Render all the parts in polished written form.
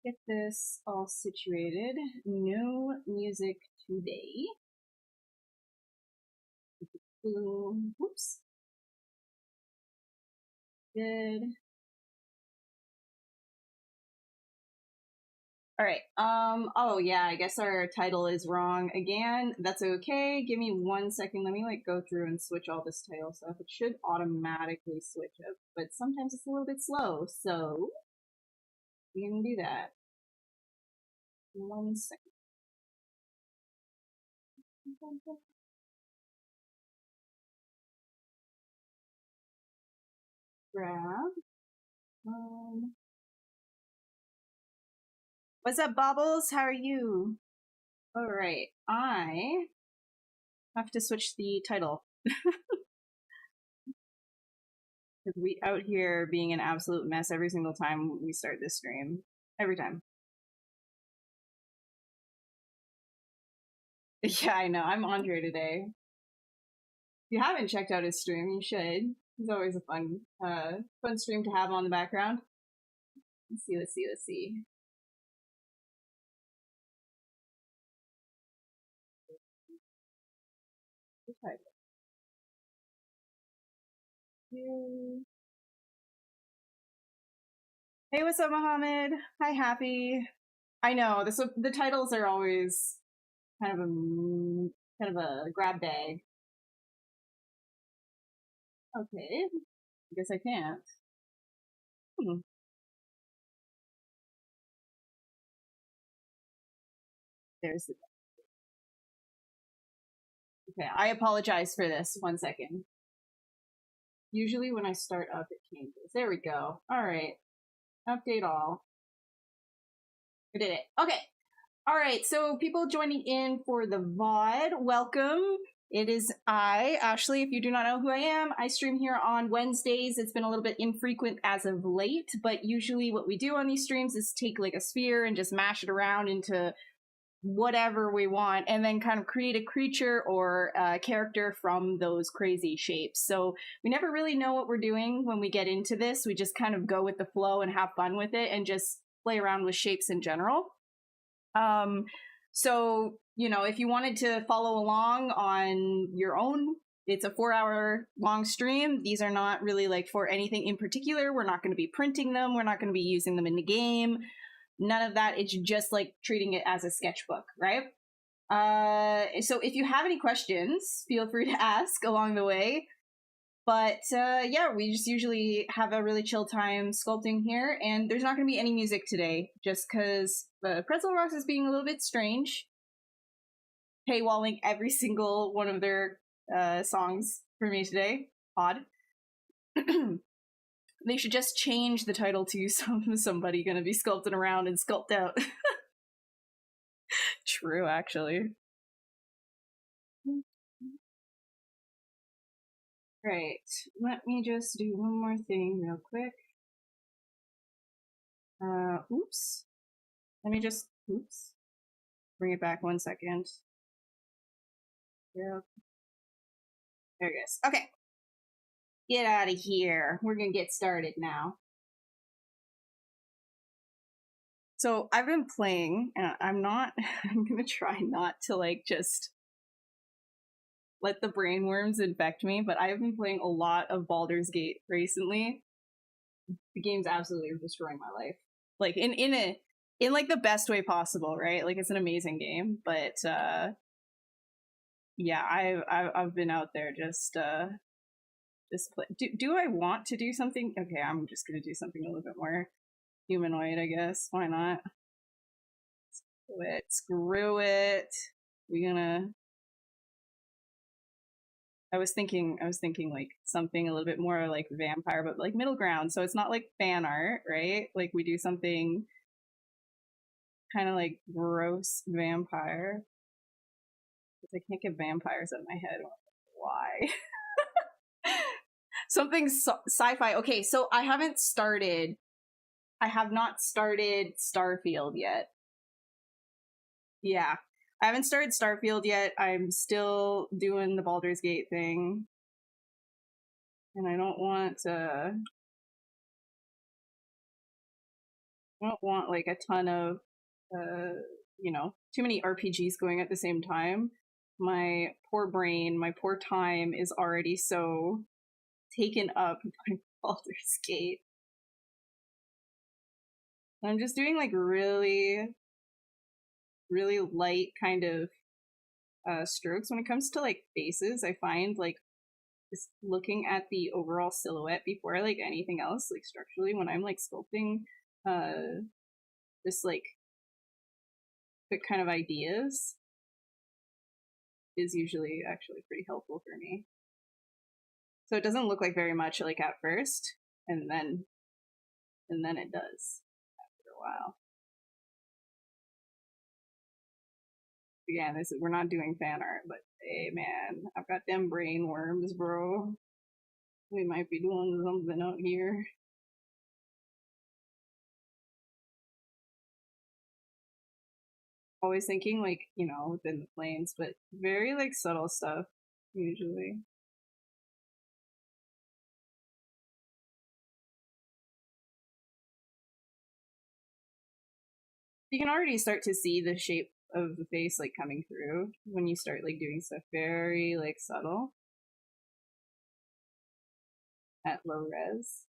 Get this all situated. No music today. Whoops. Good. All right. Oh yeah, I guess our title is wrong again. That's okay. Give me 1 second. Let me like go through and switch all this title stuff. It should automatically switch up, but sometimes it's a little bit slow. So we can do that. 1 second. Grab. What's up, Bobbles? How are you? All right. I have to switch the title. Because we out here being an absolute mess every single time we start this stream. Every time. Yeah, I know. I'm Andre today. If you haven't checked out his stream, you should. It's always a fun stream to have on the background. Let's see. Hey, what's up, Mohammed? Hi, Happy. I know the titles are always kind of a grab bag. Okay, I guess I can't. There's the. Okay, I apologize for this. 1 second. Usually when I start up, it changes. There we go. All right. Update all. I did it. Okay. All right. So people joining in for the VOD, welcome. It is I, Ashley. If you do not know who I am, I stream here on Wednesdays. It's been a little bit infrequent as of late, but usually what we do on these streams is take like a sphere and just mash it around into whatever we want and then kind of create a creature or a character from those crazy shapes. So we never really know what we're doing when we get into this. We just kind of go with the flow and have fun with it and just play around with shapes in general. So, you know, if you wanted to follow along on your own, it's a 4-hour long stream. These are not really like for anything in particular. We're not going to be printing them. We're not going to be using them in the game. None of that. It's just like treating it as a sketchbook, right? So if you have any questions, feel free to ask along the way. But yeah, we just usually have a really chill time sculpting here, and there's not going to be any music today, just because Pretzel Rocks is being a little bit strange, paywalling every single one of their songs for me today. Odd. They should just change the title to somebody gonna be sculpting around and sculpt out. True, actually. Right, let me just do one more thing real quick. Oops. Let me just, oops. Bring it back 1 second. Yep. There it goes. Okay. Get out of here. We're gonna get started now. So I've been playing, and I'm gonna try not to like just let the brainworms infect me, but I've been playing a lot of Baldur's Gate recently. The game's absolutely destroying my life. Like in like the best way possible, right? Like it's an amazing game, but yeah, I've been out there just play. Do I want to do something? Okay, I'm just gonna do something a little bit more humanoid, I guess. Why not? Screw it. We're gonna. I was thinking like something a little bit more like vampire, but like middle ground. So it's not like fan art, right? Like we do something kind of like gross vampire. I can't get vampires out of my head. Why? Something sci-fi. Okay, so I have not started Starfield yet. Yeah. I haven't started Starfield yet. I'm still doing the Baldur's Gate thing. And I don't want to... I don't want like a ton of, you know, too many RPGs going at the same time. My poor brain, my poor time is already so taken up by Baldur's Gate. I'm just doing like really, really light kind of strokes when it comes to like faces. I find like just looking at the overall silhouette before like anything else, like structurally, when I'm like sculpting just like the kind of ideas is usually actually pretty helpful for me. So it doesn't look like very much like at first, and then it does after a while. Again, we're not doing fan art, but hey man, I've got them brain worms, bro. We might be doing something out here. Always thinking like, you know, within the planes, but very like subtle stuff usually. You can already start to see the shape of the face like coming through when you start like doing stuff very like subtle at low res.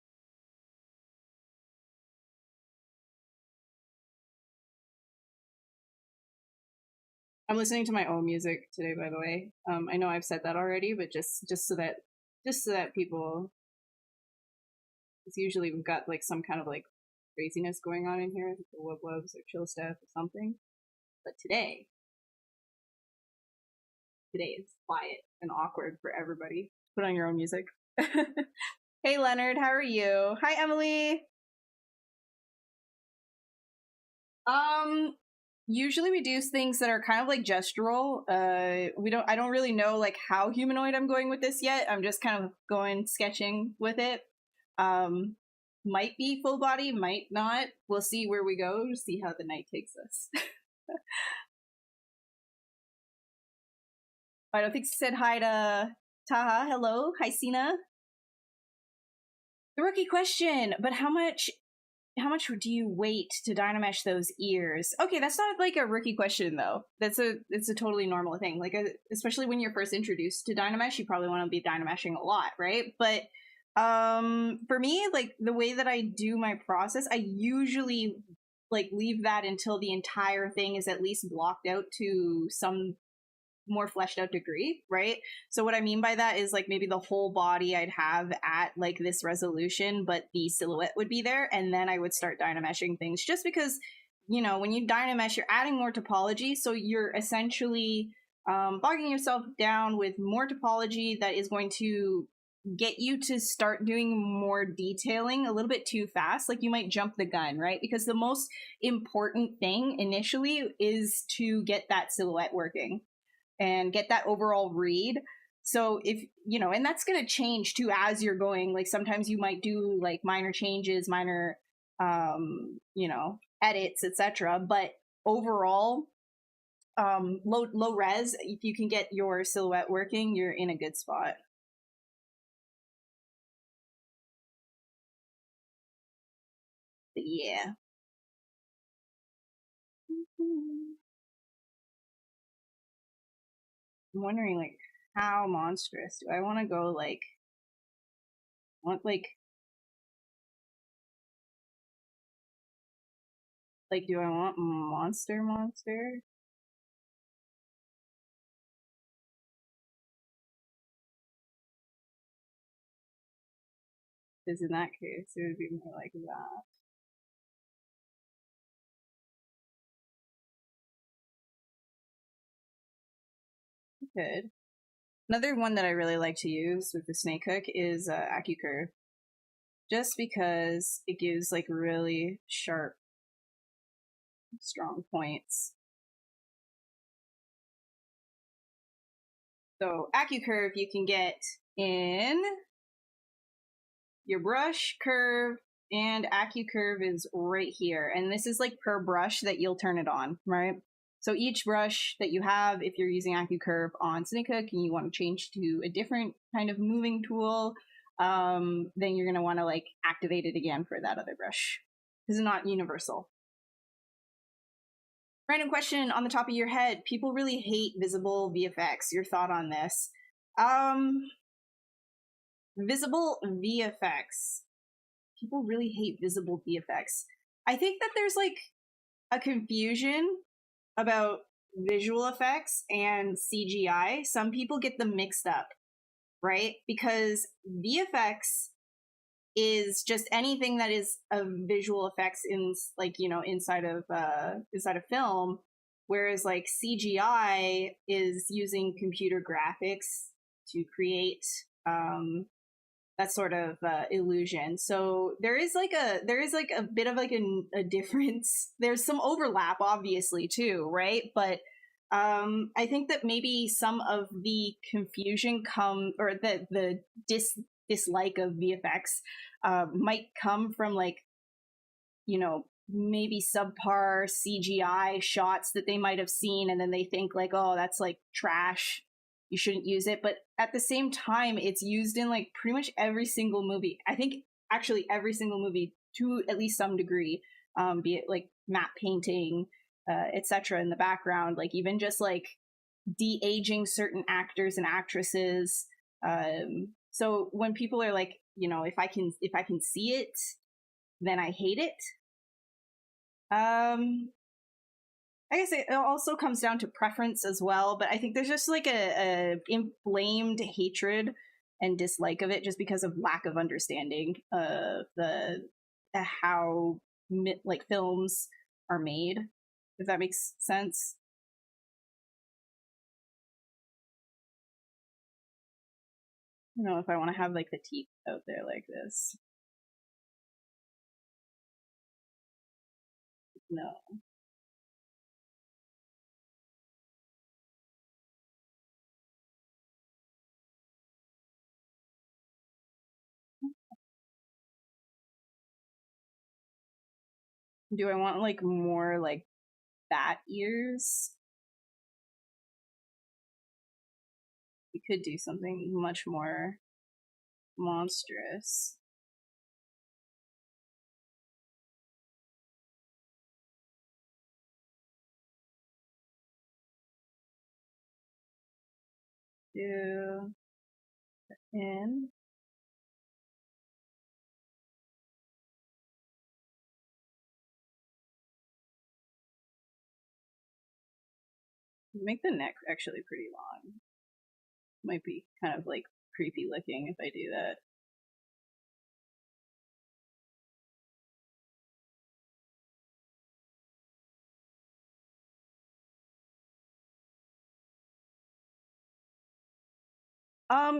I'm listening to my own music today, by the way. I know I've said that already, but just so that people, it's usually we've got like some kind of like craziness going on in here, the wub wubs or chill stuff or something. But today is quiet and awkward for everybody. Put on your own music. Hey Leonard, how are you? Hi Emily. Usually we do things that are kind of like gestural. I don't really know like how humanoid I'm going with this yet. I'm just kind of going sketching with it. Might be full body, might not. We'll see where we go, see how the night takes us. I don't think she said hi to Taha. Hello. Hi, Sina. The rookie question, but how much do you wait to dynamesh those ears? Okay, that's not like a rookie question though. It's a totally normal thing. Like especially when you're first introduced to dynamesh, you probably want to be dynameshing a lot, right? But for me, like the way that I do my process, I usually like leave that until the entire thing is at least blocked out to some more fleshed out degree, right? So what I mean by that is like maybe the whole body I'd have at like this resolution, but the silhouette would be there, and then I would start dynameshing things, just because, you know, when you dynamesh, you're adding more topology, so you're essentially bogging yourself down with more topology that is going to get you to start doing more detailing a little bit too fast. Like you might jump the gun, right? Because the most important thing initially is to get that silhouette working and get that overall read. So if, you know, and that's going to change too as you're going. Like sometimes you might do like minor changes, minor, you know, edits, etc. But overall, low res, if you can get your silhouette working, you're in a good spot. But yeah. I'm wondering like how monstrous do I want to go? Like want like do I want monster? Because in that case, it would be more like that. Good. Another one that I really like to use with the snake hook is AccuCurve, just because it gives like really sharp, strong points. So AccuCurve you can get in your brush curve, and AccuCurve is right here. And this is like per brush that you'll turn it on, right? So each brush that you have, if you're using AccuCurve on Snake Hook and you want to change to a different kind of moving tool, then you're going to want to like activate it again for that other brush. This is not universal. Random question on the top of your head. People really hate visible VFX. Your thought on this? Visible VFX. People really hate visible VFX. I think that there's like a confusion about visual effects and CGI. Some people get them mixed up, right? Because VFX is just anything that is a visual effects in, like, you know, inside of film, whereas like CGI is using computer graphics to create that sort of illusion. So there is like a bit of like a difference. There's some overlap, obviously, too, right? But I think that maybe some of the confusion or the dislike of VFX might come from, like, you know, maybe subpar CGI shots that they might have seen, and then they think like, oh, that's like trash, you shouldn't use it. But at the same time, it's used in like pretty much every single movie. I think actually every single movie to at least some degree, be it like matte painting, etc. in the background, like even just like de-aging certain actors and actresses. So when people are like, you know, if I can see it, then I hate it. I guess it also comes down to preference as well, but I think there's just like a inflamed hatred and dislike of it just because of lack of understanding of how like films are made, if that makes sense. I don't know if I want to have like the teeth out there like this. No. Do I want like more like bat ears? We could do something much more monstrous. Do in. Make the neck actually pretty long. Might be kind of like creepy looking if I do that.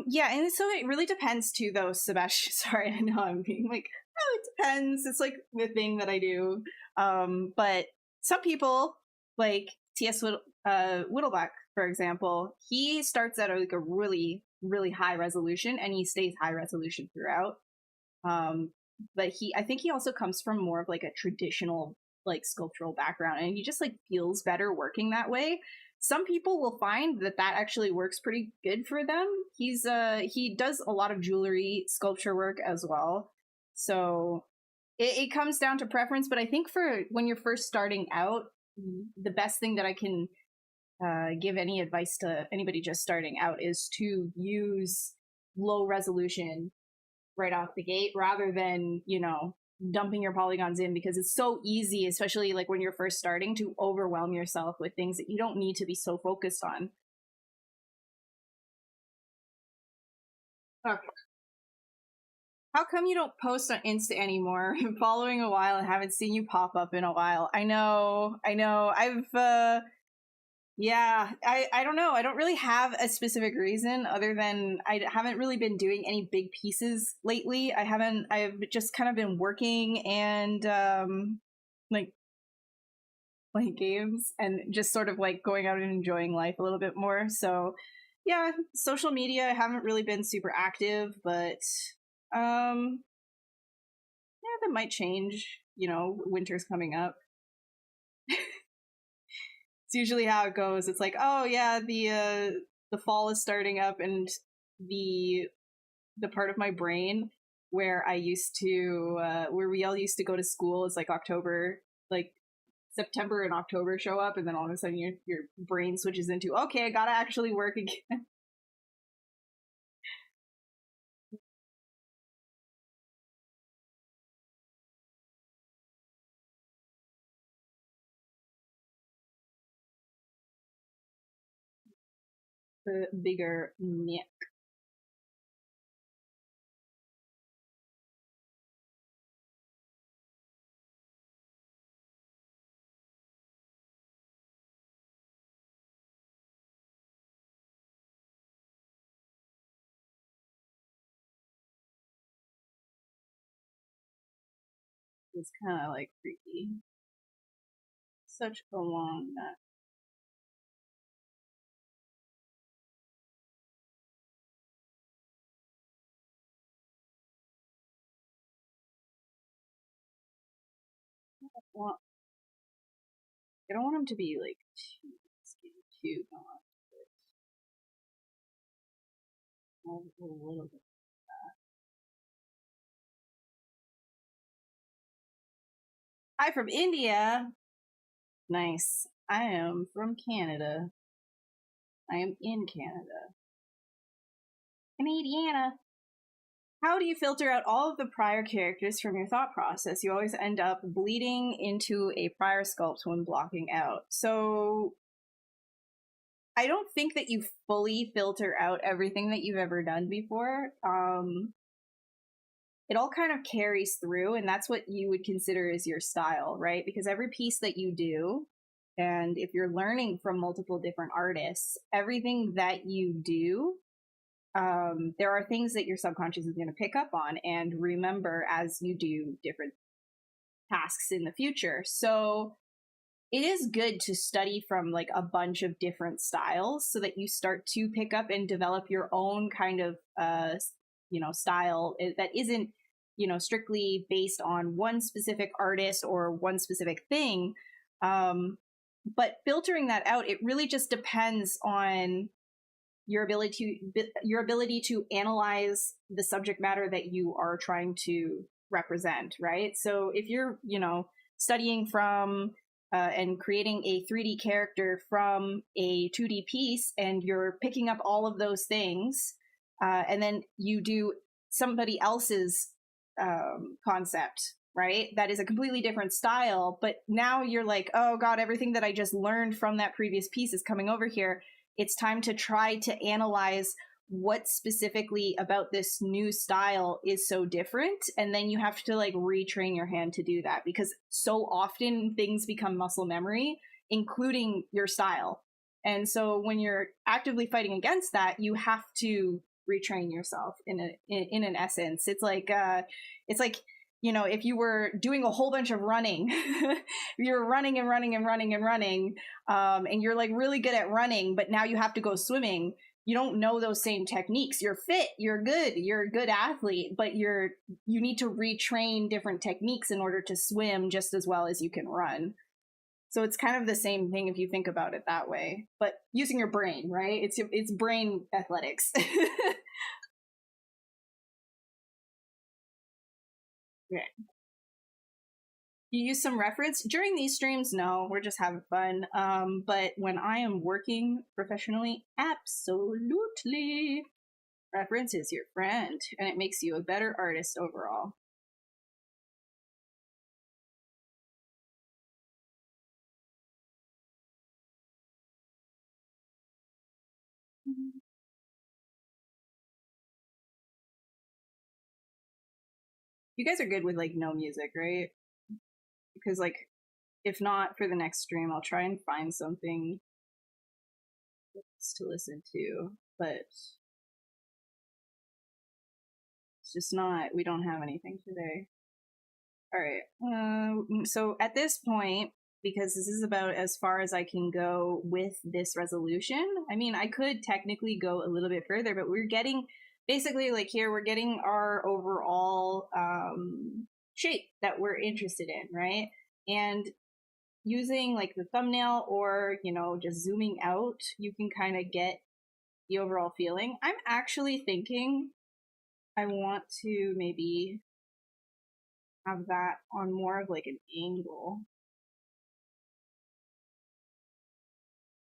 Yeah, and so it really depends too, though, Sebastian. Sorry, I know I'm being like, oh, it depends. It's like the thing that I do. But some people, like T.S. Whittleback, for example, he starts at like a really, really high resolution, and he stays high resolution throughout. But I think he also comes from more of like a traditional like sculptural background, and he just like feels better working that way. Some people will find that actually works pretty good for them. He does a lot of jewelry sculpture work as well. So it comes down to preference, but I think for when you're first starting out, the best thing that I can give any advice to anybody just starting out is to use low resolution right off the gate rather than, you know, dumping your polygons in, because it's so easy, especially like when you're first starting, to overwhelm yourself with things that you don't need to be so focused on. Okay. How come you don't post on Insta anymore? I'm following a while and haven't seen you pop up in a while. I know. Yeah, I don't know. I don't really have a specific reason other than I haven't really been doing any big pieces lately. I've just kind of been working and like playing games and just sort of like going out and enjoying life a little bit more. So yeah, social media, I haven't really been super active, but yeah, that might change. You know, winter's coming up. It's usually how it goes. It's like, oh yeah, the fall is starting up, and the part of my brain where I used to, where we all used to go to school. It's like October, like September and October show up, and then all of a sudden your brain switches into, okay, I gotta actually work again. The bigger neck. It's kind of like creepy. Such a long neck. Well, I don't want him to be like too skinny, too gone. A little bit. Hi from India. Nice. I am from Canada. I am in Canada. Canadiana. How do you filter out all of the prior characters from your thought process? You always end up bleeding into a prior sculpt when blocking out. So I don't think that you fully filter out everything that you've ever done before. It all kind of carries through, and that's what you would consider as your style, right? Because every piece that you do, and if you're learning from multiple different artists, everything that you do, there are things that your subconscious is going to pick up on and remember as you do different tasks in the future. So it is good to study from like a bunch of different styles so that you start to pick up and develop your own kind of style that isn't strictly based on one specific artist or one specific thing. But filtering that out, it really just depends on your ability to analyze the subject matter that you are trying to represent, right? So if you're studying from and creating a 3D character from a 2D piece, and you're picking up all of those things, and then you do somebody else's concept, right? That is a completely different style, but now you're like, oh God, everything that I just learned from that previous piece is coming over here. It's time to try to analyze what specifically about this new style is so different. And then you have to like retrain your hand to do that, because so often things become muscle memory, including your style. And so when you're actively fighting against that, you have to retrain yourself in an essence. It's like if you were doing a whole bunch of running, you're running and running and running and running, and you're like really good at running, but now you have to go swimming. You don't know those same techniques. You're fit, you're a good athlete, but you need to retrain different techniques in order to swim just as well as you can run. So it's kind of the same thing if you think about it that way, but using your brain, right? It's brain athletics. Yeah. You use some reference during these streams? No, we're just having fun. But when I am working professionally, absolutely. Reference is your friend, and it makes you a better artist overall. You guys are good with like no music, right? Because like, if not, for the next stream, I'll try and find something to listen to, but it's just not, we don't have anything today. All right. So at this point, because this is about as far as I can go with this resolution, I mean, I could technically go a little bit further, but we're getting basically like here, we're getting our overall shape that we're interested in, right? And using like the thumbnail or, just zooming out, you can kind of get the overall feeling. I'm actually thinking I want to maybe have that on more of like an angle.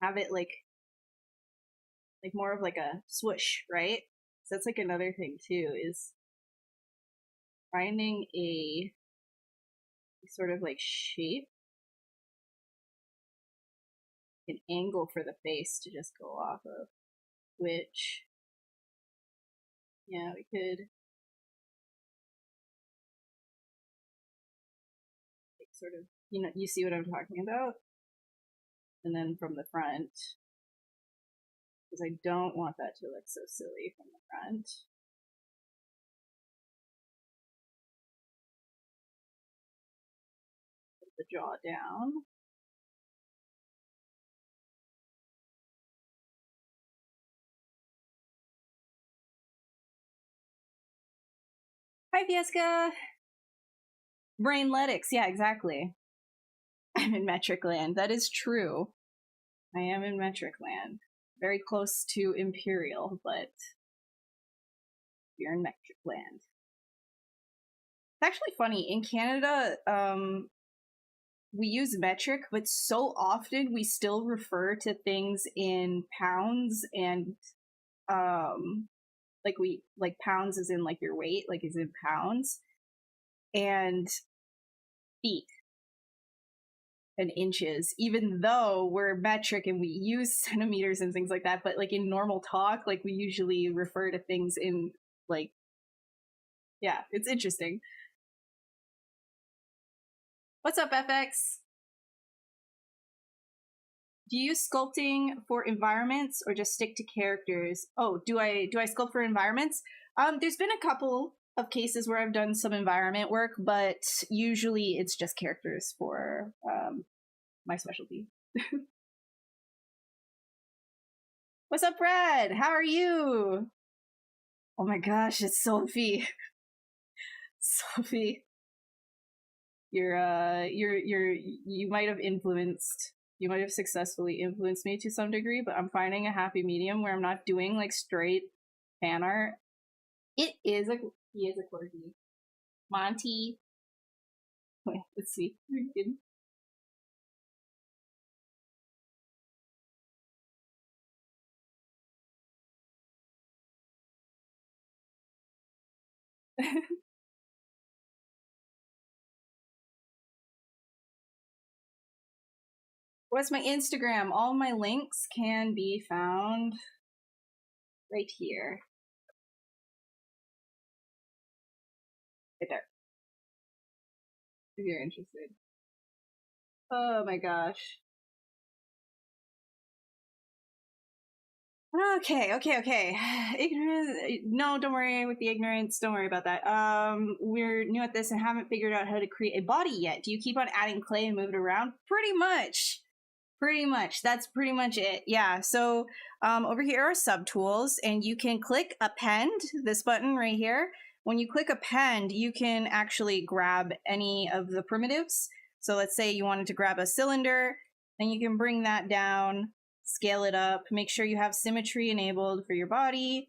Have it like more of like a swoosh, right? So that's like another thing too, is finding a sort of like shape, an angle for the face to just go off of, which, yeah, we could like sort of, you see what I'm talking about? And then from the front, because I don't want that to look so silly from the front. Put the jaw down. Hi, Fiesca! Brainletics, yeah, exactly. I'm in metric land. That is true. I am in metric land. Very close to imperial, but we're in metric land. It's actually funny. In Canada, we use metric, but so often we still refer to things in pounds and like pounds is in like your weight, like is in pounds, and feet and inches, even though we're metric and we use centimeters and things like that. But like in normal talk, like we usually refer to things in like, yeah, it's interesting. What's up, FX? Do you use sculpting for environments or just stick to characters? Oh, do I sculpt for environments? There's been a couple of cases where I've done some environment work, but usually it's just characters for my specialty. What's up, Brad? How are you? Oh my gosh, it's Sophie. Sophie. You might have successfully influenced me to some degree, but I'm finding a happy medium where I'm not doing like straight fan art. He is a corgi. Monty. Wait, let's see. What's my Instagram? All my links can be found right here. Right there. If you're interested. Oh my gosh. Okay. Ignorance. No, don't worry with the ignorance. Don't worry about that. We're new at this and haven't figured out how to create a body yet. Do you keep on adding clay and move it around? Pretty much. That's pretty much it. Yeah. So over here are subtools, and you can click append, this button right here. When you click append, you can actually grab any of the primitives. So let's say you wanted to grab a cylinder, and you can bring that down, scale it up, make sure you have symmetry enabled for your body,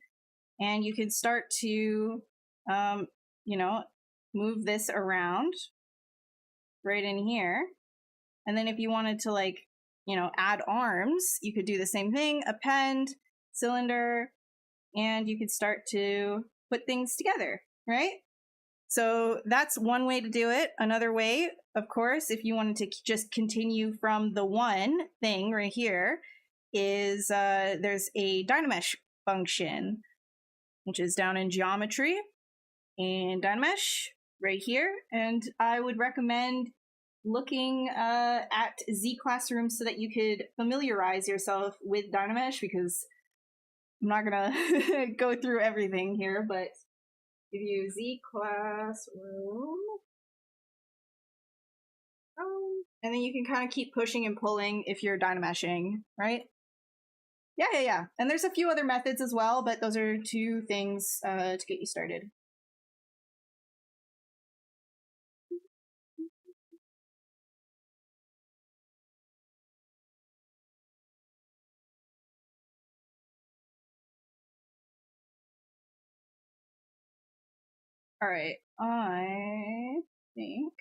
and you can start to, move this around right in here. And then if you wanted to add arms, you could do the same thing, append, cylinder, and you could start to put things together, right? So that's one way to do it. Another way, of course, if you wanted to just continue from the one thing right here, is there's a Dynamesh function, which is down in geometry and Dynamesh right here. And I would recommend looking at Z Classroom so that you could familiarize yourself with Dynamesh, because I'm not gonna go through everything here, but give you Z Classroom, and then you can kind of keep pushing and pulling if you're Dynameshing, right? Yeah. And there's a few other methods as well, but those are two things to get you started. All right, I think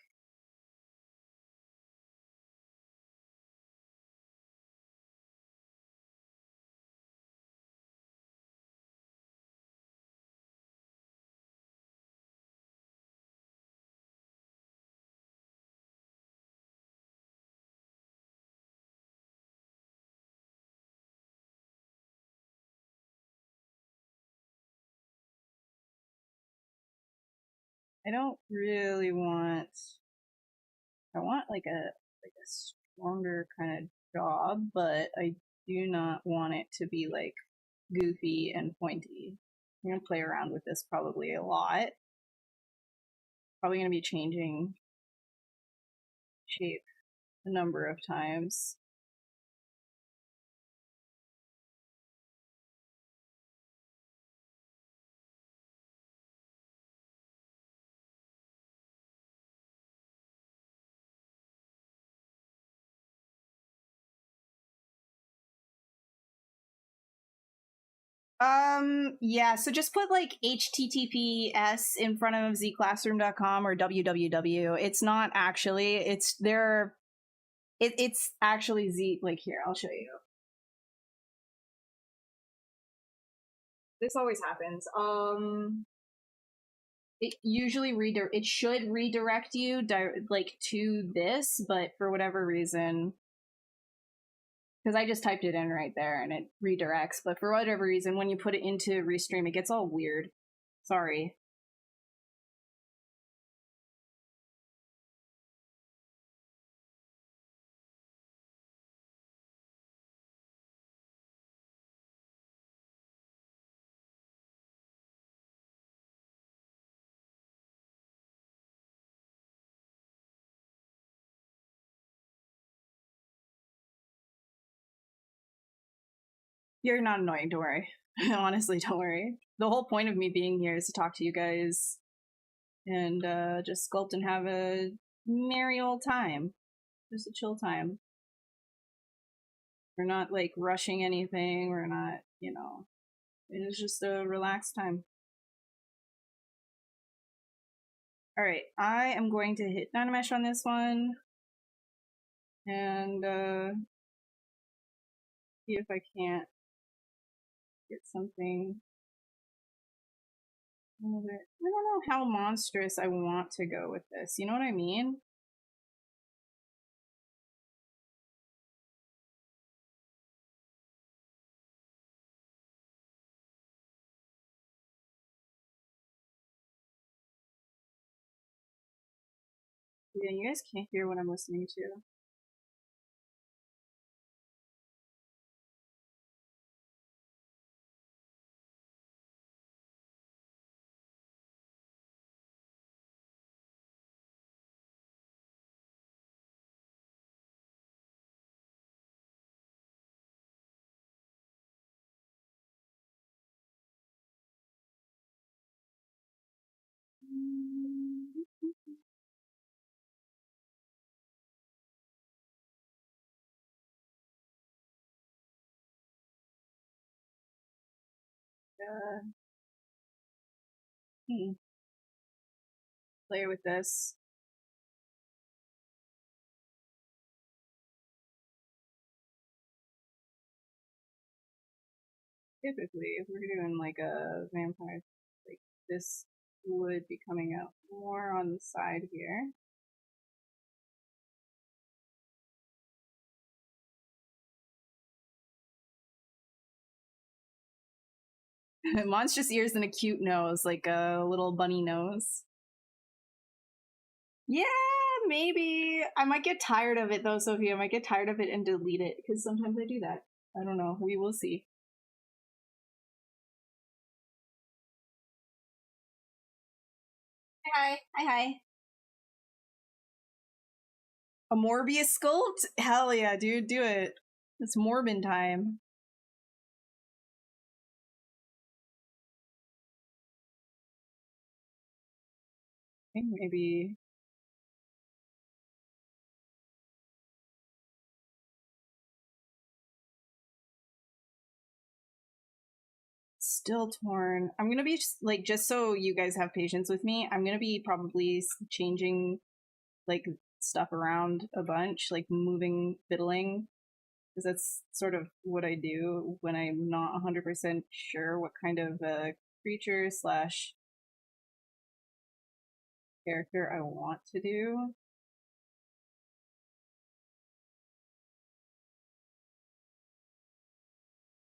I don't really want. I want like a stronger kind of job, but I do not want it to be like goofy and pointy. I'm gonna play around with this probably a lot. Probably gonna be changing shape a number of times. Yeah, so just put like HTTPS in front of zclassroom.com or www. It's not actually, it's there. It's actually Z, like here, I'll show you. This always happens. It usually it should redirect you like to this, but for whatever reason, because I just typed it in right there and it redirects, but for whatever reason, when you put it into Restream, it gets all weird. Sorry. You're not annoying, don't worry. Honestly, don't worry. The whole point of me being here is to talk to you guys and just sculpt and have a merry old time. Just a chill time. We're not like rushing anything. We're not, you know, it is just a relaxed time. All right, I am going to hit Dynamesh on this one and see if I can't get something. I don't know how monstrous I want to go with this. You know what I mean? Yeah, you guys can't hear what I'm listening to. Uh, Play with this. Typically, if we're doing like a vampire, like this would be coming out more on the side here. Monstrous ears and a cute nose, like a little bunny nose. Yeah, maybe. I might get tired of it though, Sophie. I might get tired of it and delete it because sometimes I do that. I don't know. We will see. Hi, hi, hi. A Morbius sculpt? Hell yeah, dude, do it. It's Morbin time. I think maybe. Still torn. I'm gonna be like, just so you guys have patience with me, I'm gonna be probably changing like stuff around a bunch, like moving, fiddling, because that's sort of what I do when I'm not 100% sure what kind of creature slash character I want to do.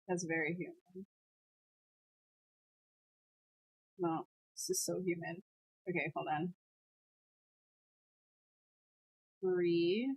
That's very human. No, this is so human. Okay, hold on. 3.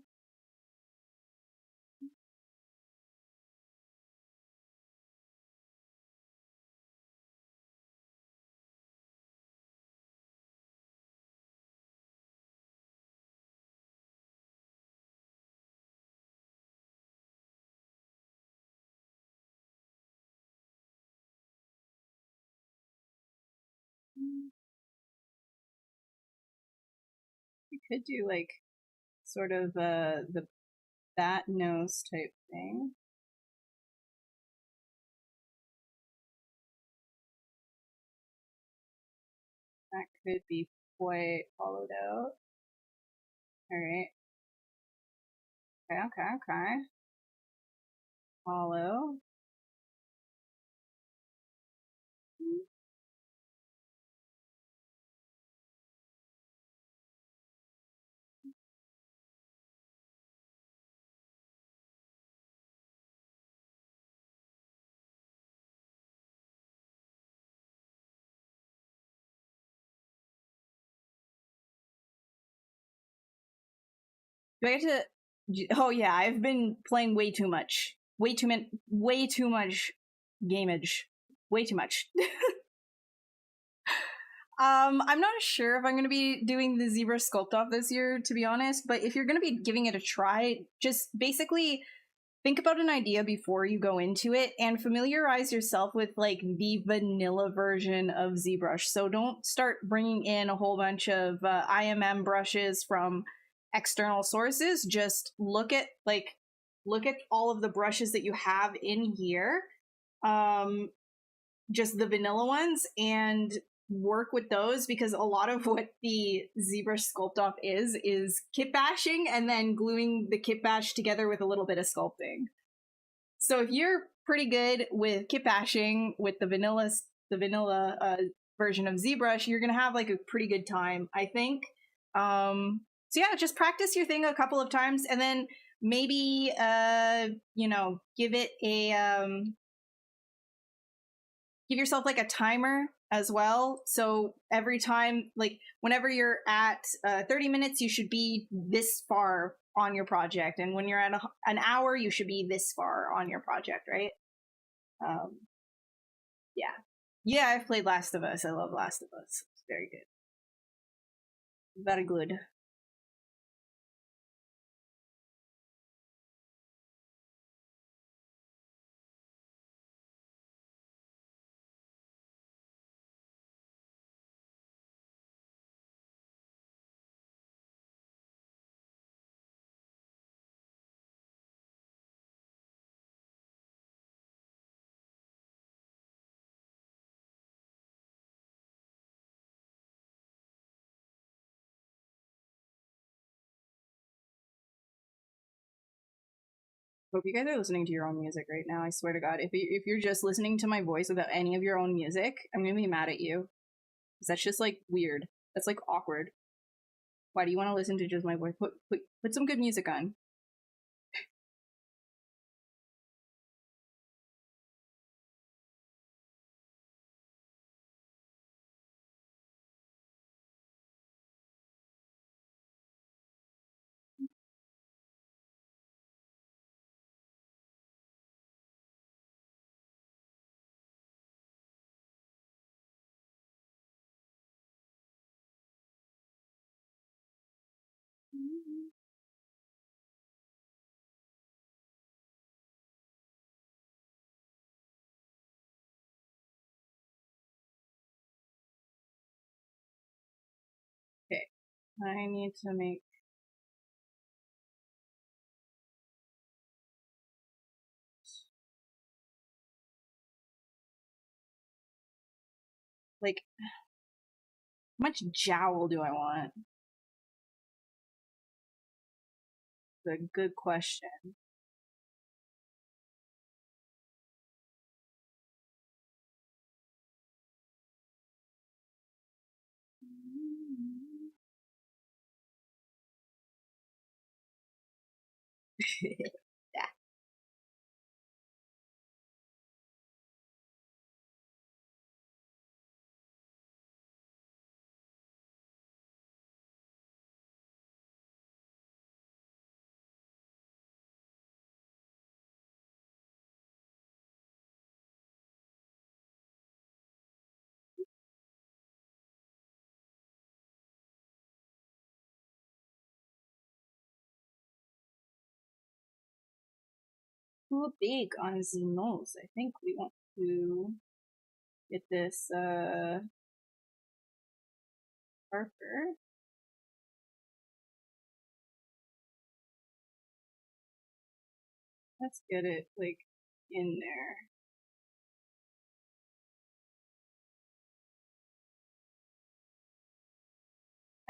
We could do like sort of the bat nose type thing. That could be quite hollowed out. Alright. Okay. Hollow. Do I get to? Oh yeah, I've been playing way too much. Way too much gameage. Way too much. I'm not sure if I'm going to be doing the ZBrush sculpt off this year, to be honest. But if you're going to be giving it a try, just basically think about an idea before you go into it and familiarize yourself with like the vanilla version of ZBrush. So don't start bringing in a whole bunch of IMM brushes from external sources. Just look at all of the brushes that you have in here, just the vanilla ones, and work with those, because a lot of what the ZBrush sculpt off is kitbashing and then gluing the kitbash together with a little bit of sculpting. So if you're pretty good with kitbashing with the vanilla version of ZBrush, you're gonna have like a pretty good time, I think. So yeah, just practice your thing a couple of times, and then maybe give it a give yourself like a timer as well. So every time, like whenever you're at 30 minutes, you should be this far on your project. And when you're at an hour, you should be this far on your project, right? Yeah. Yeah, I've played Last of Us. I love Last of Us. It's very good. Very good. Hope you guys are listening to your own music right now. I swear to God, if you're just listening to my voice without any of your own music, I'm gonna be mad at you. Because that's just like weird. That's like awkward. Why do you want to listen to just my voice? Put some good music on. Okay, I need to make like, how much jowl do I want? It's a good question. Yeah. A little big on his nose. I think we want to get this darker. Let's get it like in there.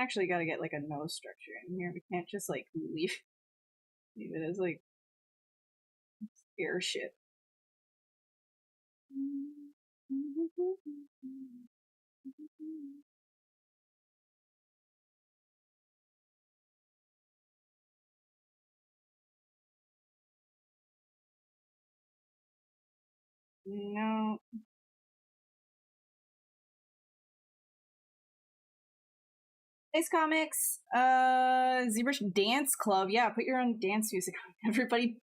Actually gotta get like a nose structure in here. We can't just like leave it as like airship. No. Nice comics. ZBrush Dance Club. Yeah, put your own dance music on. Everybody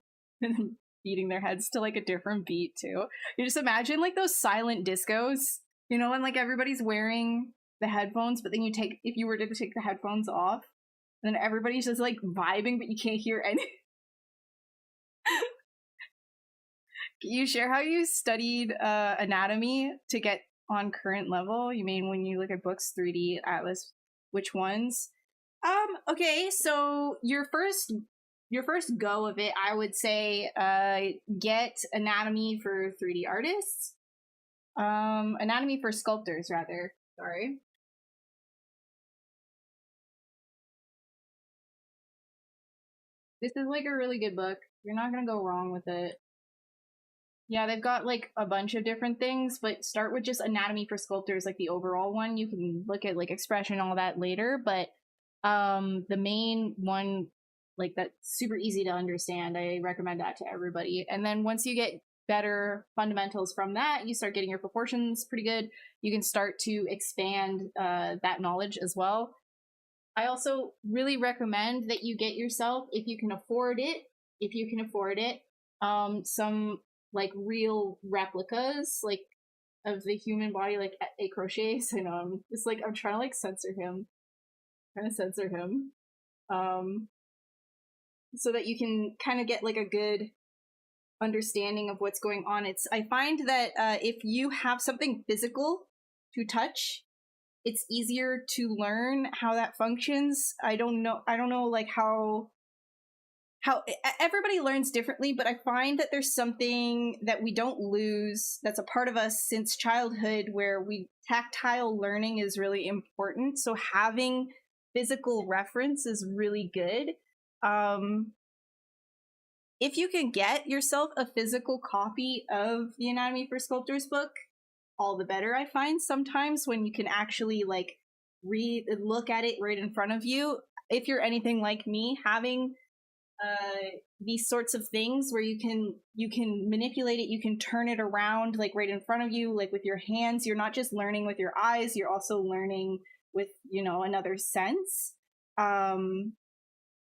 beating their heads to like a different beat too. You just imagine like those silent discos, you know, and like everybody's wearing the headphones, but then if you were to take the headphones off, then everybody's just like vibing, but you can't hear any. Can you share how you studied anatomy to get on current level? You mean when you look at books, 3D, Atlas, which ones? Okay, so your first go of it, I would say get anatomy for 3D artists. Anatomy for sculptors, rather. Sorry. This is like a really good book. You're not gonna go wrong with it. Yeah, they've got like a bunch of different things, but start with just anatomy for sculptors, like the overall one. You can look at like expression, all that later, but the main one, like that's super easy to understand. I recommend that to everybody. And then once you get better fundamentals from that, you start getting your proportions pretty good. You can start to expand that knowledge as well. I also really recommend that you get yourself, if you can afford it, some like real replicas, like of the human body, like a crochets. I know I'm trying to like censor him, so that you can kind of get like a good understanding of what's going on. I find that if you have something physical to touch, it's easier to learn how that functions. I don't know like how everybody learns differently, but I find that there's something that we don't lose that's a part of us since childhood, where tactile learning is really important. So having physical reference is really good. If you can get yourself a physical copy of the Anatomy for Sculptors book, all the better. I find sometimes when you can actually like look at it right in front of you, if you're anything like me, having these sorts of things where you can manipulate it, you can turn it around like right in front of you, like with your hands. You're not just learning with your eyes, you're also learning with, you know, another sense.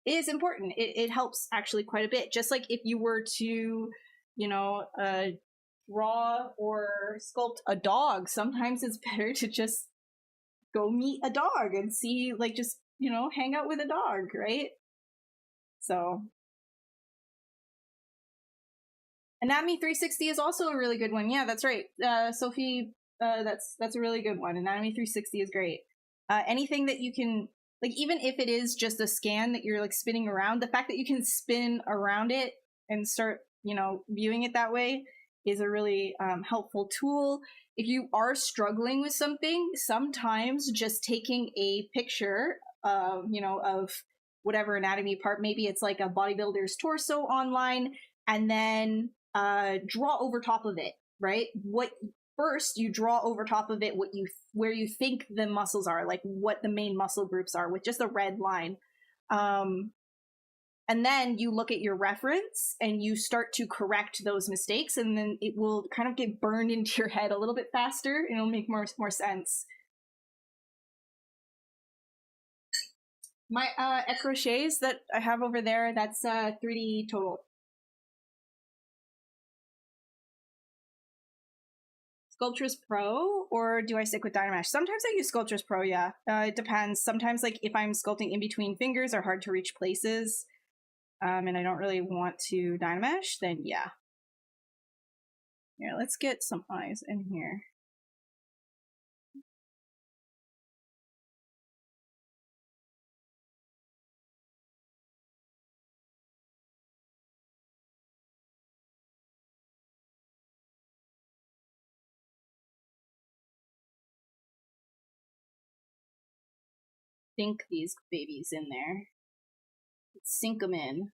It is important. It helps actually quite a bit. Just like if you were to, you know, draw or sculpt a dog, sometimes it's better to just go meet a dog and see, like, just, you know, hang out with a dog, right? So Anatomy 360 is also a really good one. Yeah, that's right. Sophie, that's a really good one. Anatomy 360 is great. Anything that you can, like, even if it is just a scan that you're like spinning around, the fact that you can spin around it and start, you know, viewing it that way is a really helpful tool. If you are struggling with something, sometimes just taking a picture, of whatever anatomy part, maybe it's like a bodybuilder's torso online, and then draw over top of it, right? First you draw over top of it where you think the muscles are, like what the main muscle groups are, with just a red line. And then you look at your reference and you start to correct those mistakes, and then it will kind of get burned into your head a little bit faster, and it'll make more sense. My crochets that I have over there, that's 3D total. Sculptress Pro, or do I stick with Dynamesh? Sometimes I use Sculptress Pro, yeah. It depends. Sometimes, like, if I'm sculpting in between fingers or hard to reach places, and I don't really want to Dynamesh, then yeah. Here, let's get some eyes in here. Sink these babies in there. Let's sink them in.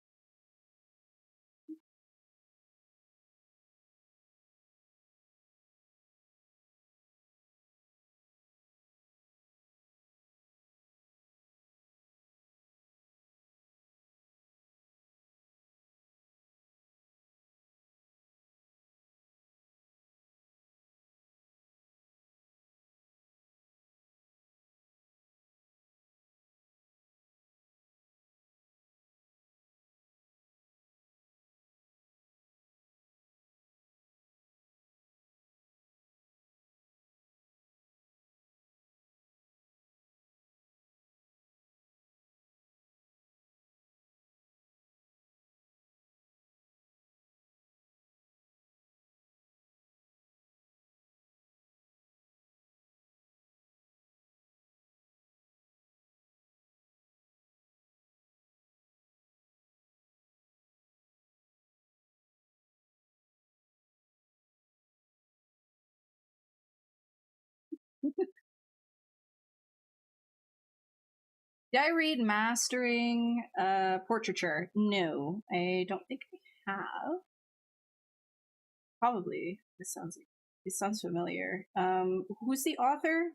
Did I read Mastering Portraiture? No, I don't think I have. Probably. This sounds familiar. Who's the author?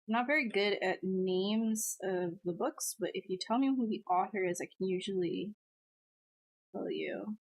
I'm not very good at names of the books, but if you tell me who the author is, I can usually tell you.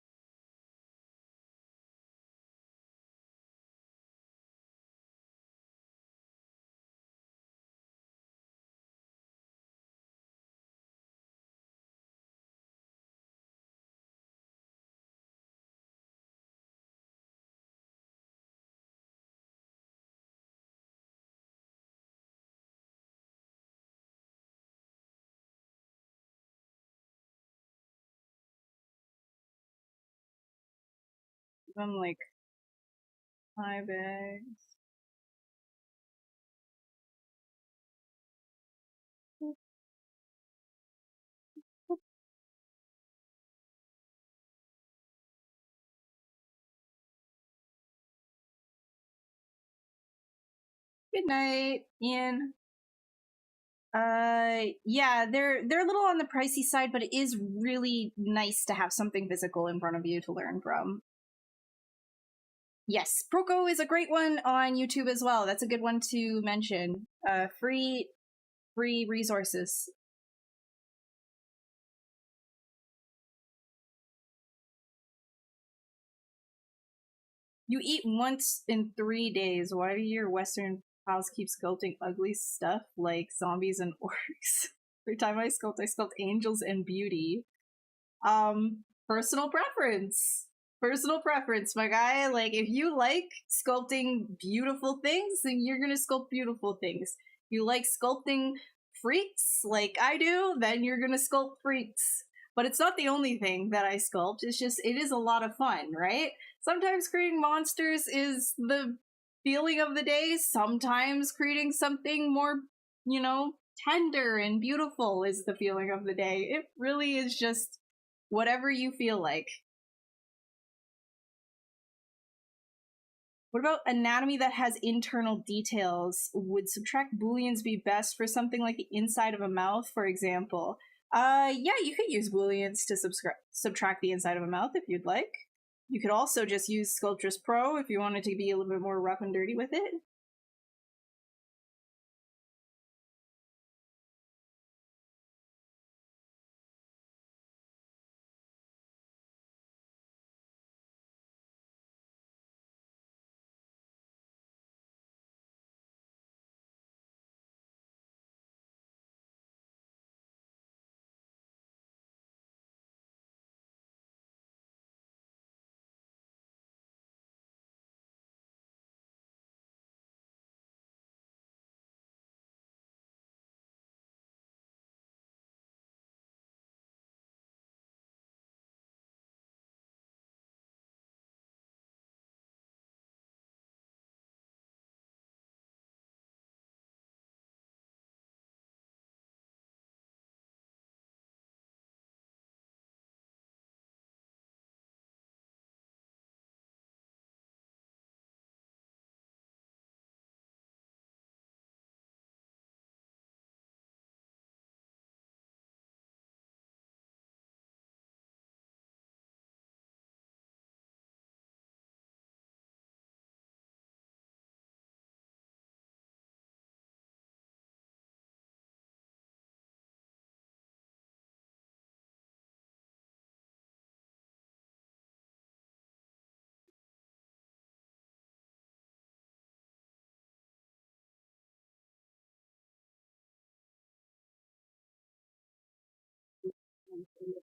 I'm like, hi bags. Good night, Ian. Yeah, they're a little on the pricey side, but it is really nice to have something physical in front of you to learn from. Yes, Proko is a great one on YouTube as well. That's a good one to mention. Free resources. You eat once in 3 days. Why do your Western pals keep sculpting ugly stuff like zombies and orcs? Every time I sculpt angels and beauty. Personal preference. Personal preference, my guy. Like, if you like sculpting beautiful things, then you're gonna sculpt beautiful things. If you like sculpting freaks like I do, then you're gonna sculpt freaks. But it's not the only thing that I sculpt. It's just, it is a lot of fun, right? Sometimes creating monsters is the feeling of the day. Sometimes creating something more, tender and beautiful is the feeling of the day. It really is just whatever you feel like. What about anatomy that has internal details? Would subtract booleans be best for something like the inside of a mouth, for example? Yeah, you could use booleans to subtract the inside of a mouth if you'd like. You could also just use Sculptress Pro if you wanted to be a little bit more rough and dirty with it.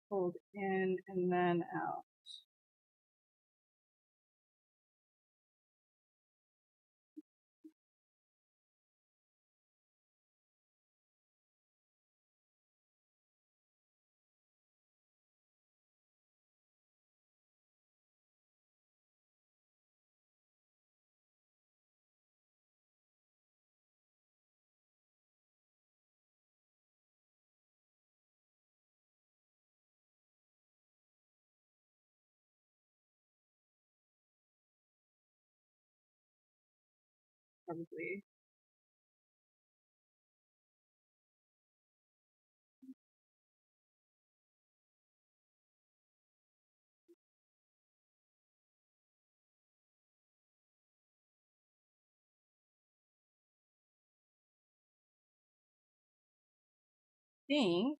Hold in and then out. Probably. Think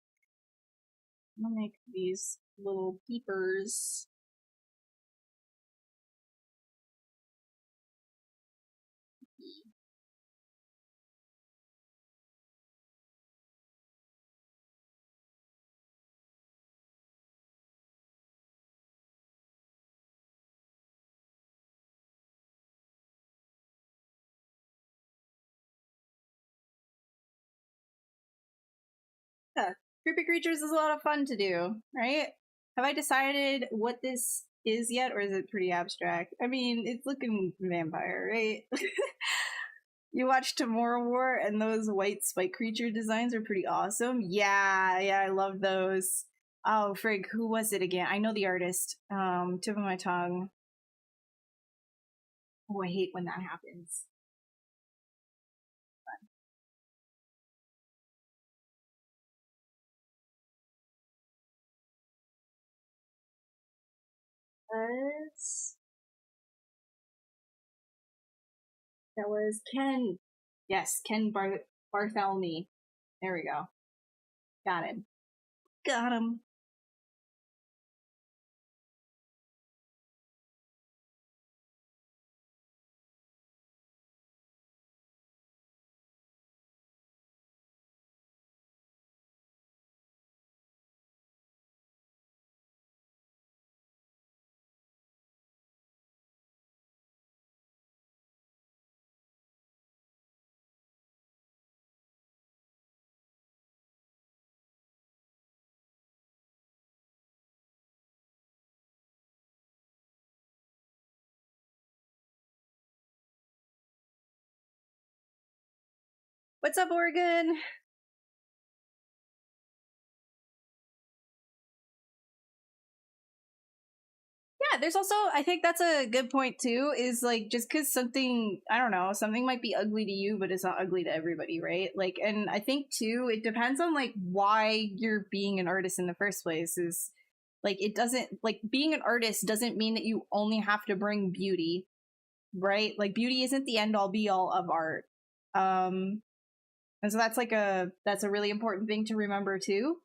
I'm gonna make these little peepers. Yeah, creepy creatures is a lot of fun to do, right? Have I decided what this is yet, or is it pretty abstract? I mean, it's looking vampire, right? You watch Tomorrow War, and those white spike creature designs are pretty awesome. Yeah, I love those. Oh, frig, who was it again? I know the artist. Tip of my tongue. Oh, I hate when that happens. That was Ken. Yes, Bartholomew. There we go. Got him. Got him. What's up, Oregon? Yeah, there's also, I think that's a good point too, is like just because something, I don't know, something might be ugly to you, but it's not ugly to everybody, right? Like, and I think too, it depends on like why you're being an artist in the first place. Is like, it doesn't, like, being an artist doesn't mean that you only have to bring beauty, right? Like, beauty isn't the end all be all of art. And so that's a really important thing to remember too.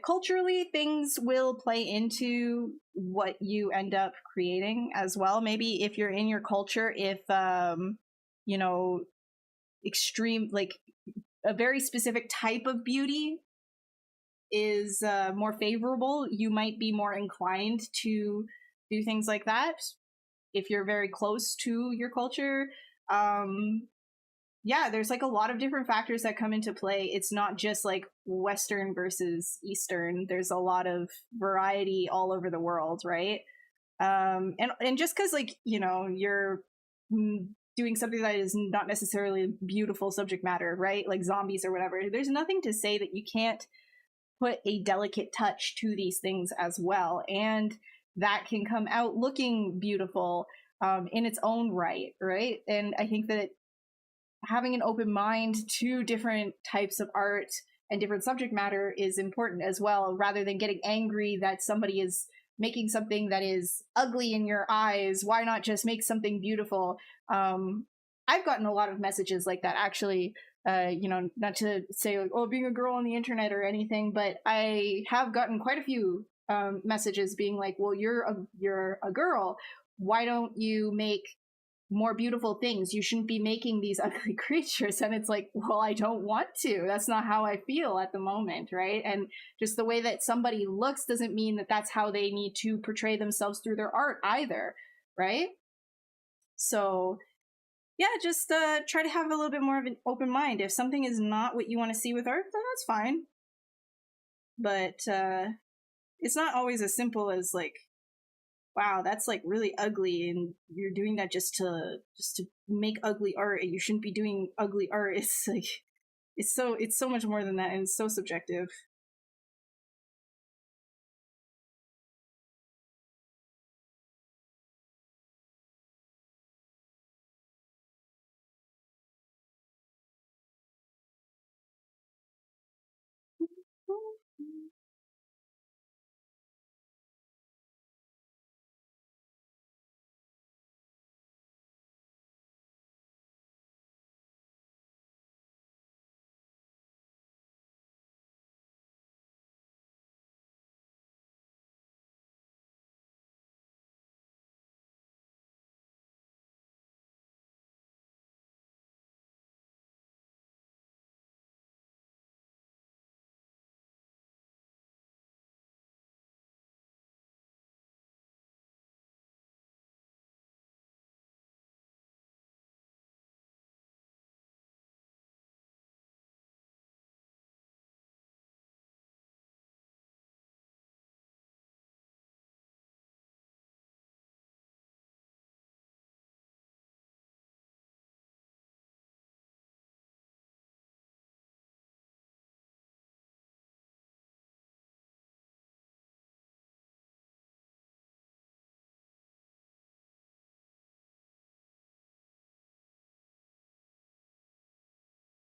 Culturally, things will play into what you end up creating as well. Maybe if you're in your culture, if you know, extreme, like a very specific type of beauty is more favorable, you might be more inclined to do things like that. If you're very close to your culture, yeah, there's like a lot of different factors that come into play. It's not just like Western versus Eastern. There's a lot of variety all over the world, right? And just because like, you know, you're doing something that is not necessarily beautiful subject matter, right? Like zombies or whatever, there's nothing to say that you can't put a delicate touch to these things as well, and that can come out looking beautiful in its own right, right? And I think that having an open mind to different types of art and different subject matter is important as well, rather than getting angry that somebody is making something that is ugly in your eyes. Why not just make something beautiful? I've gotten a lot of messages like that, actually. You know, not to say like, oh, being a girl on the internet or anything, but I have gotten quite a few messages being like, well, you're a girl. Why don't you make more beautiful things? You shouldn't be making these ugly creatures. And it's like, well, I don't want to. That's not how I feel at the moment, right? And just the way that somebody looks doesn't mean that that's how they need to portray themselves through their art either, right? So yeah, just try to have a little bit more of an open mind. If something is not what you want to see with art, then that's fine. But it's not always as simple as like, wow, that's like really ugly, and you're doing that just to make ugly art, and you shouldn't be doing ugly art. It's like it's so much more than that, and it's so subjective.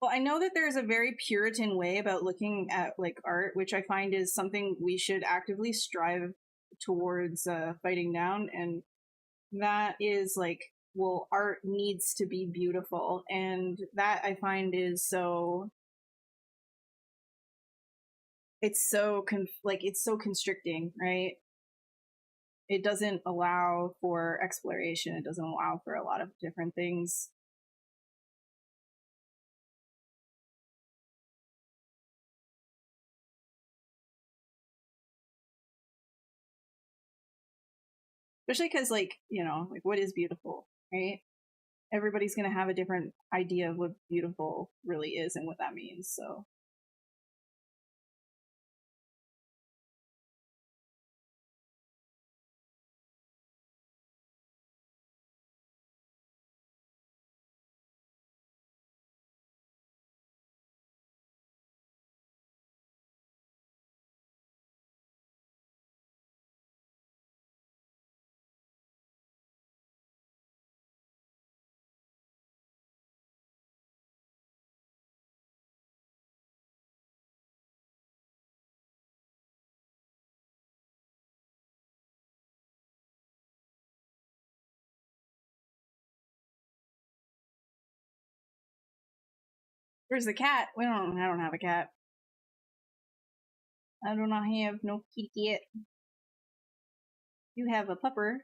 Well, I know that there's a very Puritan way about looking at like art, which I find is something we should actively strive towards fighting down, and that is like, well, art needs to be beautiful, and that I find is so, it's so it's so constricting, right? It doesn't allow for exploration. It doesn't allow for a lot of different things. Especially because, like, you know, like, what is beautiful, right? Everybody's going to have a different idea of what beautiful really is and what that means. So Where's the cat? I don't have a cat. I do not have no kitty cat. You have a pupper.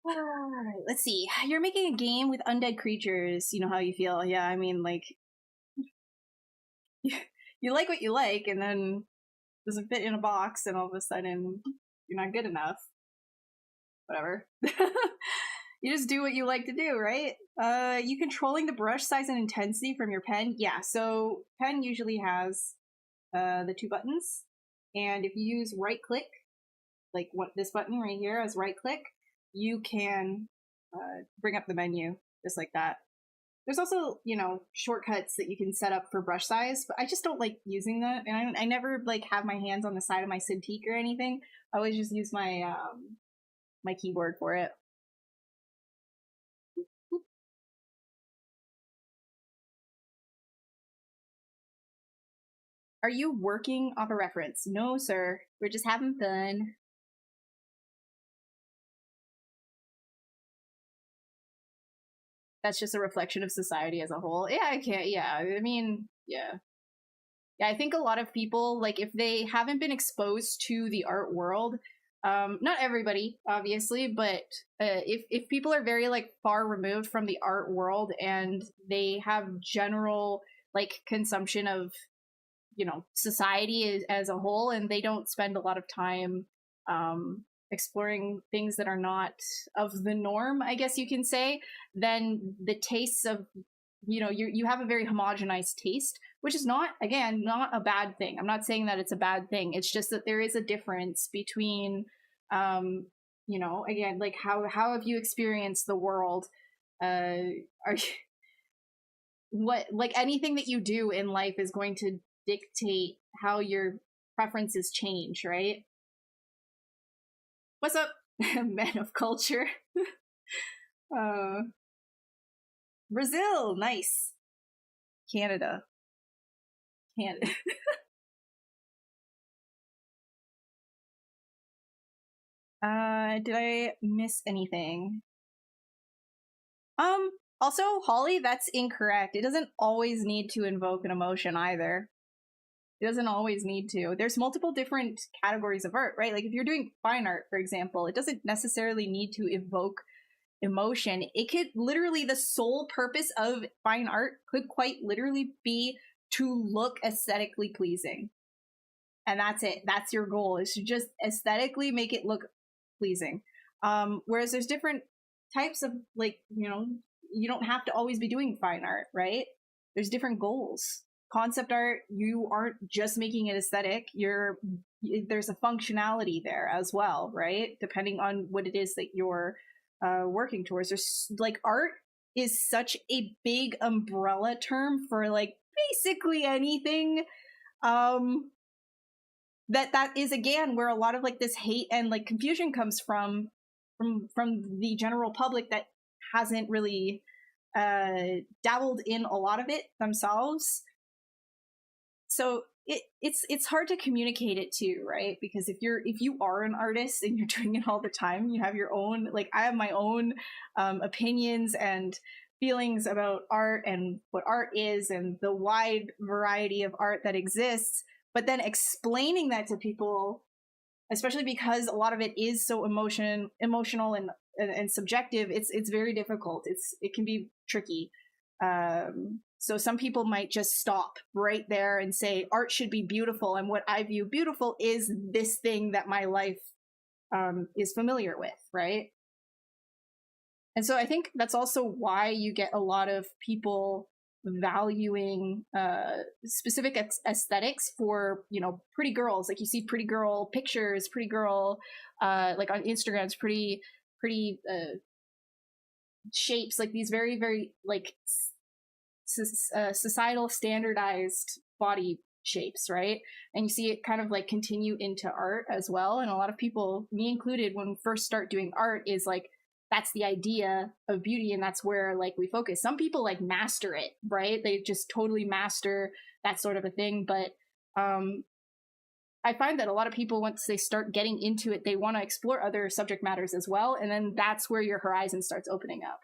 Alright, let's see. You're making a game with undead creatures. You know how you feel. Yeah, I mean, like, you like what you like, and then doesn't fit in a box, and all of a sudden, you're not good enough. Whatever. You just do what you like to do, right? You controlling the brush size and intensity from your pen? Yeah, so pen usually has the 2 buttons, and if you use right click, like what this button right here as right click, you can bring up the menu just like that. There's also, you know, shortcuts that you can set up for brush size, but I just don't like using that, and I never like have my hands on the side of my Cintiq or anything. I always just use my my keyboard for it. Are you working off a reference? No, sir. We're just having fun. That's just a reflection of society as a whole. Yeah, I can't. Yeah, I mean, yeah. Yeah, I think a lot of people, like, if they haven't been exposed to the art world, not everybody, obviously, but if people are very, like, far removed from the art world and they have general, like, consumption of, you know, society as a whole, and they don't spend a lot of time exploring things that are not of the norm, I guess you can say, then the tastes of, you know, you have a very homogenized taste, which is not, again, not a bad thing. I'm not saying that it's a bad thing. It's just that there is a difference between, you know, again, like how have you experienced the world? Are you, what, like, anything that you do in life is going to dictate how your preferences change, right? What's up, men of culture? uh, Brazil, nice. Canada. Canada. Did I miss anything? Also, Holly, that's incorrect. It doesn't always need to invoke an emotion either. It doesn't always need to. There's multiple different categories of art, right? Like if you're doing fine art, for example, it doesn't necessarily need to evoke emotion. It could literally, the sole purpose of fine art could quite literally be to look aesthetically pleasing. And that's it. That's your goal, is to just aesthetically make it look pleasing. Whereas there's different types of, like, you know, you don't have to always be doing fine art, right? There's different goals. Concept art, you aren't just making it aesthetic, there's a functionality there as well, right? Depending on what it is that you're working towards. There's, like, art is such a big umbrella term for, like, basically anything. that is again where a lot of like this hate and like confusion comes from the general public that hasn't really dabbled in a lot of it themselves. So it's hard to communicate it too, right? Because if you are an artist and you're doing it all the time, you have your own, like I have my own opinions and feelings about art and what art is and the wide variety of art that exists. But then explaining that to people, especially because a lot of it is so emotional and subjective, it's very difficult. It can be tricky. So some people might just stop right there and say art should be beautiful, and what I view beautiful is this thing that my life is familiar with, right? And so I think that's also why you get a lot of people valuing specific aesthetics for, you know, pretty girls. Like you see pretty girl pictures, pretty girl like on Instagram, it's pretty shapes, like these very, very like societal standardized body shapes, right? And you see it kind of like continue into art as well. And a lot of people, me included, when we first start doing art, is like that's the idea of beauty, and that's where like we focus. Some people like master it, right? They just totally master that sort of a thing. But I find that a lot of people, once they start getting into it, they want to explore other subject matters as well, and then that's where your horizon starts opening up.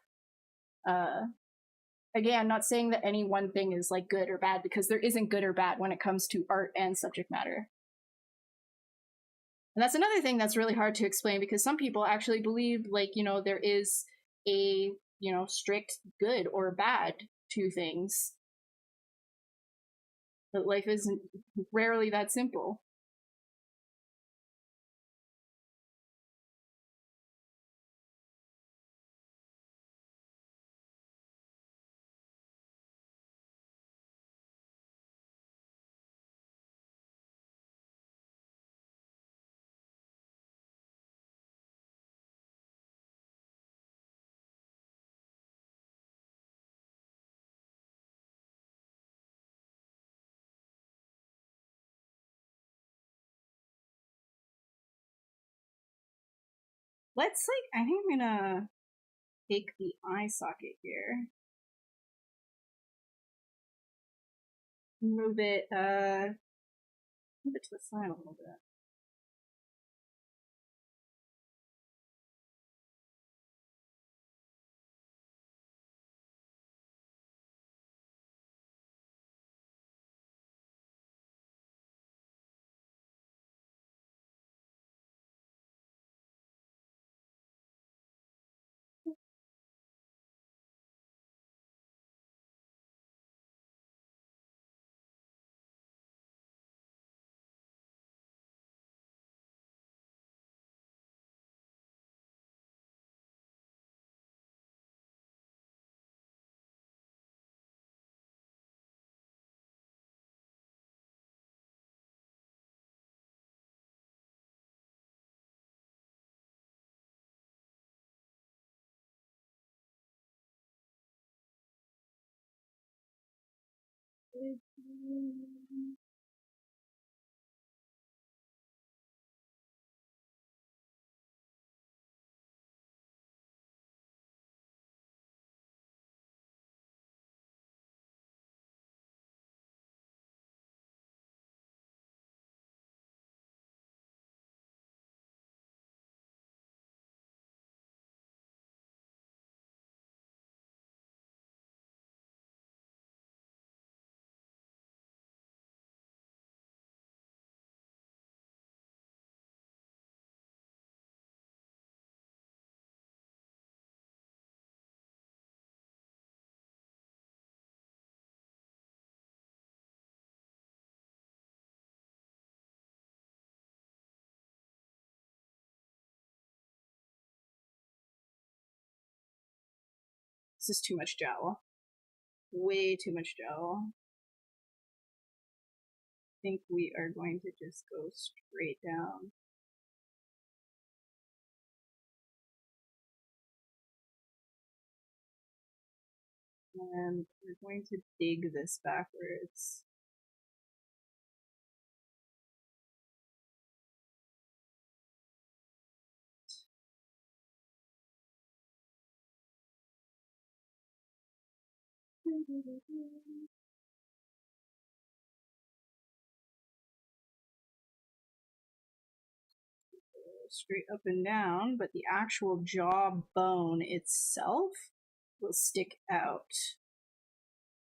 Again, not saying that any one thing is like good or bad, because there isn't good or bad when it comes to art and subject matter. And that's another thing that's really hard to explain, because some people actually believe, like, you know, there is a, you know, strict good or bad to things. But life is rarely that simple. Let's like, I think I'm gonna take the eye socket here. Move it to the side a little bit. This is too much gel. Way too much gel. I think we are going to just go straight down. And we're going to dig this backwards. Straight up and down, but the actual jaw bone itself will stick out.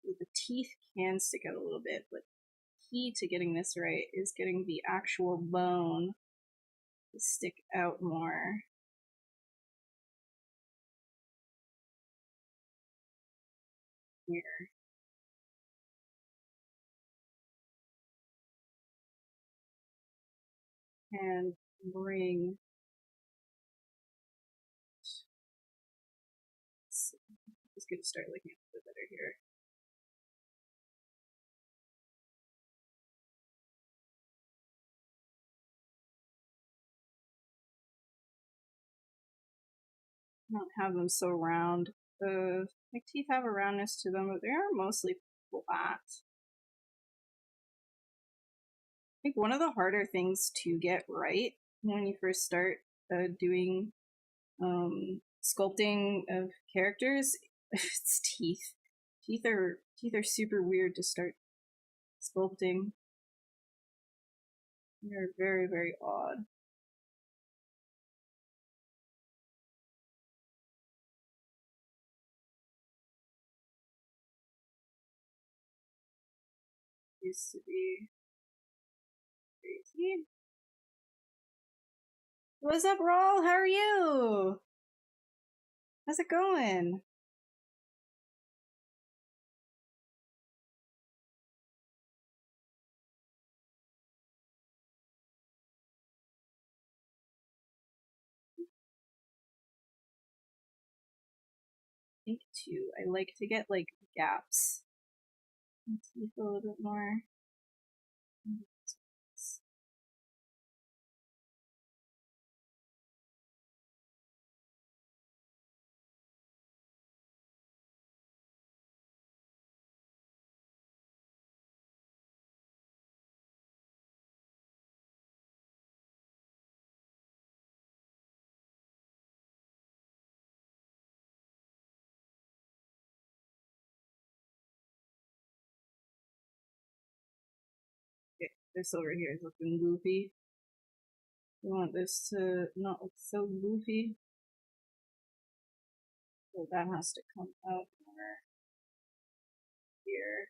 The teeth can stick out a little bit, but key to getting this right is getting the actual bone to stick out more. Here. And bring. Just gonna start looking a bit better here. I don't have them so round. My teeth have a roundness to them, but they are mostly flat. I think one of the harder things to get right when you first start doing sculpting of characters, it's teeth. Teeth are super weird to start sculpting. They're very, very odd. Used to be crazy. What's up, Rawl? How are you? How's it going? I think too. I like to get like gaps. Let's see a little bit more. Okay, this over here is looking goofy. We want this to not look so goofy. So that has to come out more here.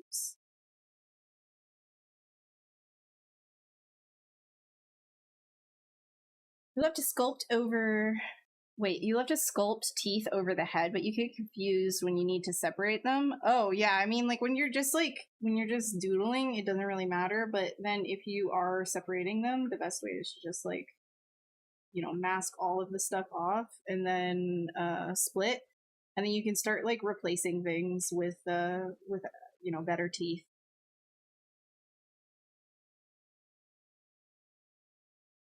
Oops. You love to sculpt over. Wait, you love to sculpt teeth over the head, but you get confused when you need to separate them. Oh yeah, I mean, like when you're just doodling, it doesn't really matter. But then if you are separating them, the best way is to just like, mask all of the stuff off and then split, and then you can start like replacing things with better teeth.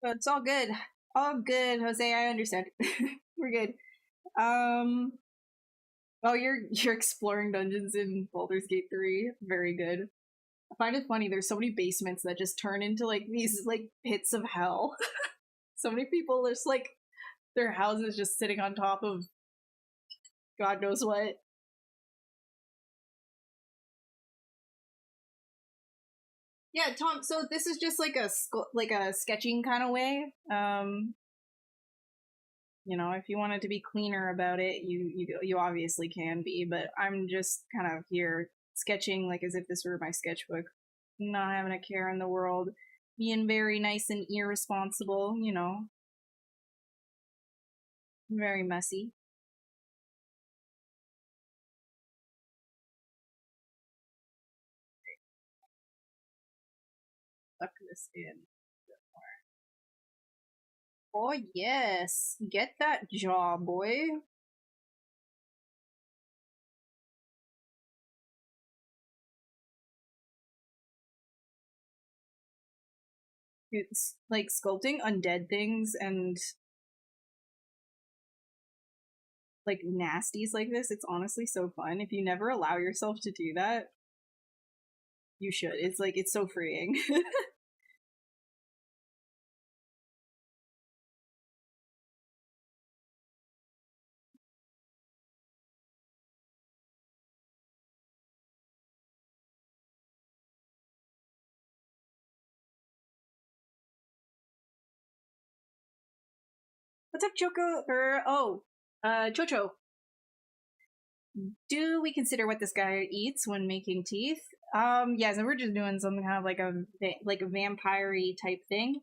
But it's all good. All good, Jose. I understand. We're good. Oh, you're exploring dungeons in Baldur's Gate 3. Very good. I find it funny. There's so many basements that just turn into like these like pits of hell. So many people just like their houses just sitting on top of God knows what. Yeah, Tom. So this is just like a sketching kind of way. If you wanted to be cleaner about it, you obviously can be. But I'm just kind of here sketching like as if this were my sketchbook, not having a care in the world, being very nice and irresponsible. Very messy. Tuck this in. Oh yes, get that jaw, boy. It's like sculpting undead things and like nasties like this. It's honestly so fun. If you never allow yourself to do that, you should. It's like, it's so freeing. What's up, Choco? Chocho. Do we consider what this guy eats when making teeth? Yes, and we're just doing something kind of like a vampire-y type thing.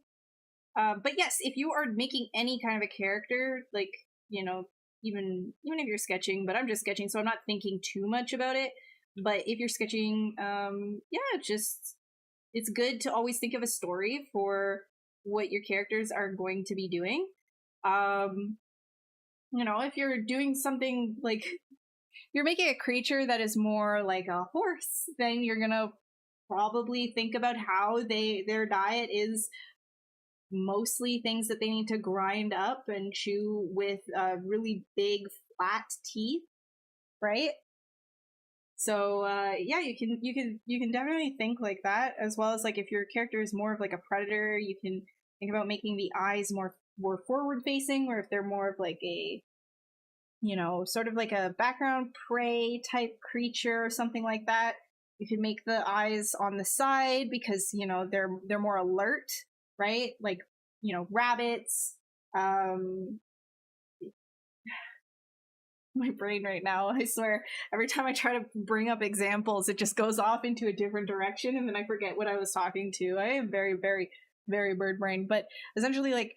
But yes, if you are making any kind of a character, like, you know, even if you're sketching, but I'm just sketching, so I'm not thinking too much about it. But if you're sketching, yeah, just it's good to always think of a story for what your characters are going to be doing. If you're doing something like you're making a creature that is more like a horse, then you're gonna probably think about how their diet is mostly things that they need to grind up and chew with really big flat teeth, right? So yeah, you can definitely think like that, as well as like if your character is more of like a predator, you can think about making the eyes more forward facing, or if they're more of like a sort of like a background prey type creature or something like that. You can make the eyes on the side because they're more alert, right? Like rabbits. My brain right now, I swear, every time I try to bring up examples, it just goes off into a different direction, and then I forget what I was talking to. I am very, very, very bird brain, but essentially, like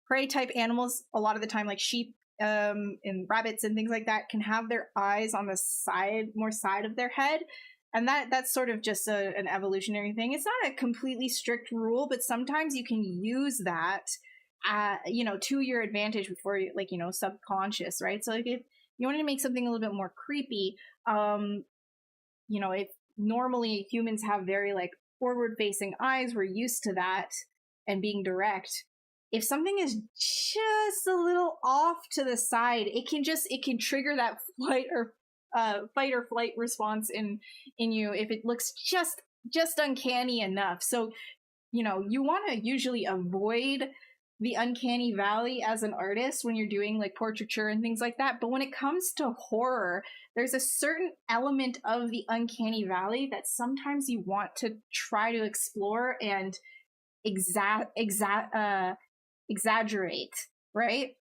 prey type animals, a lot of the time, like sheep and rabbits and things like that, can have their eyes on the more side of their head, and that's sort of just an evolutionary thing. It's not a completely strict rule, but sometimes you can use that to your advantage before you, like, subconscious, right? So like if you wanted to make something a little bit more creepy, if normally humans have very like forward facing eyes, we're used to that and being direct. If something is just a little off to the side, it can trigger that fight or flight response in you if it looks just uncanny enough. So you want to usually avoid the uncanny valley as an artist when you're doing like portraiture and things like that. But when it comes to horror, there's a certain element of the uncanny valley that sometimes you want to try to explore and exaggerate, right?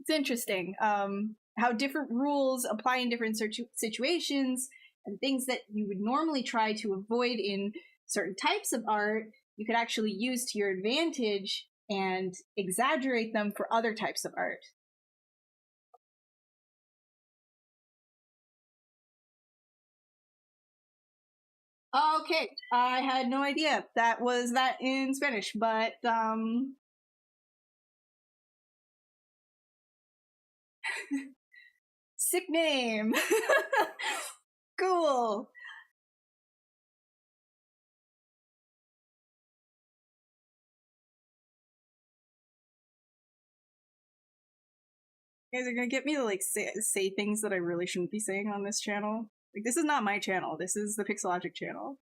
It's interesting how different rules apply in different situations, and things that you would normally try to avoid in certain types of art, you could actually use to your advantage and exaggerate them for other types of art. Okay, I had no idea that was that in Spanish, but sick name. Cool. You guys are gonna get me to like say things that I really shouldn't be saying on this channel. Like, this is not my channel. This is the Pixelogic channel.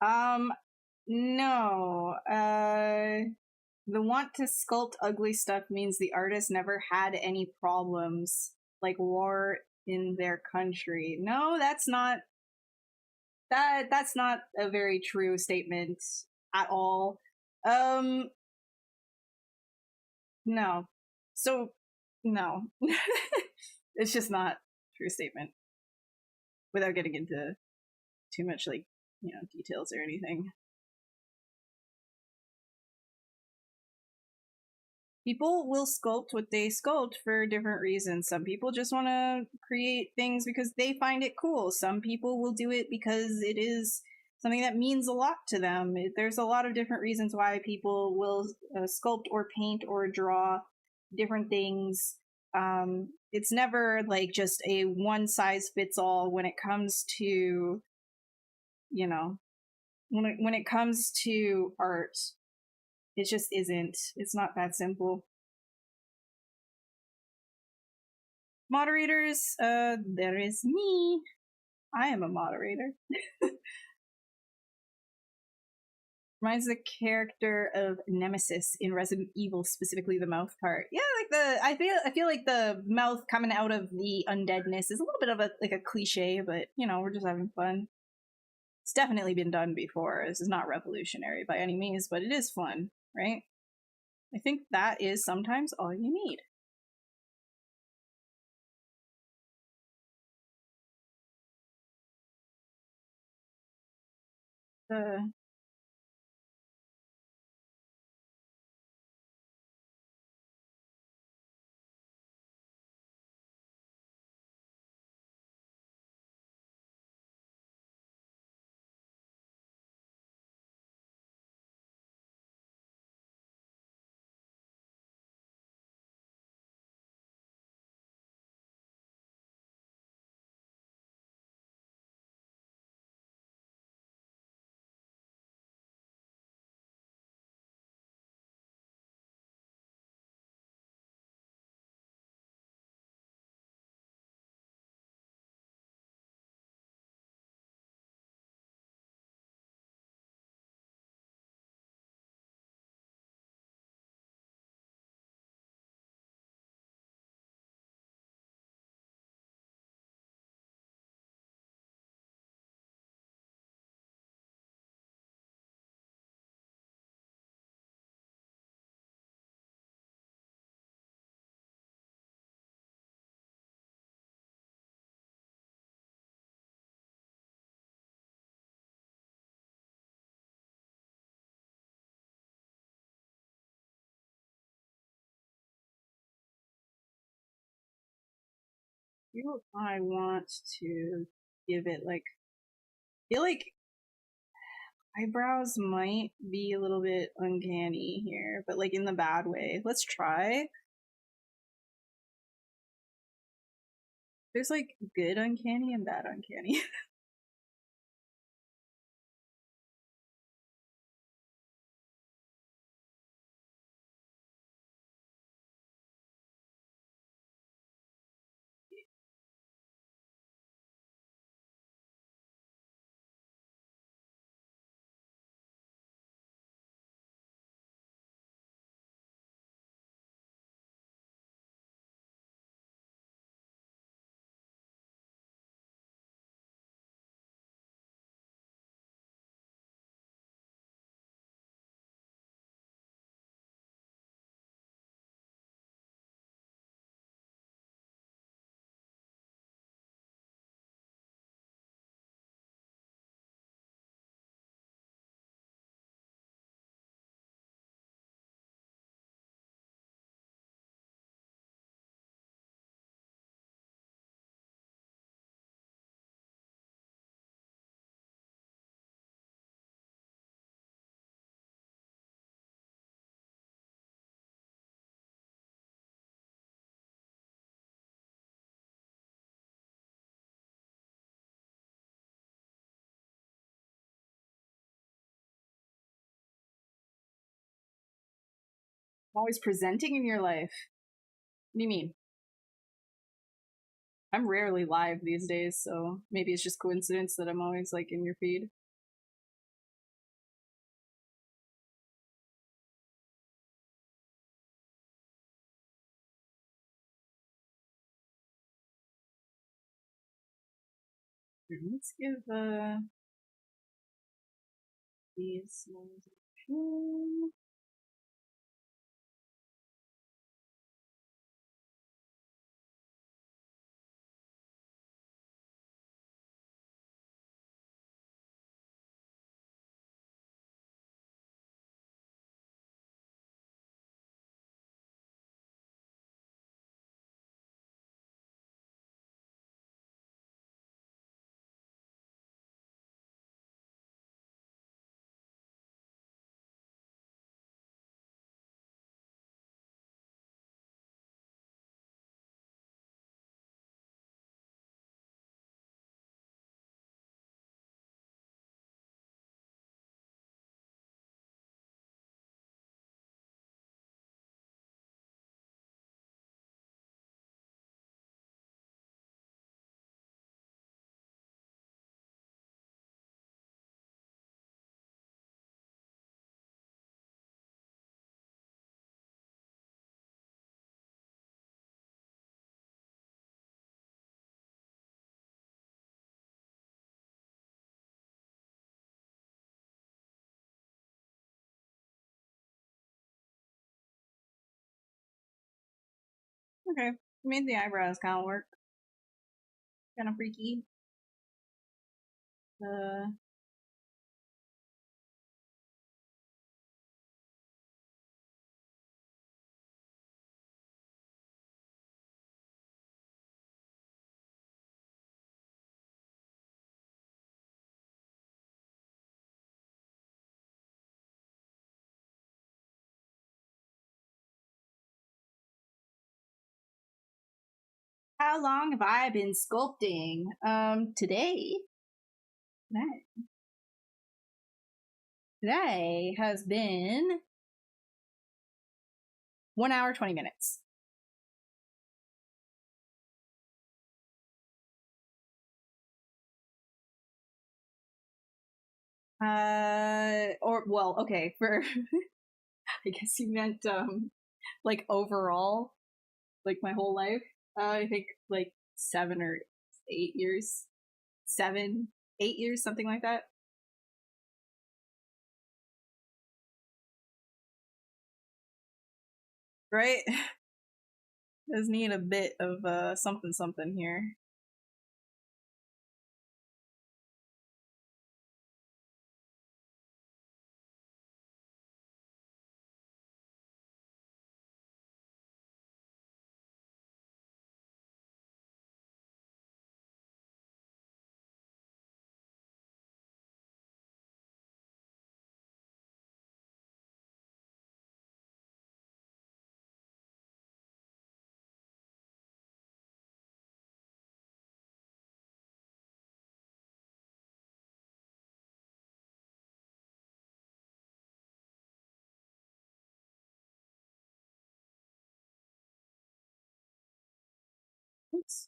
No. The want to sculpt ugly stuff means the artist never had any problems, like war in their country. No, that's not that's not a very true statement at all. Um no. So no. It's just not a true statement without getting into too much like, details or anything. People will sculpt what they sculpt for different reasons. Some people just want to create things because they find it cool. Some people will do it because it is something that means a lot to them. There's a lot of different reasons why people will sculpt or paint or draw different things. It's never like just a one size fits all when it comes to, when it comes to art. It just isn't. It's not that simple. Moderators, there is me. I am a moderator. Reminds the character of Nemesis in Resident Evil, specifically the mouth part. Yeah, like I feel like the mouth coming out of the undeadness is a little bit of a cliche, but we're just having fun. It's definitely been done before. This is not revolutionary by any means, but it is fun, right? I think that is sometimes all you need. I want to give it like, I feel like eyebrows might be a little bit uncanny here, but like in the bad way. Let's try. There's like good uncanny and bad uncanny. I'm always presenting in your life. What do you mean? I'm rarely live these days, so maybe it's just coincidence that I'm always like in your feed. Let's give these ones a try. Okay, made the eyebrows kind of work. Kind of freaky. How long have I been sculpting? Today has been 1 hour, 20 minutes. Okay, for, I guess you meant, like overall, like my whole life. I think like 7 or 8 years. 7, 8 years, something like that. Right? Does need a bit of something here. Oops.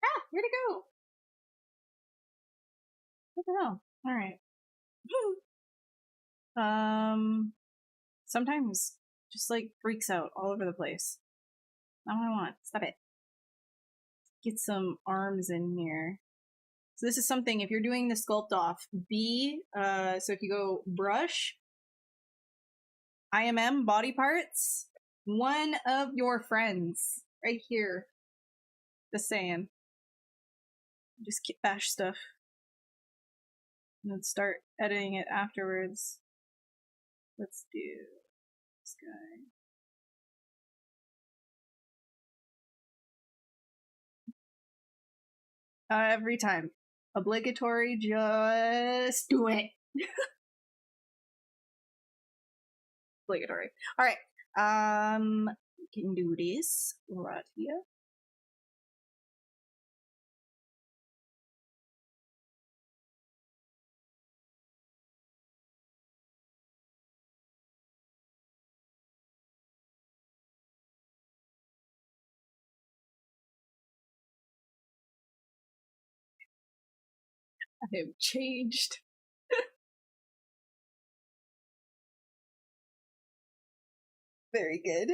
Ah, where'd it go? What the hell? All right. Sometimes just like freaks out all over the place. Not what I want. Stop it. Get some arms in here. So this is something, if you're doing the sculpt off, so if you go brush, IMM, body parts, one of your friends, right here, just saying. just kitbash stuff and then start editing it afterwards. Let's do this guy. Every time. Obligatory, just do it. Obligatory. All right. We can do this right here. I have changed. Very good.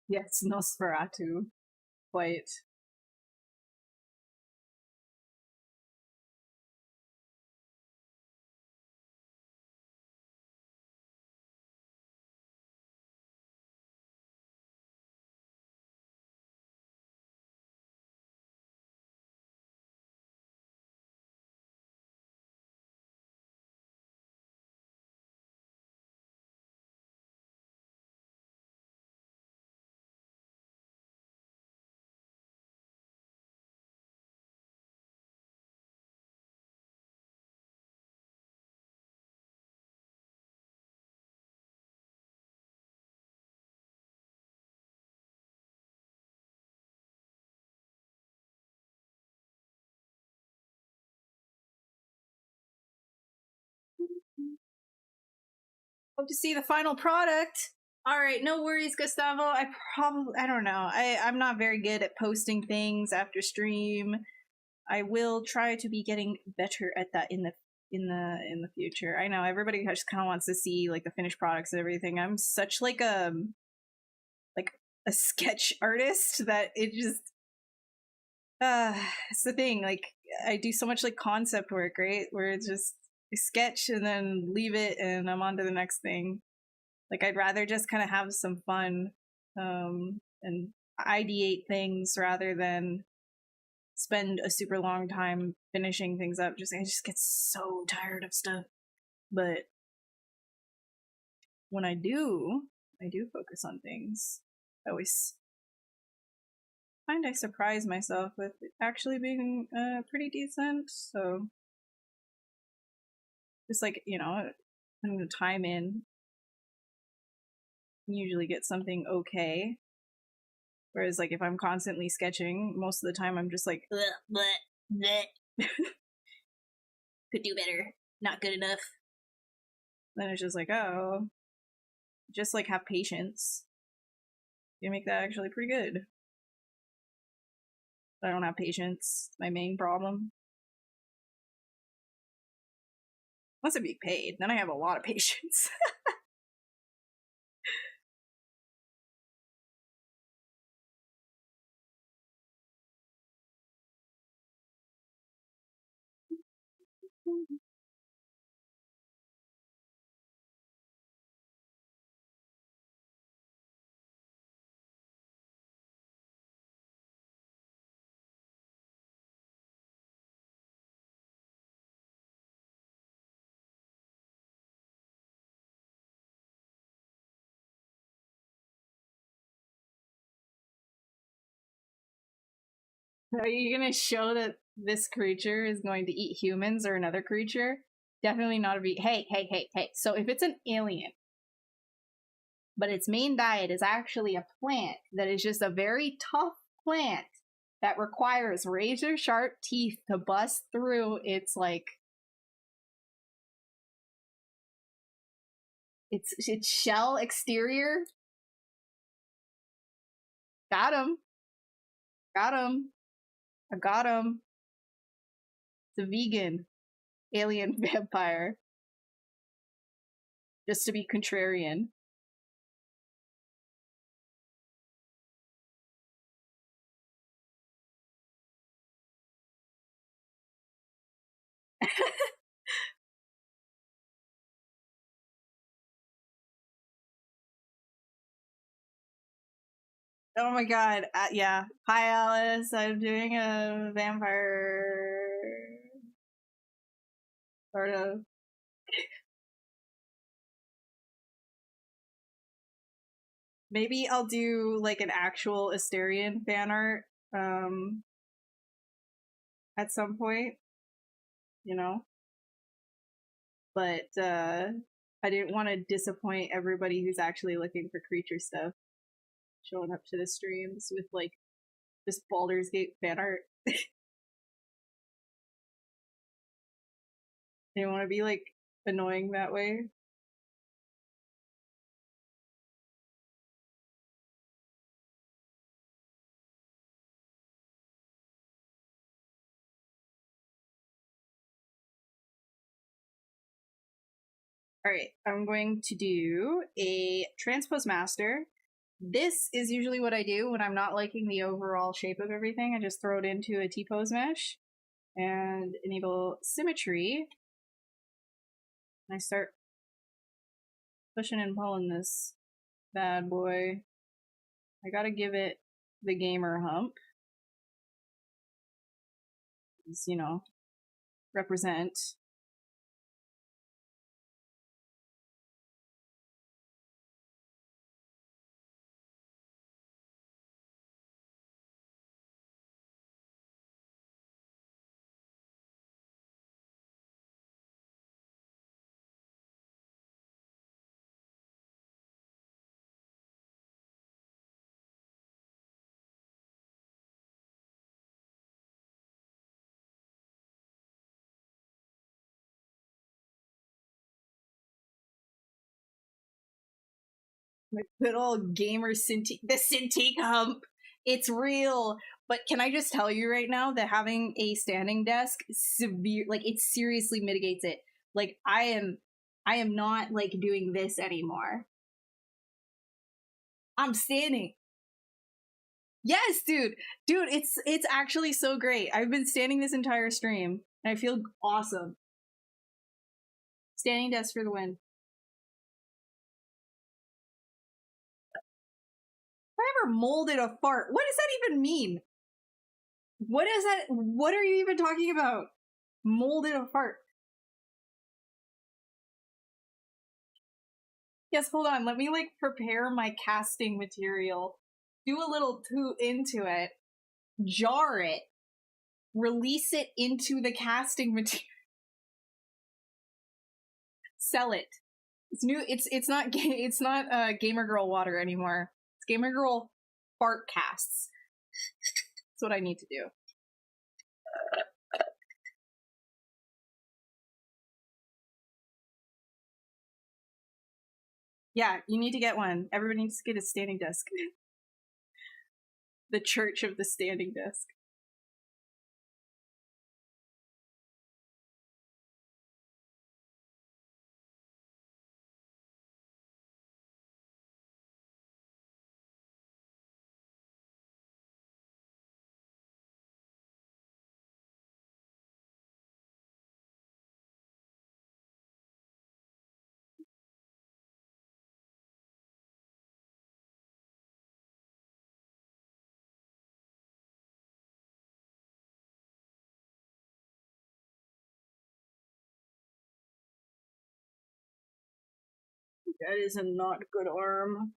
Yes, Nosferatu. Quite. Hope to see the final product. All right, no worries, Gustavo. I don't know. I'm not very good at posting things after stream. I will try to be getting better at that in the future. I know everybody just kind of wants to see like the finished products and everything. I'm such like a sketch artist that it just it's the thing. Like I do so much like concept work, right? Where it's just I sketch and then leave it and I'm on to the next thing. Like I'd rather just kind of have some fun and ideate things rather than spend a super long time finishing things up. I just get so tired of stuff. But when I do focus on things. I always find I surprise myself with it actually being pretty decent. So just like, you know, putting the time in, usually get something okay. Whereas like if I'm constantly sketching, most of the time I'm just like, bleh, bleh. Could do better, not good enough. Then it's just like, oh, just like have patience. You make that actually pretty good. I don't have patience. It's my main problem. Unless I be paid, then I have a lot of patience. Are you gonna show that this creature is going to eat humans or another creature? Definitely not a hey. So if it's an alien, but its main diet is actually a plant that is just a very tough plant that requires razor sharp teeth to bust through its its shell exterior. Got him. I got him. It's a vegan alien vampire. Just to be contrarian. Oh my god, yeah. Hi Alice, I'm doing a vampire sort of. Maybe I'll do like an actual Asterian fan art at some point, you know? But I didn't want to disappoint everybody who's actually looking for creature stuff showing up to the streams with like this Baldur's Gate fan art. They want to be like annoying that way. All right, I'm going to do a transpose master. This is usually what I do when I'm not liking the overall shape of everything. I just throw it into a T-pose mesh and enable symmetry. And I start pushing and pulling this bad boy. I gotta give it the gamer hump. You know, represent. My good old gamer Cintiq, the Cintiq hump. It's real. But can I just tell you right now that having a standing desk it seriously mitigates it. Like I am not like doing this anymore. I'm standing. Yes, dude. Dude, it's actually so great. I've been standing this entire stream and I feel awesome. Standing desk for the win. Have I ever molded a fart? What does that even mean? What is that? What are you even talking about? Molded a fart. Yes, hold on. Let me like prepare my casting material. Do a little toot into it. Jar it. Release it into the casting material. Sell it. It's new. It's not Gamer Girl water anymore. It's Gamer Girl fart casts. That's what I need to do. Yeah, you need to get one. Everybody needs to get a standing desk. The Church of the Standing Desk. That is a not good arm.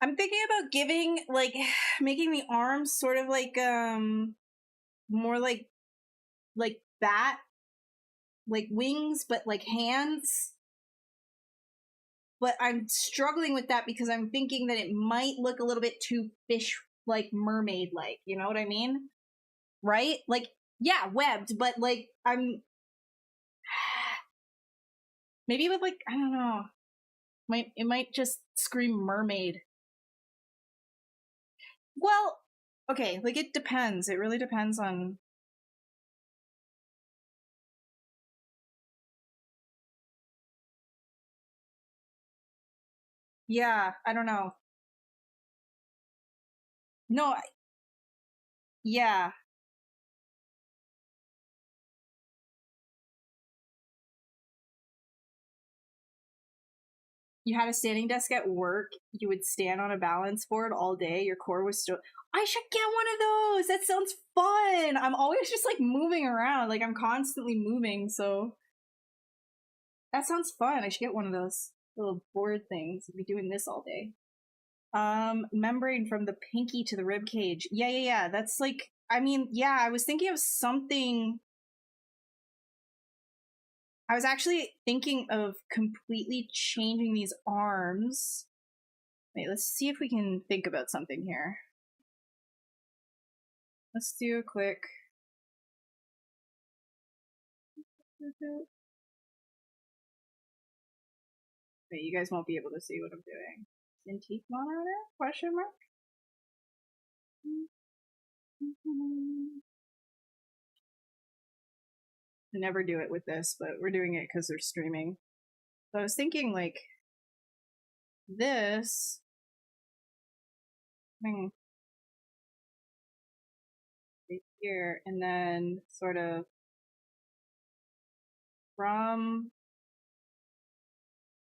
I'm thinking about giving, like, making the arms sort of like, more like bat, like wings, but like hands. But I'm struggling with that because I'm thinking that it might look a little bit too fish, like mermaid like, you know what I mean? Right? Like, yeah, webbed, but like, I'm maybe with like, I don't know. It might just scream mermaid. Well, okay, like it depends. It really depends on. Yeah, I don't know. No, yeah. You had a standing desk at work, you would stand on a balance board all day, your core was still. I should get one of those. That sounds fun. I'm always just like moving around, like I'm constantly moving, so that sounds fun. I should get one of those little board things. I'd be doing this all day. Membrane from the pinky to the rib cage. Yeah. That's like, I mean, yeah, I was thinking of something. I was actually thinking of completely changing these arms. Wait, let's see if we can think about something here. Let's do a quick. Wait, you guys won't be able to see what I'm doing. Cintiq monitor? Question mark? I never do it with this, but we're doing it because they're streaming. So I was thinking like this thing right here, and then sort of from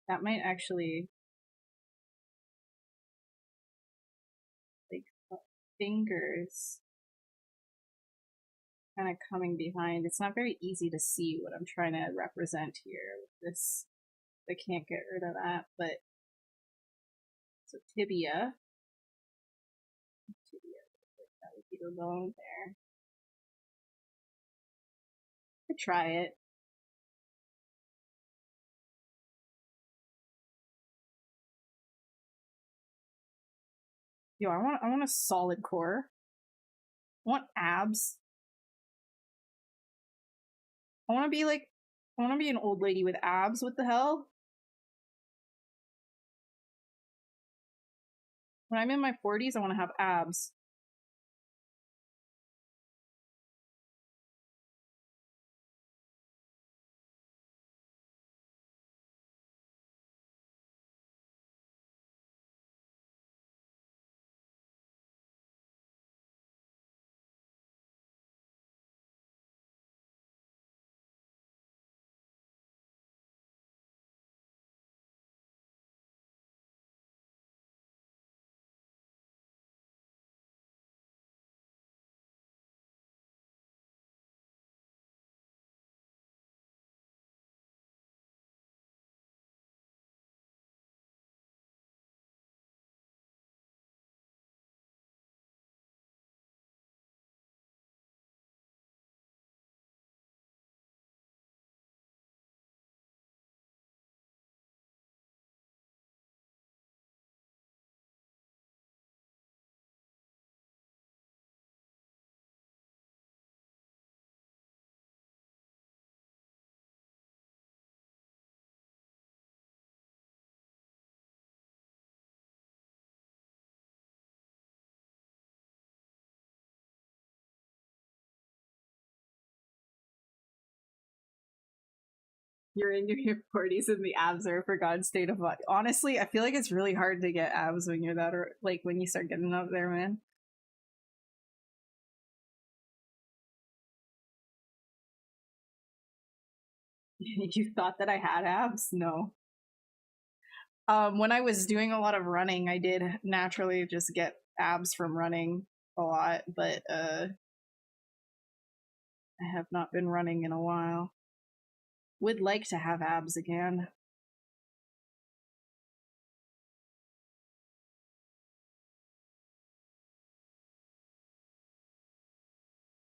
that might actually like fingers kind of coming behind. It's not very easy to see what I'm trying to represent here with this. I can't get rid of that, but so tibia. That would be the bone there. Could try it. Yo, I want a solid core. I want abs. I want to be an old lady with abs. What the hell? When I'm in my 40s, I want to have abs. You're in your 40s and the abs are a forgotten state of body. Honestly, I feel like it's really hard to get abs when you're that, or like when you start getting up there, man. You thought that I had abs? No. When I was doing a lot of running, I did naturally just get abs from running a lot, but I have not been running in a while. Would like to have abs again.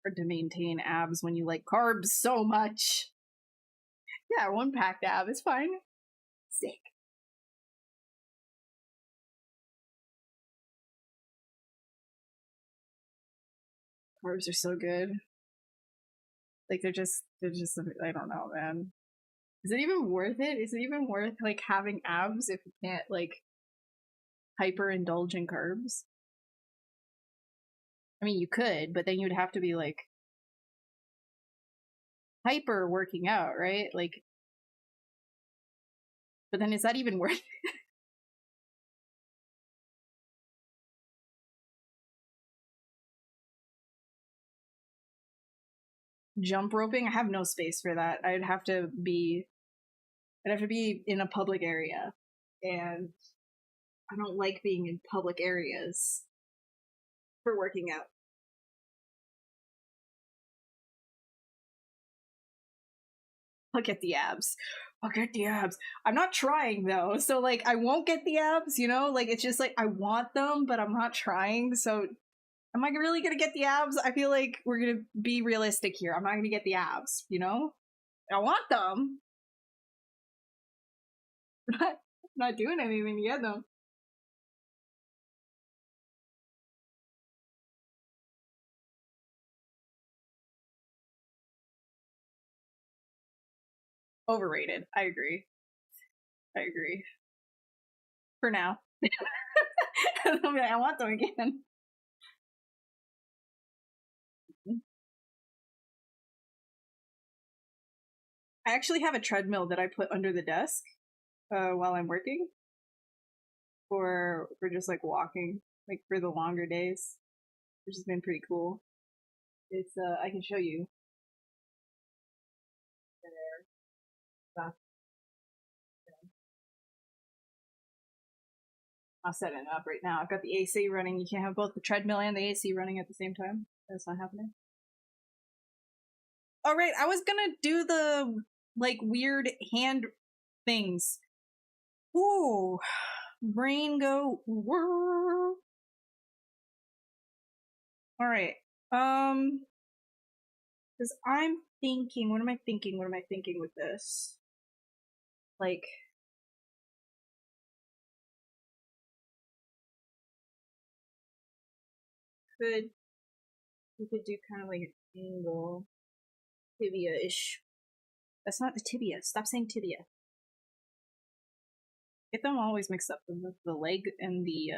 Hard to maintain abs when you like carbs so much. Yeah, one packed ab is fine. Sick. Carbs are so good. Like they're just I don't know, man. Is it even worth it? Is it even worth like having abs if you can't like hyper indulge in carbs? I mean, you could, but then you'd have to be like hyper working out, right? Like, but then is that even worth it? Jump roping? I have no space for that. I'd have to be in a public area, and I don't like being in public areas for working out. I'll get the abs. I'll get the abs. I'm not trying though, so like I won't get the abs, you know? Like it's just like I want them, but I'm not trying. So am I really gonna get the abs? I feel like we're gonna be realistic here. I'm not gonna get the abs, you know? I want them. But I'm not doing anything to get them. Overrated. I agree. I agree. For now. I want them again. I actually have a treadmill that I put under the desk while I'm working for just like walking, like for the longer days, which has been pretty cool. It's I can show you. I'll set it up right now. I've got the AC running. You can't have both the treadmill and the AC running at the same time. That's not happening. All right, I was gonna do the like weird hand things. Ooh, brain go. Whir. All right. Because I'm thinking, what am I thinking? What am I thinking with this? Like, we could do kind of like an angle, tibia-ish. That's not the tibia. Stop saying tibia. Get them always mixed up with the leg and the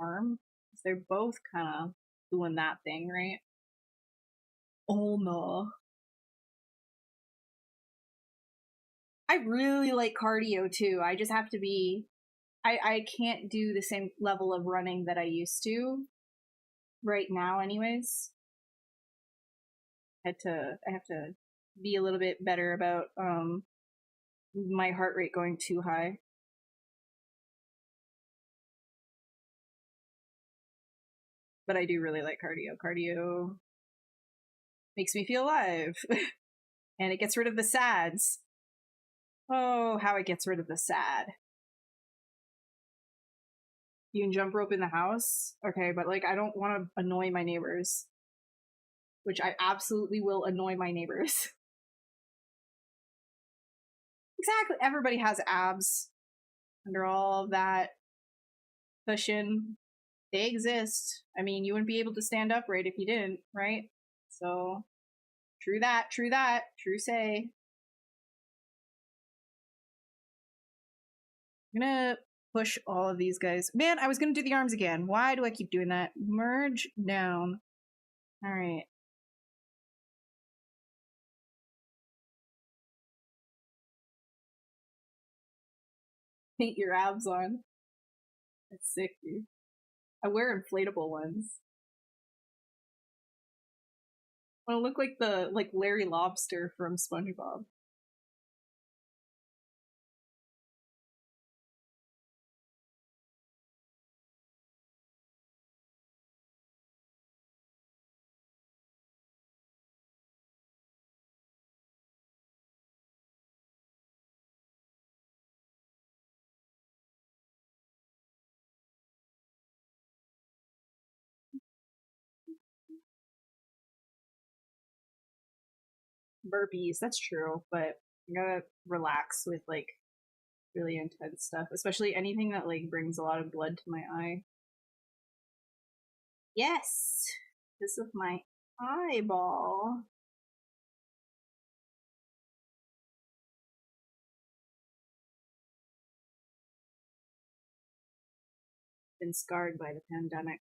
arm. They're both kind of doing that thing, right? Oh no. I really like cardio too. I just have to be I can't do the same level of running that I used to right now anyways. I have to be a little bit better about my heart rate going too high. But I do really like cardio. Cardio makes me feel alive. And it gets rid of the sads. Oh, how it gets rid of the sad. You can jump rope in the house? Okay, but like I don't want to annoy my neighbors. Which I absolutely will annoy my neighbors. Exactly. Everybody has abs under all of that cushion. They exist. I mean, you wouldn't be able to stand upright if you didn't, right? So, true that, true that, true say. I'm gonna push all of these guys. Man, I was gonna do the arms again. Why do I keep doing that? Merge down. All right. Paint your abs on. That's sick, dude. I wear inflatable ones. I look like the Larry Lobster from SpongeBob. burpees. That's true, but I gotta relax with like really intense stuff, especially anything that like brings a lot of blood to my eye. Yes, this is my eyeball. Been scarred by the pandemic.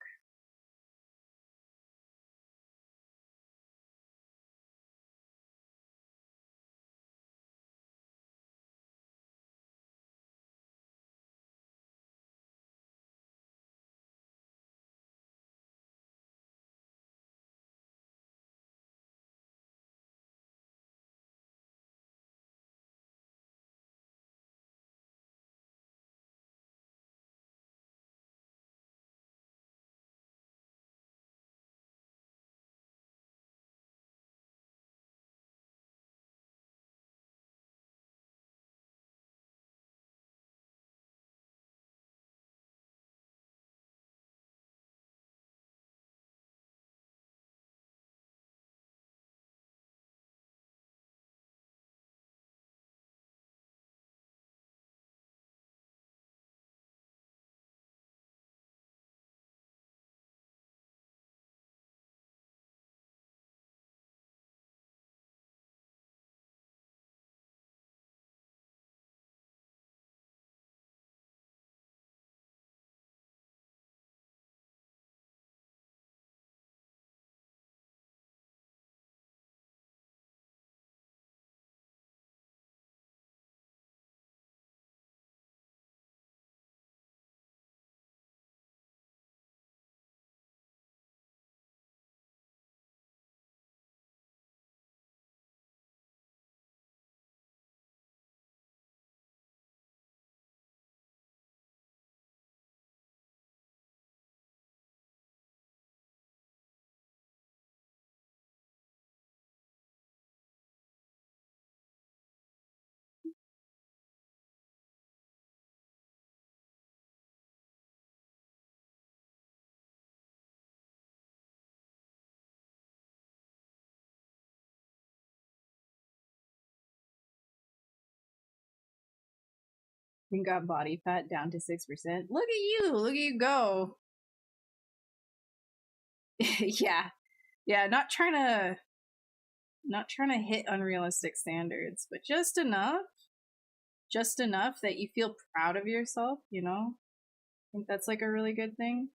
You got body fat down to 6%. Look at you! Look at you go! Yeah. Yeah, not trying to hit unrealistic standards, but just enough that you feel proud of yourself, you know? I think that's like a really good thing.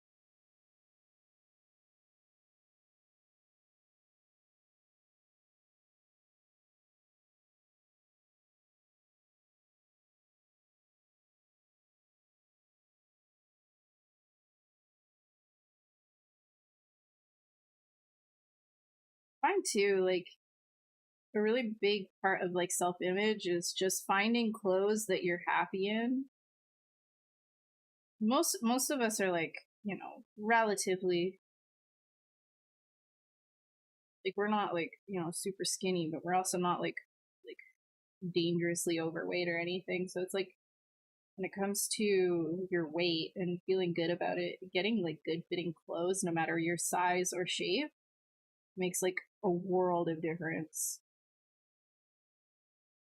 Fine too, like a really big part of like self-image is just finding clothes that you're happy in. Most of us are like, you know, relatively like we're not like, you know, super skinny, but we're also not like dangerously overweight or anything. So it's like when it comes to your weight and feeling good about it, getting like good fitting clothes, no matter your size or shape, makes like a world of difference.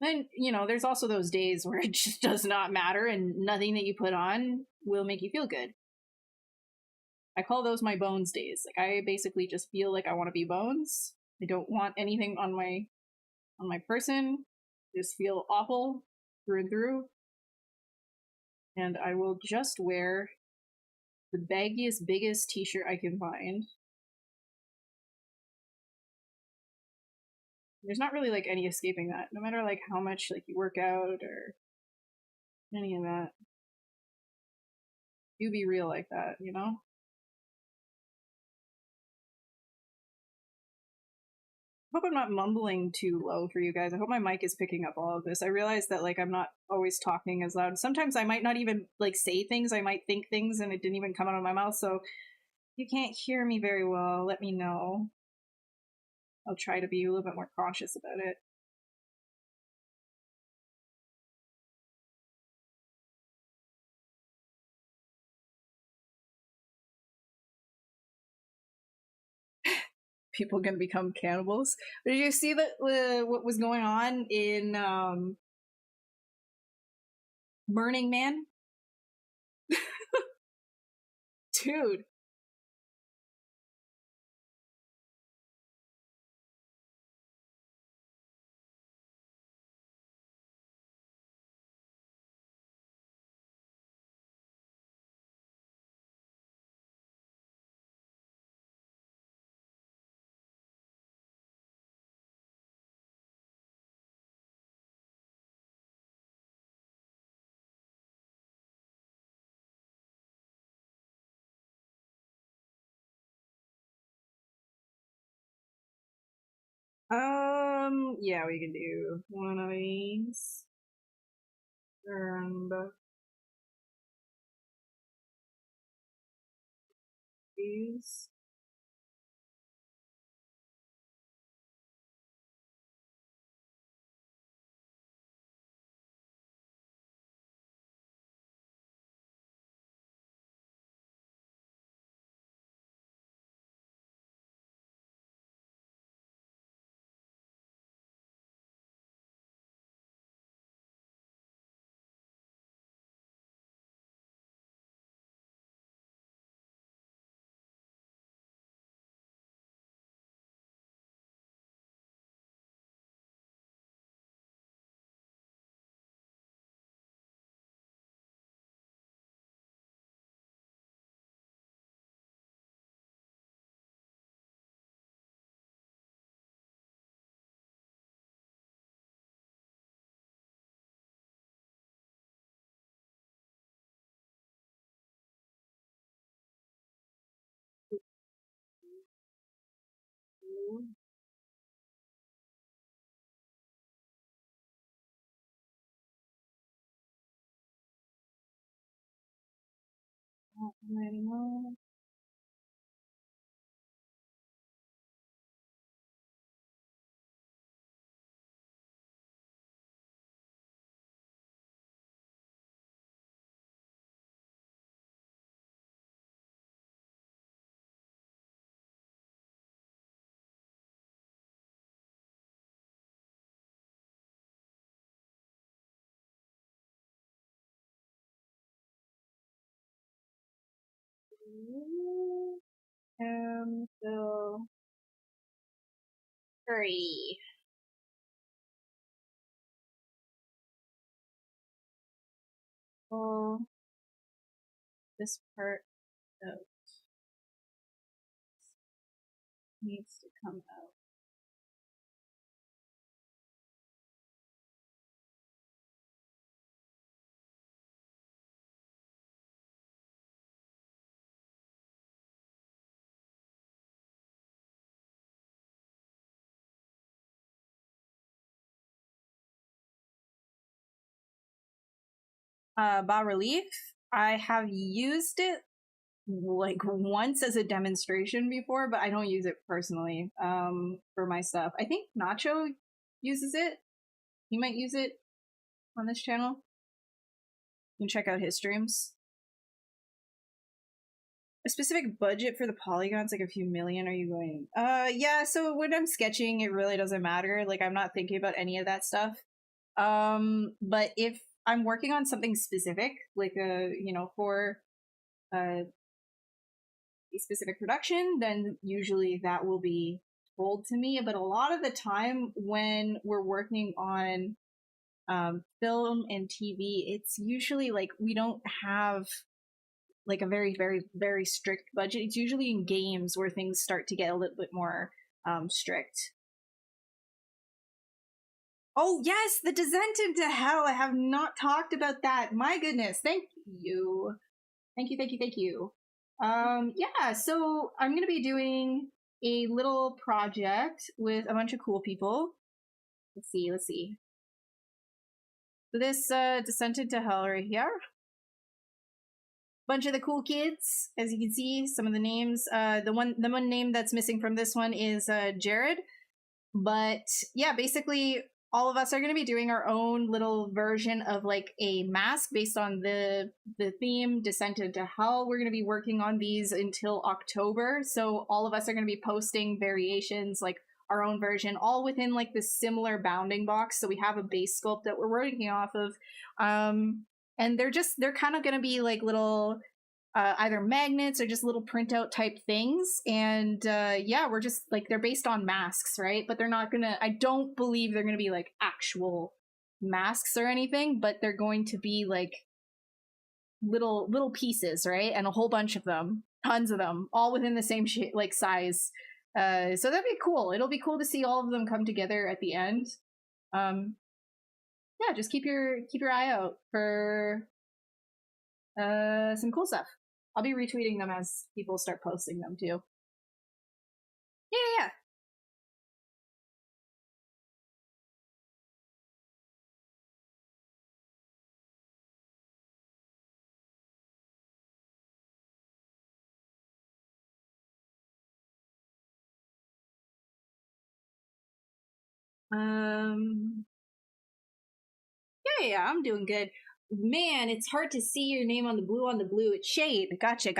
Then, you know, there's also those days where it just does not matter and nothing that you put on will make you feel good. I call those my bones days. Like I basically just feel like I want to be bones. I don't want anything on my person. Just feel awful through and through. And I will just wear the baggiest, biggest t-shirt I can find. There's not really like any escaping that, no matter like how much like you work out or any of that. You be real like that, you know? I hope I'm not mumbling too low for you guys. I hope my mic is picking up all of this. I realize that like I'm not always talking as loud. Sometimes I might not even like say things. I might think things and it didn't even come out of my mouth. So if you can't hear me very well, let me know. I'll try to be a little bit more cautious about it. people gonna become cannibals. Did you see that what was going on in Burning Man? Dude. Yeah, we can do one of these. And these. So 3. Well, this part out needs to come out. Bas relief. I have used it like once as a demonstration before, but I don't use it personally for my stuff. I think Nacho uses it. He might use it on this channel. You can check out his streams. A specific budget for the polygons, like a few million, are you going? Yeah, so when I'm sketching, it really doesn't matter. Like, I'm not thinking about any of that stuff. But if I'm working on something specific, like for a specific production, then usually that will be told to me. But a lot of the time when we're working on film and TV, it's usually like we don't have like a very, very, very strict budget. It's usually in games where things start to get a little bit more strict. Oh yes, the Descent into Hell. I have not talked about that. My goodness, thank you. Thank you, thank you, thank you. Yeah, so I'm gonna be doing a little project with a bunch of cool people. Let's see. So this Descent into Hell right here. Bunch of the cool kids, as you can see, some of the names. The one name that's missing from this one is Jared. But yeah, basically all of us are going to be doing our own little version of like a mask based on the theme Descent into Hell. We're going to be working on these until October, so all of us are going to be posting variations, like our own version, all within like this similar bounding box. So we have a base sculpt that we're working off of, and they're kind of going to be like little either magnets or just little printout type things. And yeah, we're just like, they're based on masks, right? But they're not gonna, I don't believe they're gonna be like actual masks or anything, but they're going to be like little pieces, right? And a whole bunch of them, tons of them, all within the same like size. So that'd be cool. It'll be cool to see all of them come together at the end. Yeah, just keep your eye out for some cool stuff. I'll be retweeting them as people start posting them too. Yeah. Yeah, I'm doing good. Man, it's hard to see your name on the blue It's shade. Gotcha.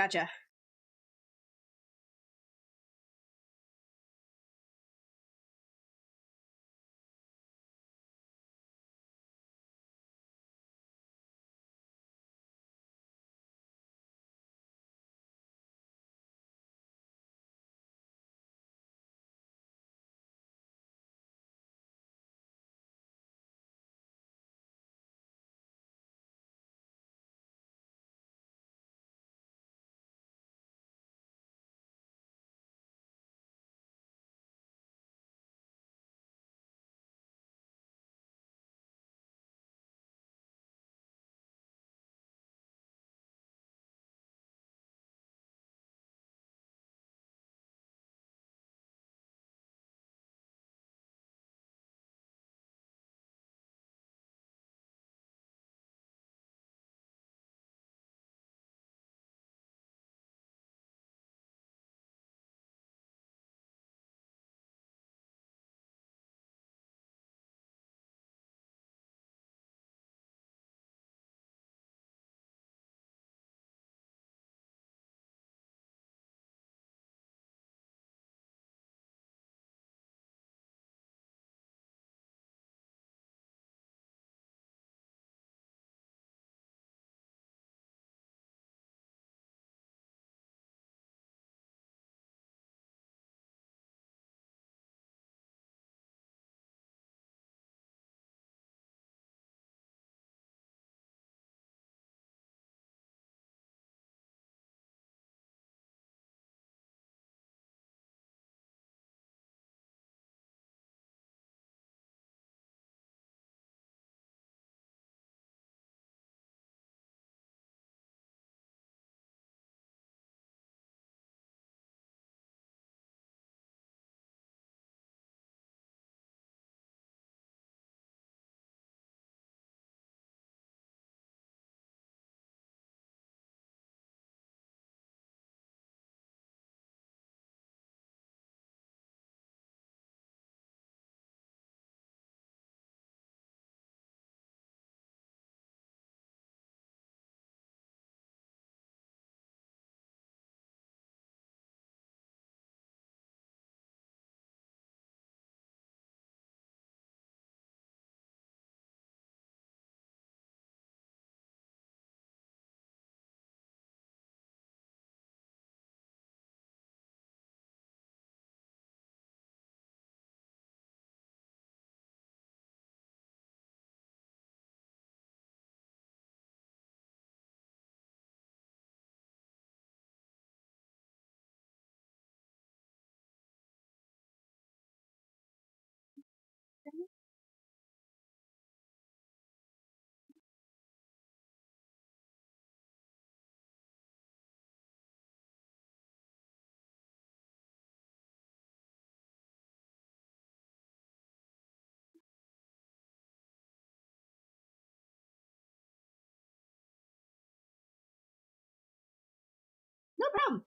No problem.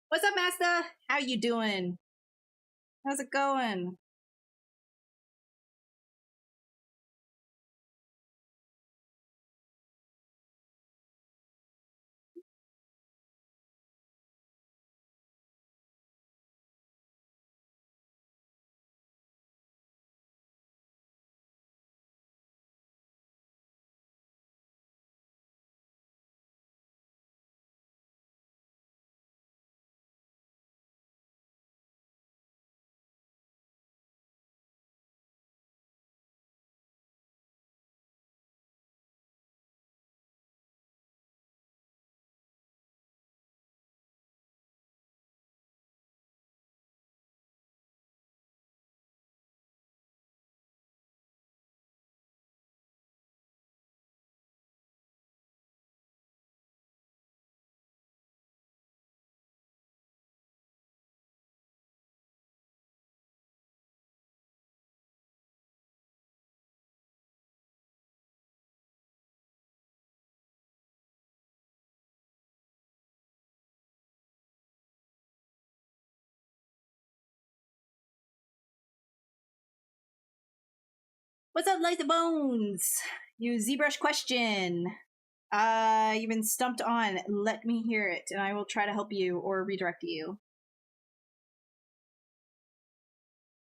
What's up, Master? How you doing? How's it going? What's up, Light the Bones? You ZBrush question. You've been stumped on. Let me hear it, and I will try to help you or redirect you.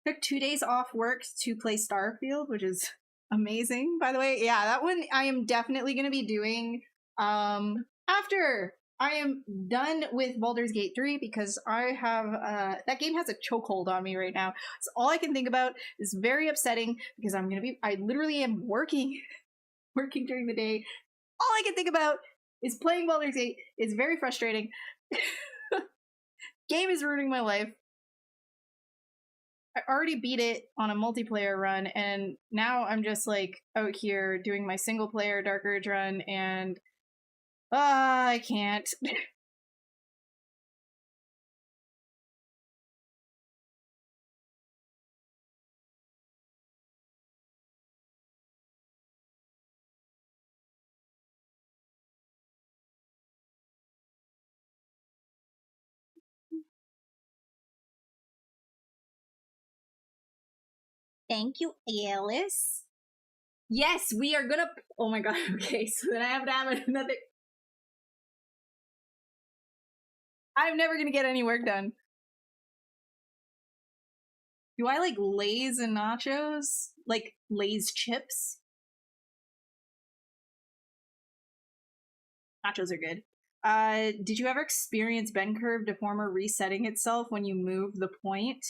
Took 2 days off work to play Starfield, which is amazing, by the way. Yeah, that one I am definitely going to be doing after I am done with Baldur's Gate 3, because I have that game has a chokehold on me right now. So all I can think about is very upsetting, because I literally am working during the day. All I can think about is playing Baldur's Gate. It's very frustrating. Game is ruining my life. I already beat it on a multiplayer run, and now I'm just like out here doing my single player Dark Urge run, and I can't. Thank you, Alice. Yes, we are gonna. Oh my god. Okay, so then I have to have another. I'm never gonna get any work done. Do I like Lay's and nachos? Like Lay's chips? Nachos are good. Did you ever experience bend curve deformer resetting itself when you move the point?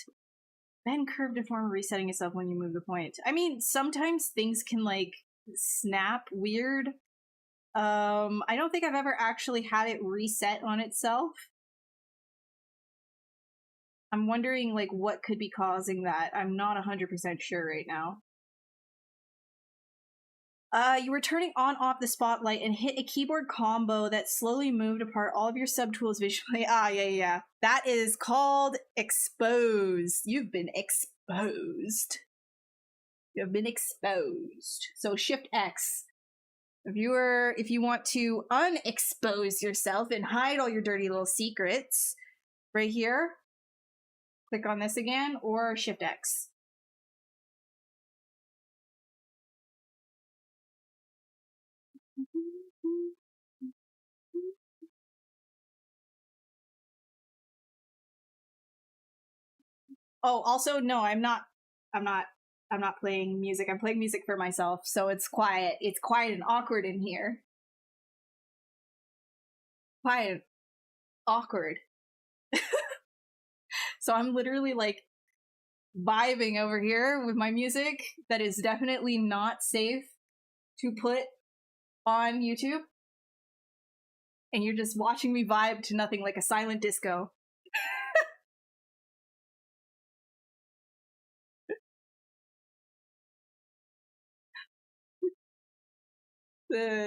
Bend curve deformer resetting itself when you move the point. I mean, sometimes things can like snap weird. I don't think I've ever actually had it reset on itself. I'm wondering like what could be causing that. I'm not 100% sure right now. You were turning on off the spotlight and hit a keyboard combo that slowly moved apart all of your subtools visually. Yeah. That is called expose. You've been exposed. You have been exposed. So Shift X. If you want to unexpose yourself and hide all your dirty little secrets, right here, click on this again, or Shift X. Oh, also, no, I'm not playing music. I'm playing music for myself, so it's quiet. It's quiet and awkward in here. Quiet and awkward. So I'm literally like vibing over here with my music that is definitely not safe to put on YouTube. And you're just watching me vibe to nothing, like a silent disco.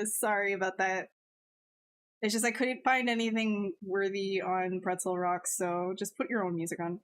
Sorry about that. It's just I couldn't find anything worthy on Pretzel Rocks, so just put your own music on.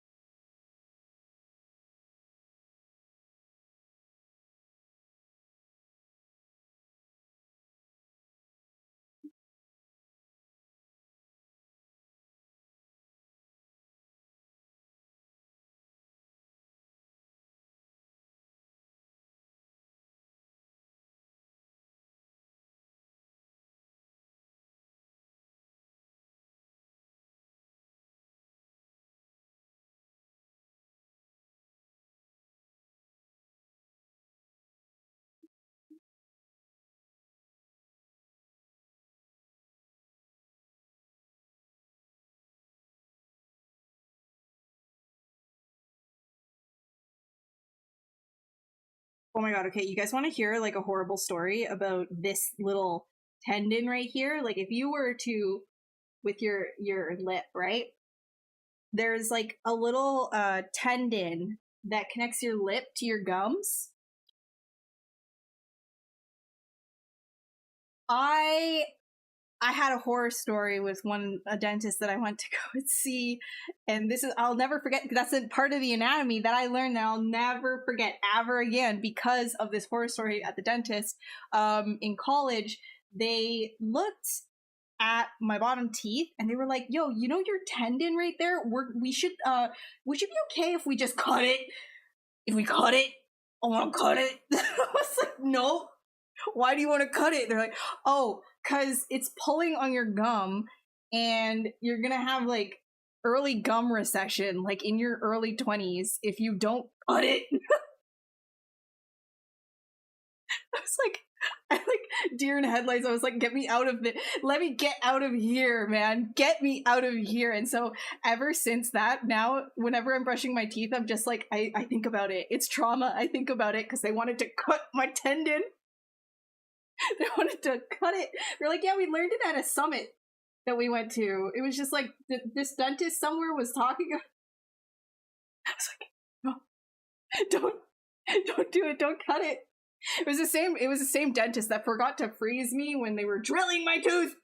Oh my god, okay, you guys want to hear like a horrible story about this little tendon right here? Like if you were to, with your lip, right? There's like a little tendon that connects your lip to your gums. I had a horror story with a dentist that I went to go and see, and I'll never forget, that's a part of the anatomy that I learned that I'll never forget ever again because of this horror story at the dentist. In college, they looked at my bottom teeth and they were like, yo, you know your tendon right there? Would you be okay if we just cut it? If we cut it? I want to cut it. I was like, no. Why do you want to cut it? They're like, oh, because it's pulling on your gum and you're going to have like early gum recession, like in your early 20s, if you don't cut it. I was like, deer in headlights. I was like, get me out of let me get out of here, man. Get me out of here. And so ever since that, now whenever I'm brushing my teeth, I'm just like, I think about it. It's trauma. I think about it because they wanted to cut my tendon. They wanted to cut it. They're like, yeah, we learned it at a summit that we went to. It was just like this dentist somewhere was talking. I was like, no, don't do it. Don't cut it. It was the same dentist that forgot to freeze me when they were drilling my tooth.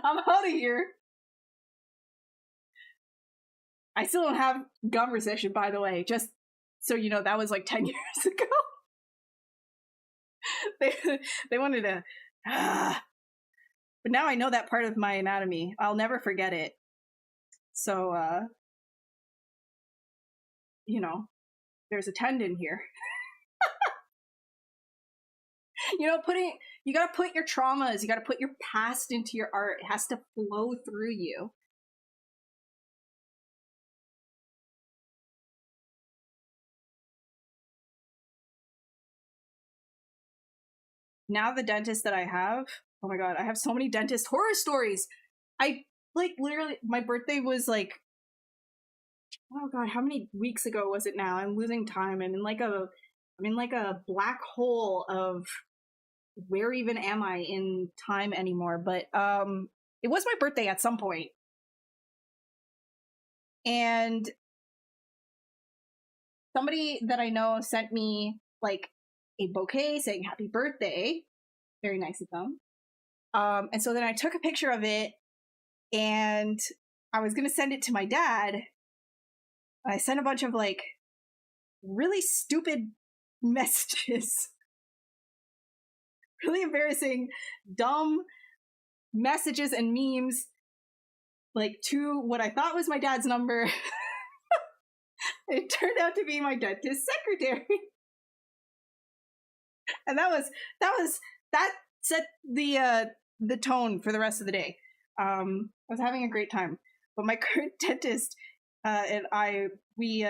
I'm out of here. I still don't have gum recession, by the way, just so you know. That was like 10 years ago. They wanted to, but now I know that part of my anatomy. I'll never forget it. So, you know, there's a tendon here. You know, you gotta put your traumas, you gotta put your past into your art. It has to flow through you. Now the dentist that I have, oh my god, I have so many dentist horror stories. I like literally, my birthday was like, oh god, how many weeks ago was it now? I'm losing time. I'm in like a black hole of where even am I in time anymore? But it was my birthday at some point. And somebody that I know sent me like a bouquet saying happy birthday. Very nice of them. And so then I took a picture of it and I was going to send it to my dad. I sent a bunch of like really stupid messages. Really embarrassing, dumb messages and memes, like to what I thought was my dad's number. It turned out to be my dentist secretary. And that set the tone for the rest of the day. I was having a great time. But my current dentist and I, we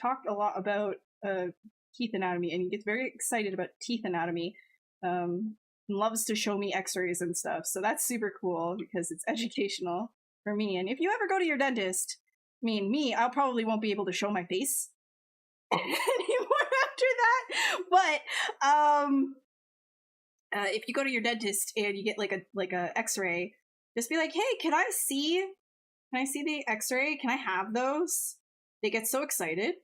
talked a lot about teeth anatomy, and he gets very excited about teeth anatomy. And loves to show me x-rays and stuff. So that's super cool because it's educational for me. And if you ever go to your dentist, I'll probably won't be able to show my face anymore after that. But if you go to your dentist and you get like a x-ray, just be like, hey, can I see the x-ray? Can I have those? They get so excited.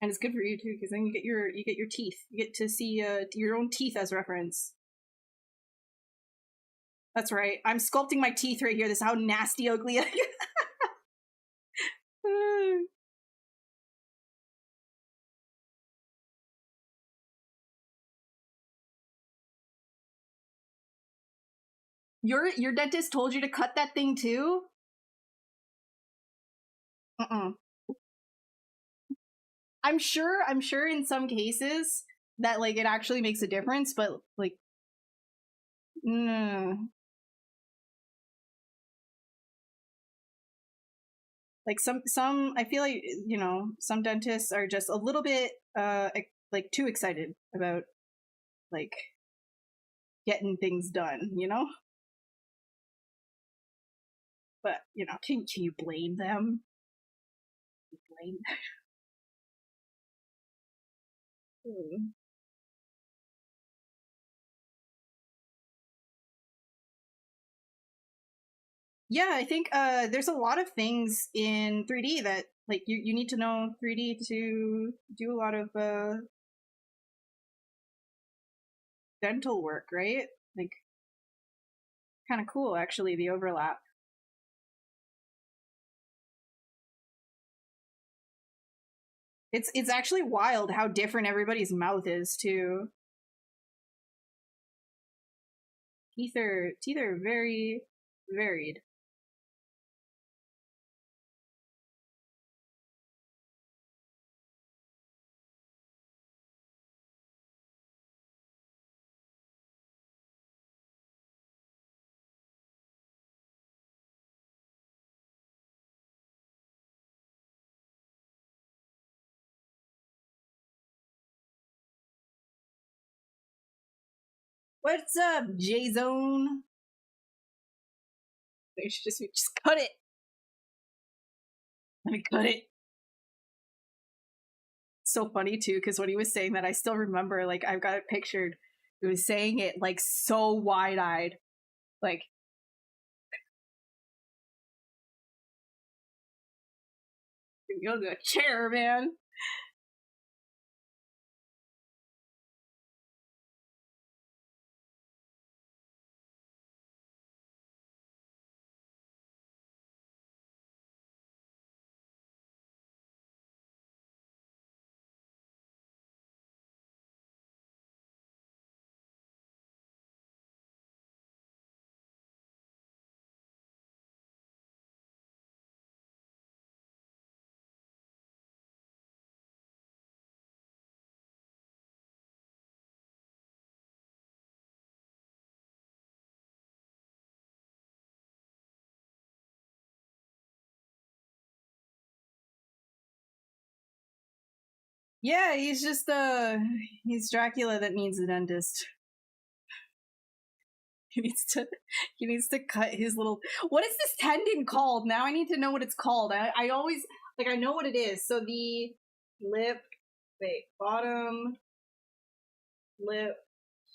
And it's good for you too, because then you get your teeth. You get to see your own teeth as reference. That's right. I'm sculpting my teeth right here. This is how nasty, ugly I am. Your dentist told you to cut that thing too? I'm sure in some cases that like it actually makes a difference, but like like some I feel like, you know, some dentists are just a little bit like too excited about like getting things done, you know? But, you know, can you blame them? Yeah, I think there's a lot of things in 3D that like you need to know 3D to do a lot of dental work, right? Like kind of cool actually, the overlap. It's actually wild how different everybody's mouth is too. Teeth are very Varied. What's up, J-Zone? They should just cut it. Let me cut it. So funny too, because when he was saying that, I still remember, like, I've got it pictured. He was saying it like so wide-eyed, like, you're the chair, man. Yeah, he's just he's Dracula that needs a dentist. He needs to cut his little. What is this tendon called? Now I need to know what it's called. I always, like, I know what it is. So the lip, wait, bottom lip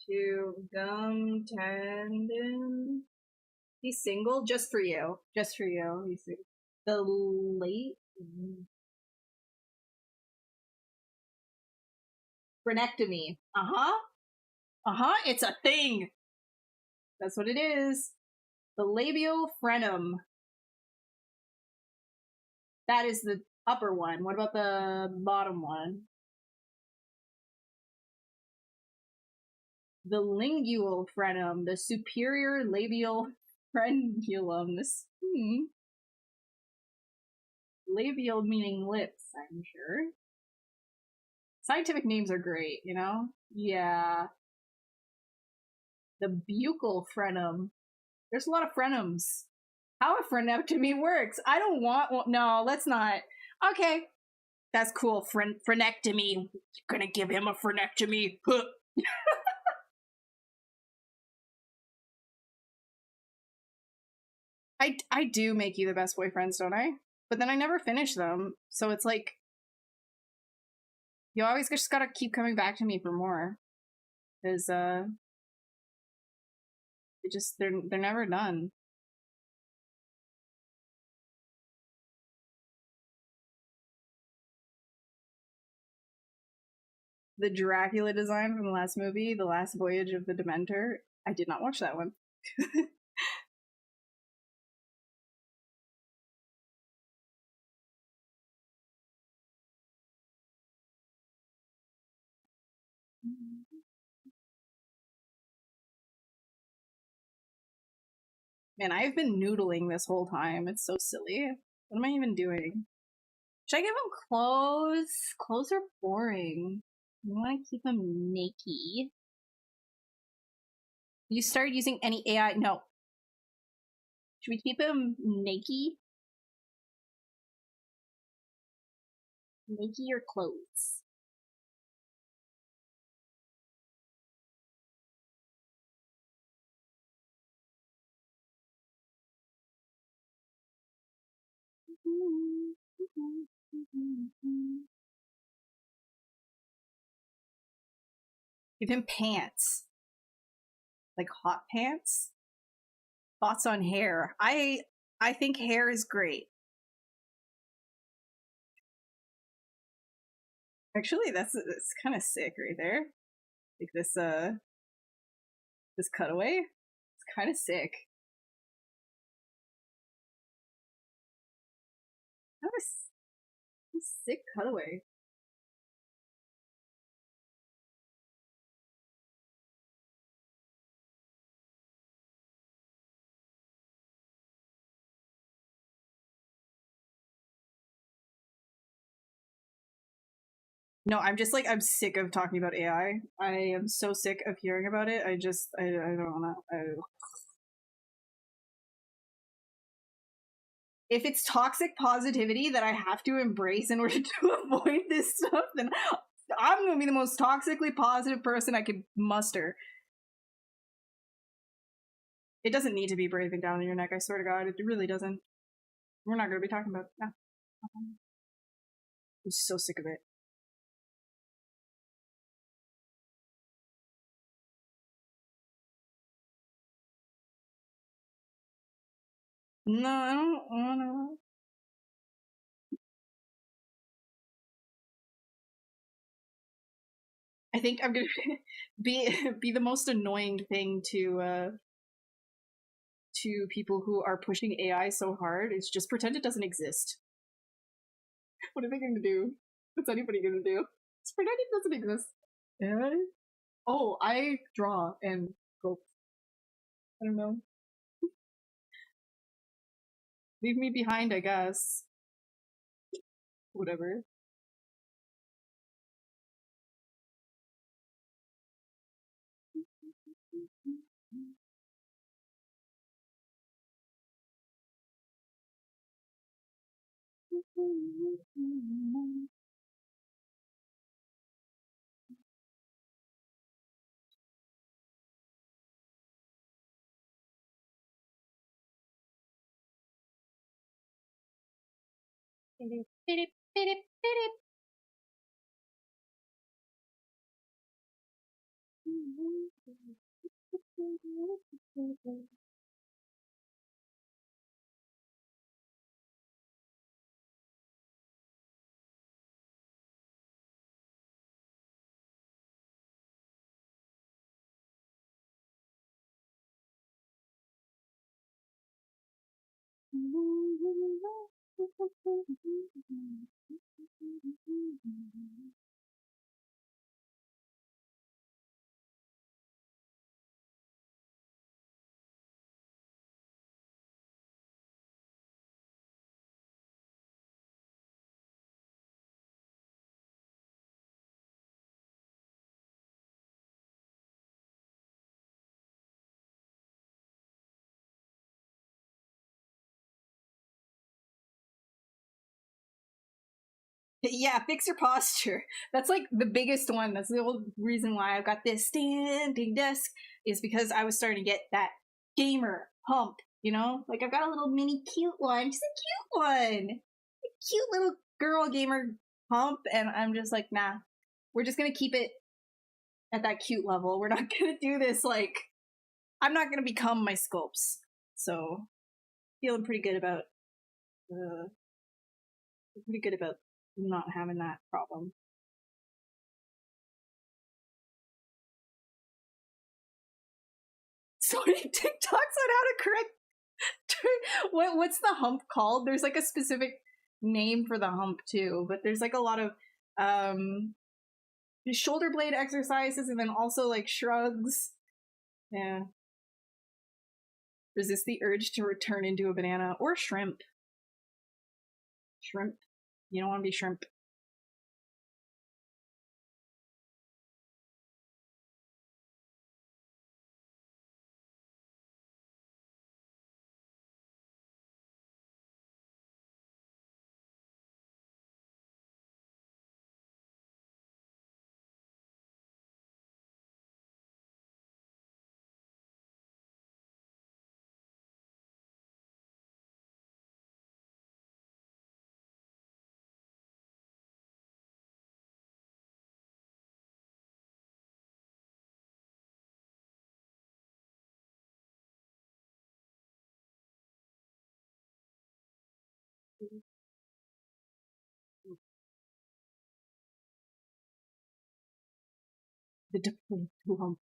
to gum tendon. He's single, just for you, just for you. He's the late frenectomy. It's a thing. That's what it is. The labial frenum. That is the upper one. What about the bottom one? The lingual frenum, the superior labial frenulum. This labial meaning lips, I'm sure. Scientific names are great, you know? Yeah. The buccal frenum. There's a lot of frenums. How a frenectomy works. I don't want one. No, let's not. Okay. That's cool. Frenectomy. You're gonna give him a frenectomy. I do make you the best boyfriends, don't I? But then I never finish them. So it's like, you always just gotta keep coming back to me for more. Because, they're never done. The Dracula design from the last movie, The Last Voyage of the Dementor. I did not watch that one. Man, I've been noodling this whole time. It's so silly. What am I even doing? Should I give him clothes? Clothes are boring. I want to keep him naked. You started using any AI? No. Should we keep him naked? Naked or clothes? Give him pants. Like hot pants? Thoughts on hair? I think hair is great. Actually, that's kind of sick right there. Like this this cutaway. It's kind of sick. That was a sick cutaway. No, I'm just like, I'm sick of talking about AI. I am so sick of hearing about it. I don't wanna. If it's toxic positivity that I have to embrace in order to avoid this stuff, then I'm gonna be the most toxically positive person I could muster. It doesn't need to be breathing down your neck, I swear to God. It really doesn't. We're not gonna be talking about it. No. I'm so sick of it. No, I don't wanna. I think I'm gonna be the most annoying thing to people who are pushing AI so hard. Is just pretend it doesn't exist. What are they gonna do? What's anybody gonna do? Just pretend it doesn't exist. AI? Oh, I draw and go. I don't know. Leave me behind, I guess. Whatever. Yeah, fix your posture. That's like the biggest one. That's the whole reason why I've got this standing desk, is because I was starting to get that gamer hump, you know? Like I've got a little mini cute one, just a cute one. A cute little girl gamer hump, and I'm just like, nah. We're just gonna keep it at that cute level. We're not gonna do this like I'm not gonna become my sculpts. So feeling uh pretty good about not having that problem. So many TikToks on how to correct. What's the hump called? There's like a specific name for the hump too, but there's like a lot of um shoulder blade exercises and then also like shrugs. Yeah. Resist the urge to return into a banana or shrimp. Shrimp. You don't want to be shrimp. The hump.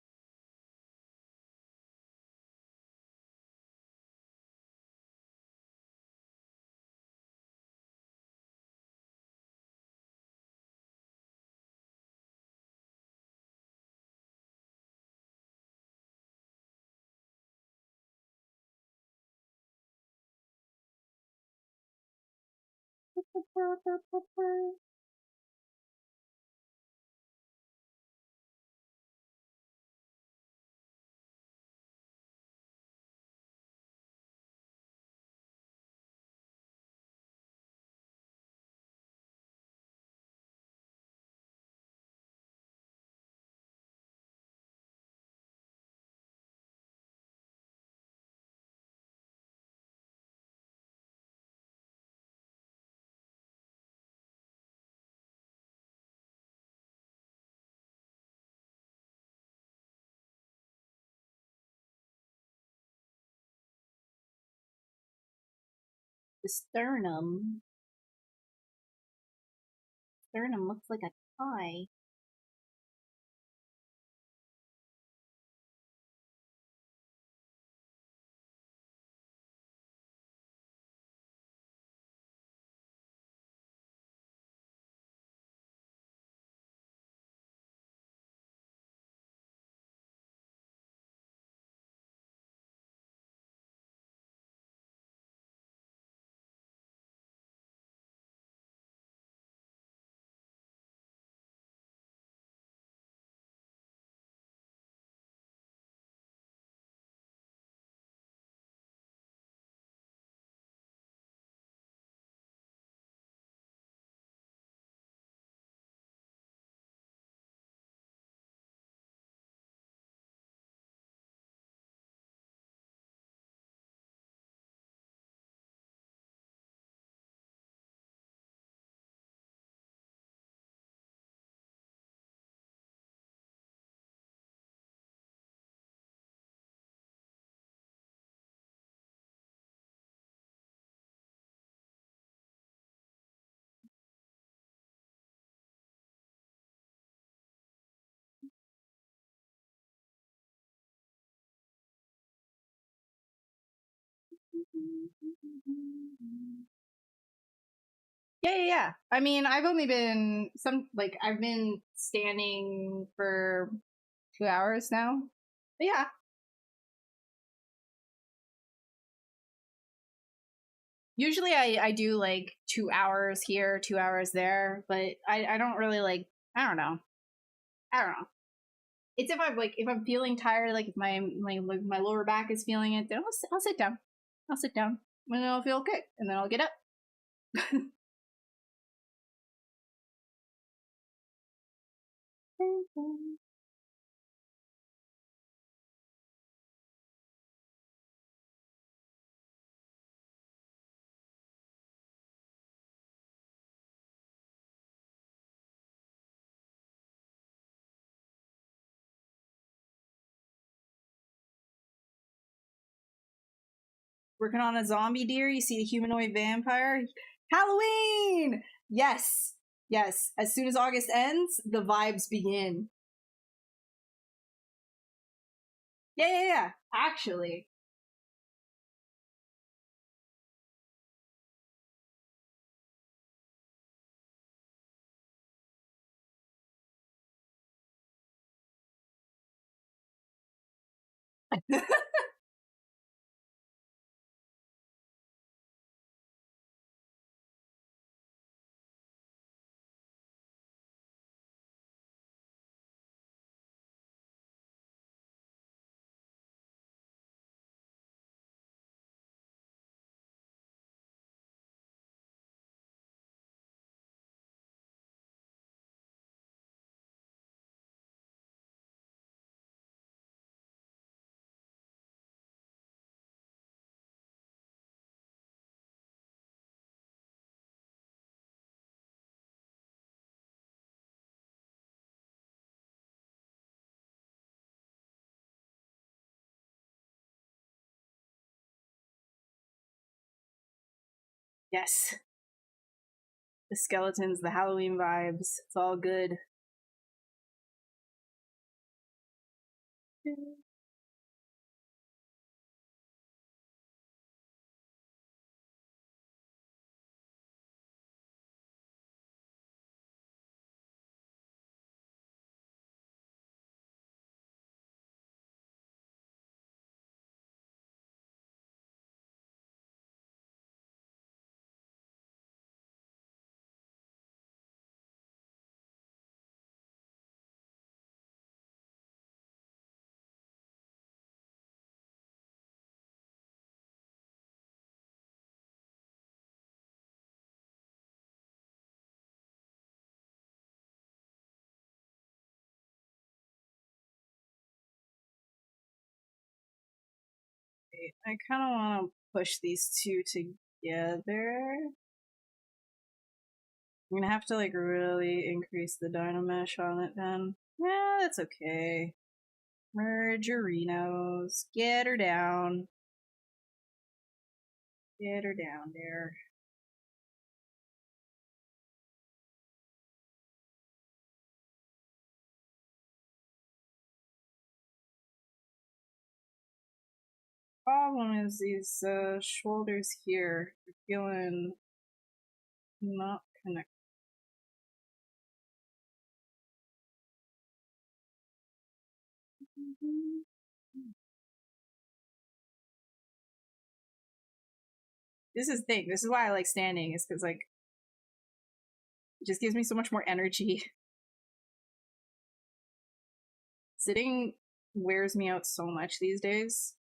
the sternum. Sternum looks like a tie. Yeah. I mean, I've only been I've been standing for 2 hours now. But yeah. Usually I do like 2 hours here, 2 hours there, but I don't really like, I don't know. It's if I'm feeling tired, like if my lower back is feeling it, then I'll sit down. I'll sit down and then I'll feel okay, and then I'll get up. Working on a zombie deer, you see a humanoid vampire. Halloween! Yes. Yes. As soon as August ends, the vibes begin. Yeah. Actually. Yes. The skeletons, the Halloween vibes. It's all good. I kind of want to push these two together. I'm gonna have to like really increase the dynamesh on it then. Yeah, that's okay. Mergerinos. Get her down. Get her down there. Problem is these shoulders here are feeling not connected. This is the thing. This is why I like standing, is because like it just gives me so much more energy. Sitting wears me out so much these days.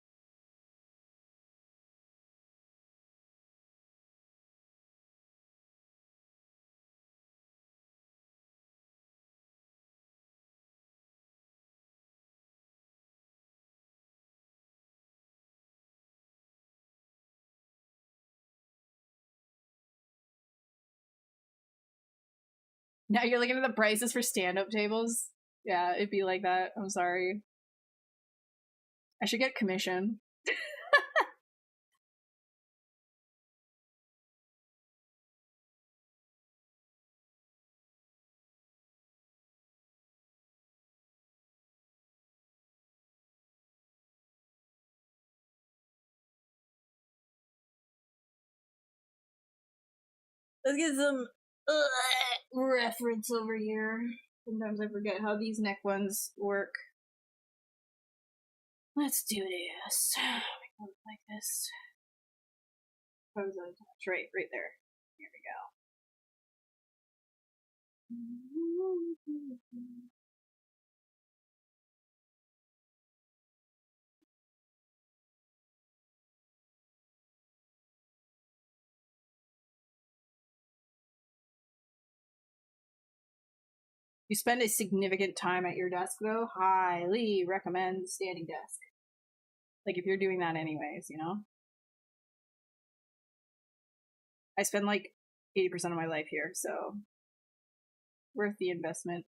Now you're looking at the prices for stand-up tables? Yeah, it'd be like that. I'm sorry. I should get commission. Let's get some reference over here. Sometimes I forget how these neck ones work. Let's do this. Like this. Pose on touch. Right there. Here we go. You spend a significant time at your desk, though, highly recommend standing desk. Like, if you're doing that anyways, you know? I spend, like, 80% of my life here, so worth the investment.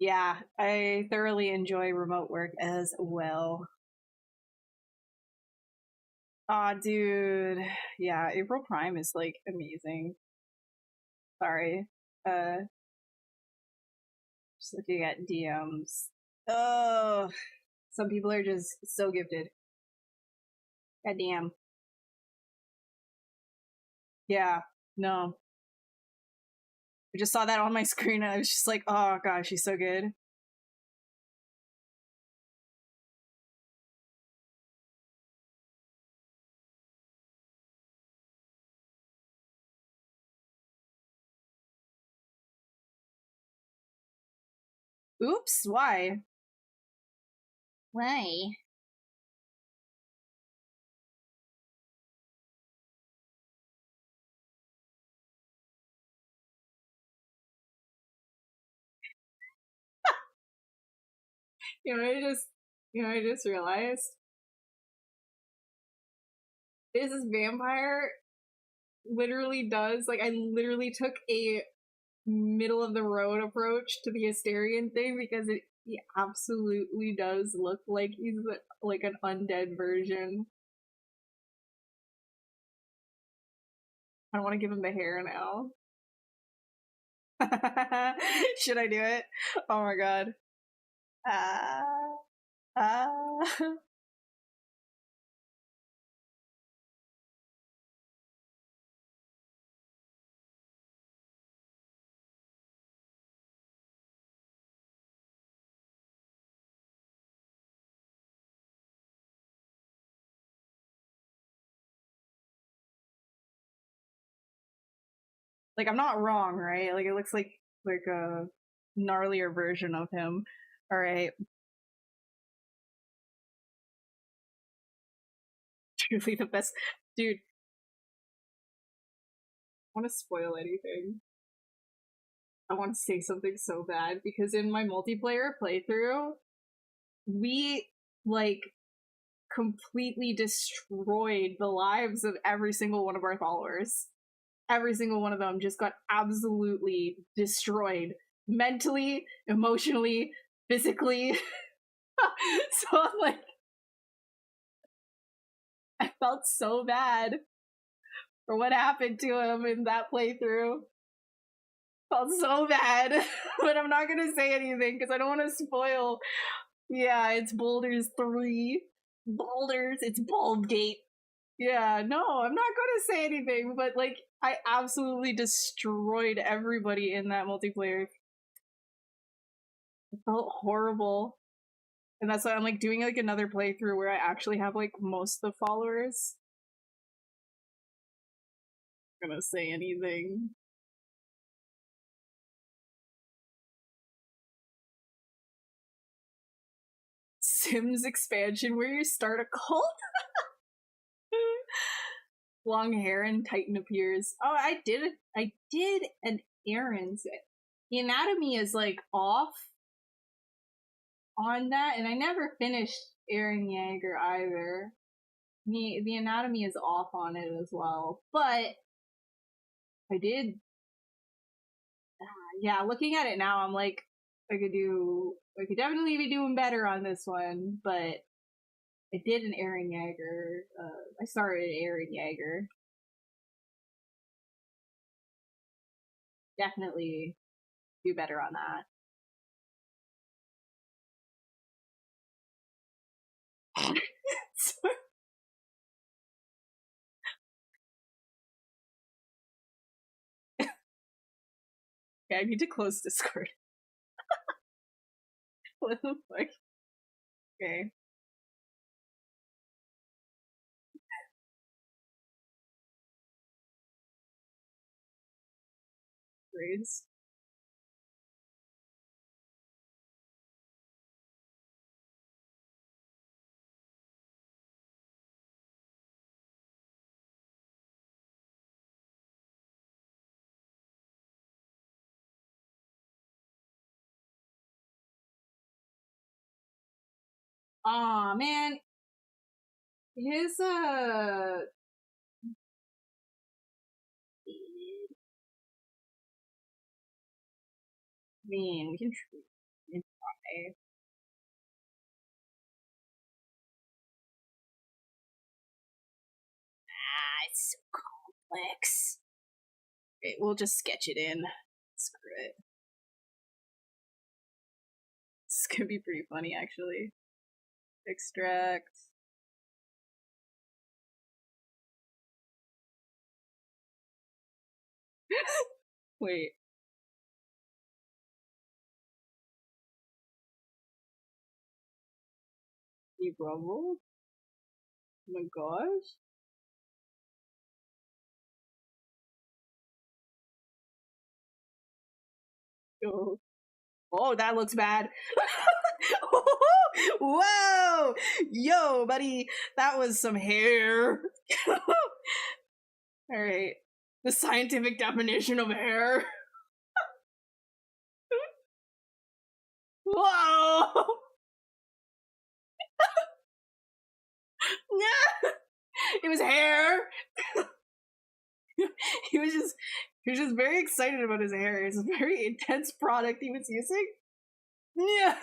Yeah, I thoroughly enjoy remote work as well. Aw, dude. Yeah, April Prime is, like, amazing. Sorry. Just looking at DMs. Oh, some people are just so gifted. God damn. Yeah, no. I just saw that on my screen and I was just like, oh gosh, she's so good. Oops, why? Why? I just realized? This vampire literally does, like, I literally took a middle of the road approach to the Asterian thing because he absolutely does look like he's like an undead version. I want to give him the hair now. Should I do it? Oh my god. Ah. Like, I'm not wrong, right? Like, it looks like a gnarlier version of him. All right. Truly the best. Dude, I want to spoil anything. I want to say something so bad because in my multiplayer playthrough, we, like, completely destroyed the lives of every single one of our followers. Every single one of them just got absolutely destroyed. Mentally, emotionally, physically. So I'm like, I felt so bad for what happened to him in that playthrough. Felt so bad, but I'm not gonna say anything because I don't want to spoil. Yeah, it's Boulders 3. Boulders, it's Baldgate. Yeah, no, I'm not gonna say anything, but like, I absolutely destroyed everybody in that multiplayer. It felt horrible. And that's why I'm like doing like another playthrough where I actually have like most of the followers. I'm gonna say anything. Sims expansion where you start a cult? Long hair and Titan appears. Oh, I did an errand. The anatomy is like off on that, and I never finished Eren Yeager either. The anatomy is off on it as well, but I did. Yeah, looking at it now, I'm like, I could definitely be doing better on this one, but I did an Eren Yeager. I started Eren Yeager. Definitely do better on that. Yeah, I need to close Discord. What the fuck? Okay. Grades. Aw, man. His, I mean, we can try. It's so complex. Okay, we'll just sketch it in. Screw it. This could be pretty funny, actually. Extract. Wait. You bravo? Oh my gosh. Oh, oh, that looks bad. Whoa! Yo, buddy, that was some hair. Alright. The scientific definition of hair. Whoa! It was hair. he was just very excited about his hair. It's a very intense product he was using. Yeah.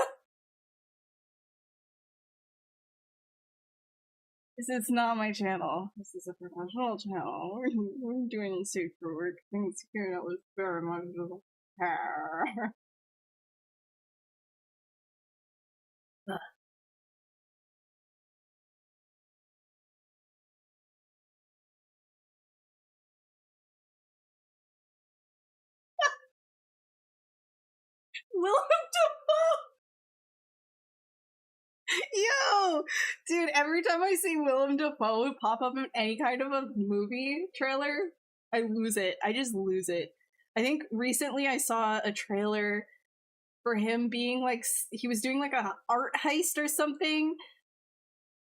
This is not my channel. This is a professional channel. We're doing safer work. Things here that was very much Willem Dafoe! Yo! Dude, every time I see Willem Dafoe pop up in any kind of a movie trailer, I lose it. I just lose it. I think recently I saw a trailer for him being like, he was doing like a art heist or something,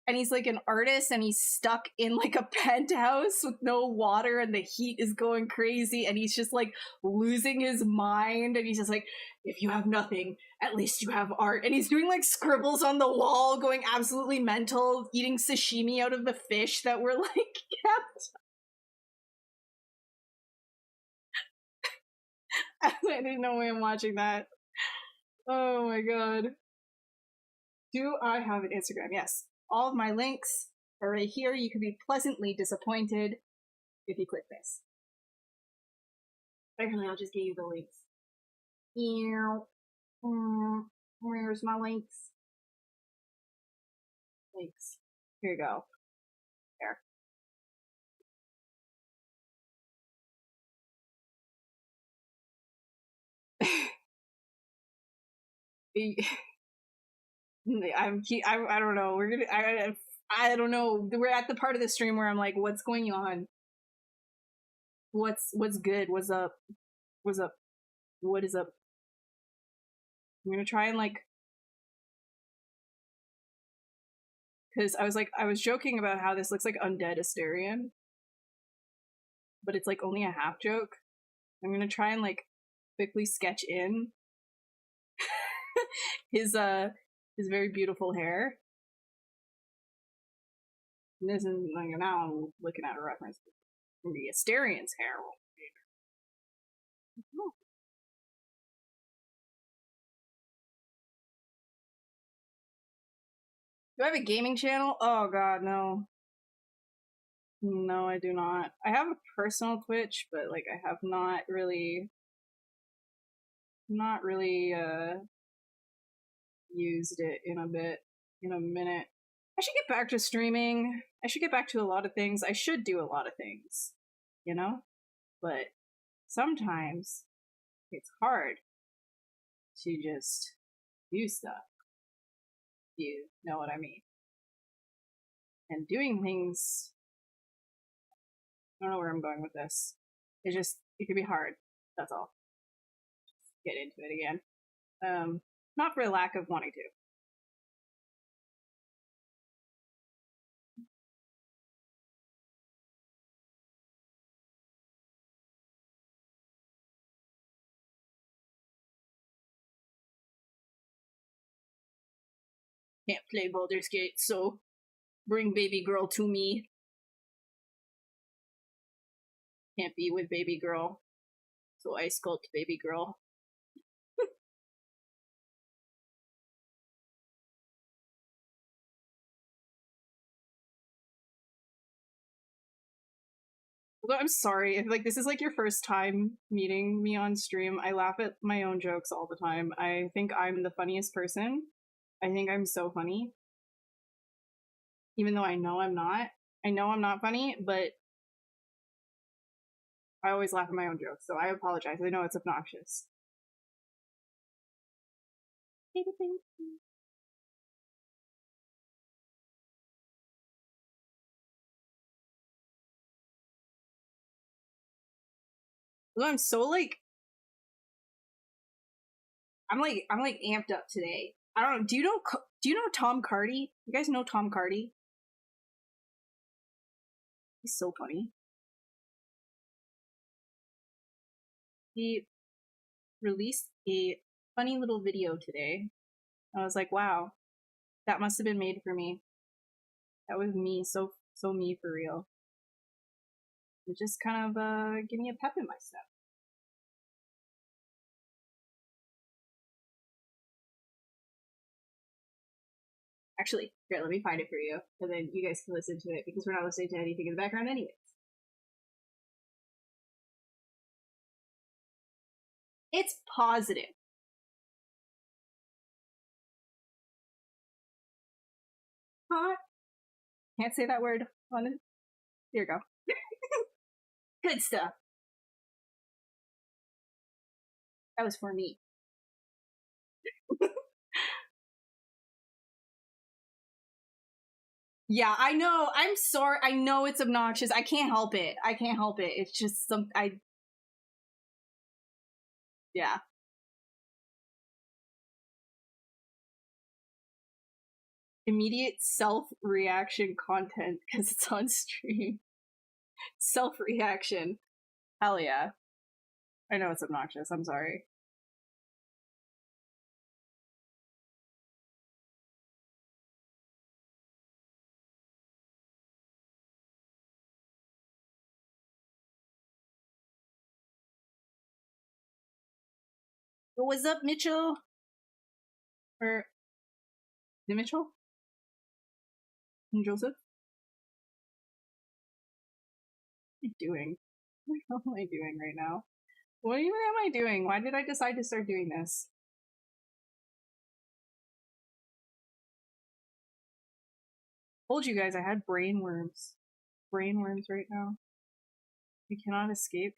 and he's like an artist and he's stuck in like a penthouse with no water and the heat is going crazy and he's just like losing his mind and he's just like, if you have nothing, at least you have art. And he's doing like scribbles on the wall, going absolutely mental, eating sashimi out of the fish that were like kept. I didn't know I'm watching that. Oh my god. Do I have an Instagram? Yes. All of my links are right here. You can be pleasantly disappointed if you click this. Actually, I'll just give you the links. Where's my links? Links. Here you go. There. I don't know. I don't know. We're at the part of the stream where I'm like, what's going on? What's good? What's up? What's up? What is up? I'm gonna try and like, because I was joking about how this looks like undead Asterion, but it's like only a half joke. I'm gonna try and like quickly sketch in his very beautiful hair. And this is like, now I'm looking at a reference for the Asterion's hair. Do I have a gaming channel? Oh god, no. No, I do not. I have a personal Twitch, but like I have not really used it in a minute. I should get back to streaming. I should get back to a lot of things. I should do a lot of things, you know? But sometimes it's hard to just do stuff. You know what I mean? And doing things, I don't know where I'm going with this. It can be hard. That's all. Get into it again. Not for lack of wanting to. Can't play Baldur's Gate, so bring baby girl to me. Can't be with baby girl, so I sculpt baby girl. Although I'm sorry if like this is like your first time meeting me on stream. I laugh at my own jokes all the time. I think I'm the funniest person. I think I'm so funny. Even though I know I'm not. I know I'm not funny, but I always laugh at my own jokes, so I apologize. I know it's obnoxious. Well, I'm so like I'm like amped up today. I don't know. Do you know Tom Cardy? You guys know Tom Cardy? He's so funny. He released a funny little video today. I was like, wow, that must have been made for me. That was me, so me for real. It just kind of give me a pep in my step. Actually, here, let me find it for you, and then you guys can listen to it because we're not listening to anything in the background anyways. It's positive. Hot. Can't say that word on it. Here you go. Good stuff. That was for me. Yeah, I know. I'm sorry. I know it's obnoxious. I can't help it. I can't help it. It's just yeah. Immediate self-reaction content because it's on stream. Self-reaction. Hell yeah. I know it's obnoxious. I'm sorry. What's up, Mitchell? Or is it Mitchell? And Joseph? What am I doing? What the hell am I doing right now? What even am I doing? Why did I decide to start doing this? Told you guys I had brain worms. Brain worms right now. We cannot escape.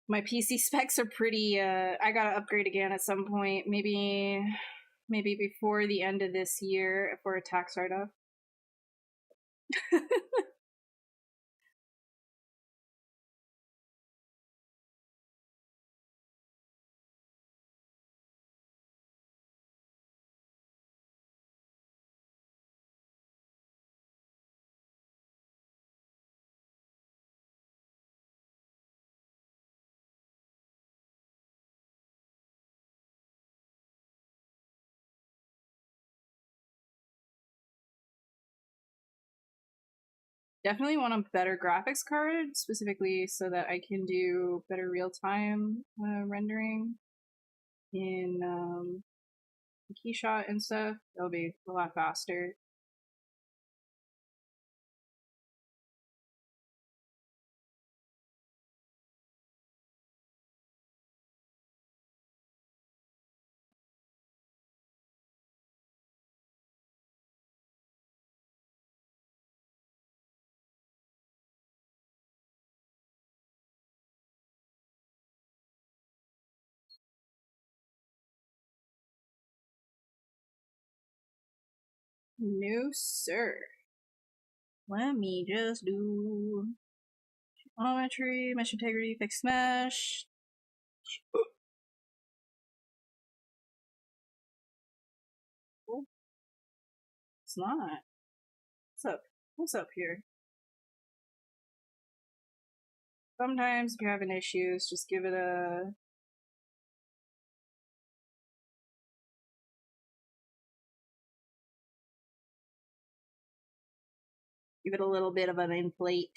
My PC specs are pretty, I gotta upgrade again at some point. Maybe before the end of this year for a tax write-off. Definitely want a better graphics card, specifically so that I can do better real-time rendering in KeyShot and stuff. That'll be a lot faster. No, sir. Let me just do geometry, mesh integrity, fixed mesh. It's not. What's up? What's up here? Sometimes if you're having issues, just give it a little bit of an inflate.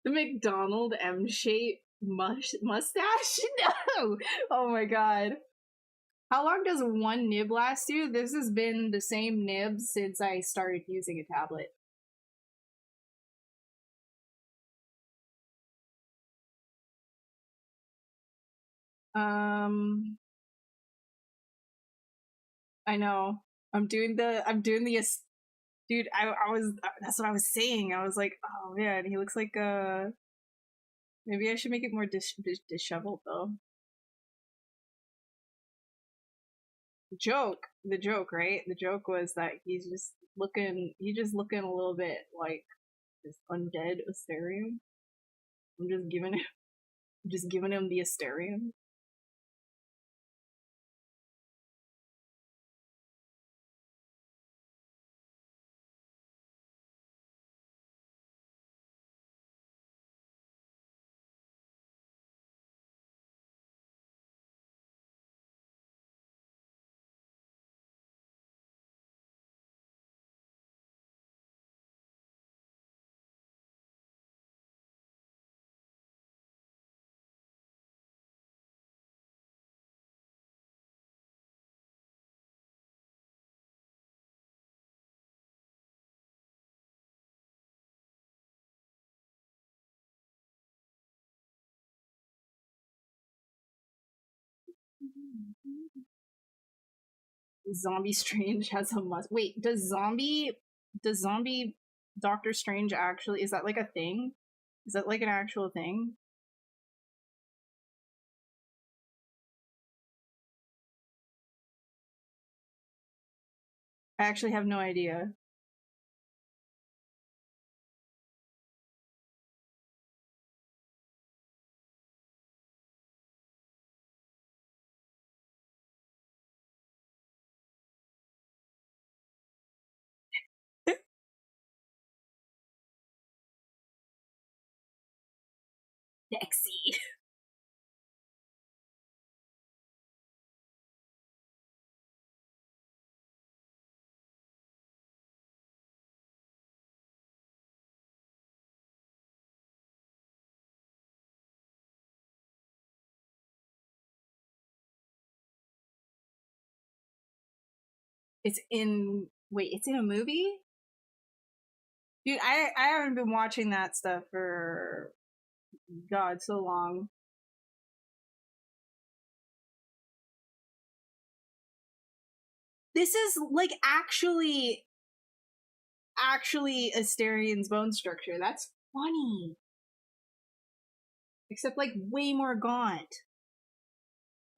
The McDonald M shape mustache? No! Oh my god. How long does one nib last you? This has been the same nib since I started using a tablet. I know. I'm doing the dude, I was that's what I was saying. I was like, oh man, he looks like maybe I should make it more disheveled though. The joke, right? The joke was that he's just looking a little bit like this undead Asterium. I'm just giving him the Asterium. Zombie Strange has a must. Wait, does zombie Doctor Strange actually, is that like a thing? Is that like an actual thing? I actually have no idea. Sexy. It's in it's in a movie? Dude, I haven't been watching that stuff for God so long. This is like actually Asterian's bone structure. That's funny. Except like way more gaunt.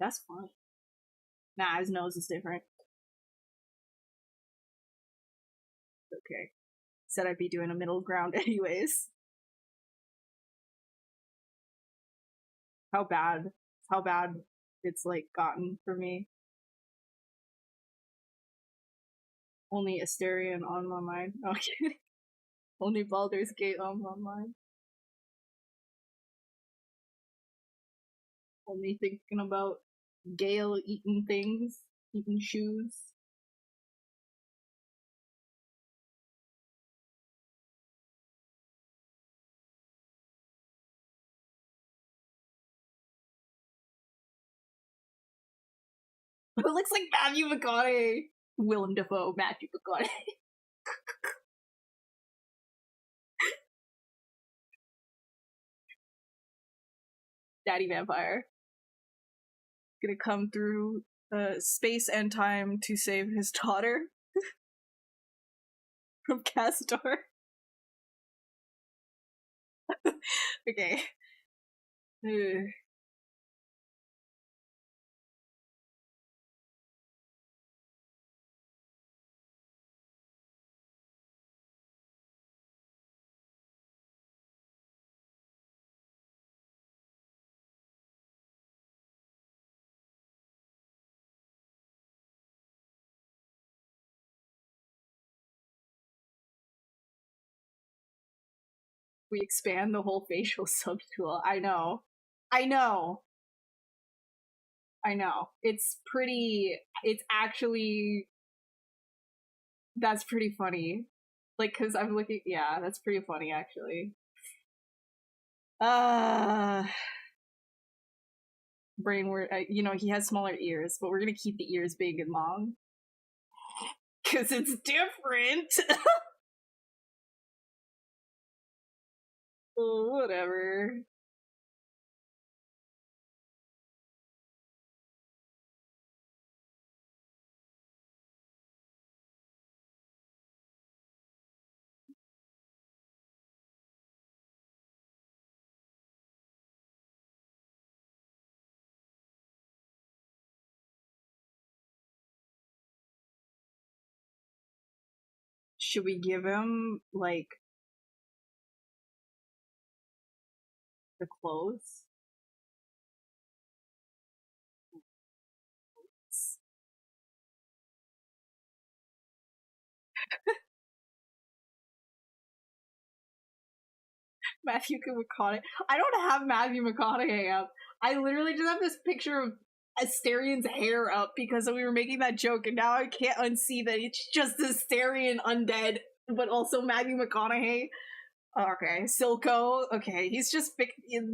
That's funny. Nah, his nose is different. Okay. Said I'd be doing a middle ground anyways. How bad it's like gotten for me. Only Asterian on my mind. Okay. Only Baldur's Gate on my mind. Only thinking about Gale eating things, eating shoes. It looks like Matthew McConaughey. Willem Dafoe, Matthew McConaughey. Daddy Vampire. Gonna come through space and time to save his daughter from Castor. Okay. Ugh. We expand the whole facial subtool. I know. It's actually, that's pretty funny. Like, cause I'm looking, yeah, that's pretty funny actually. brain word. You know, he has smaller ears, but we're gonna keep the ears big and long because it's different. Oh, whatever. Should we give him like the clothes? Matthew McConaughey. I don't have Matthew McConaughey up. I literally just have this picture of Asterian's hair up because we were making that joke, and now I can't unsee that it's just Asterian undead, but also Matthew McConaughey. Okay, Silco. Okay, he's just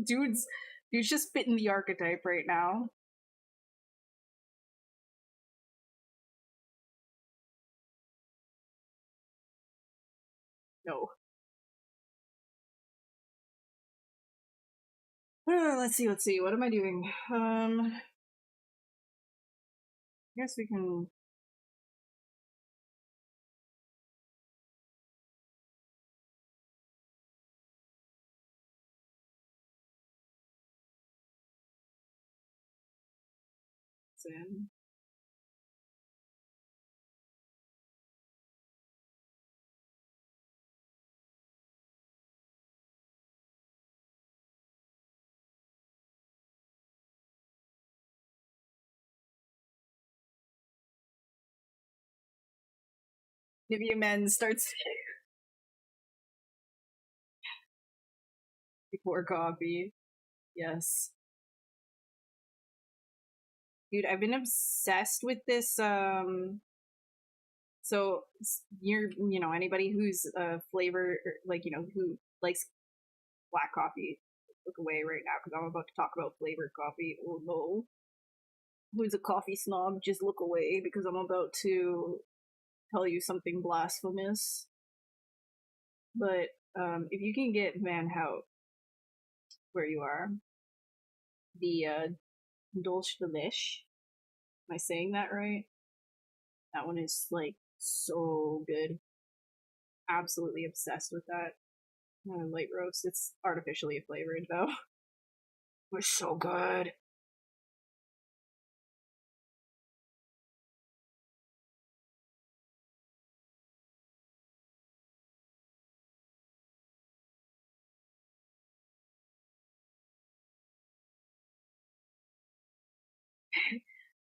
dude's just fitting the archetype right now. No. Let's see. What am I doing? I guess we can. In. Nivea Men starts before coffee. Yes. Dude, I've been obsessed with this. So you know, anybody who's flavor, like, you know, who likes black coffee, look away right now because I'm about to talk about flavored coffee. Oh no. Who's a coffee snob, just look away because I'm about to tell you something blasphemous. But if you can get Van Hout where you are, the Dolce Delish, am I saying that right? That one is like so good. Absolutely obsessed with that. Light roast. It's artificially flavored though. It was so good.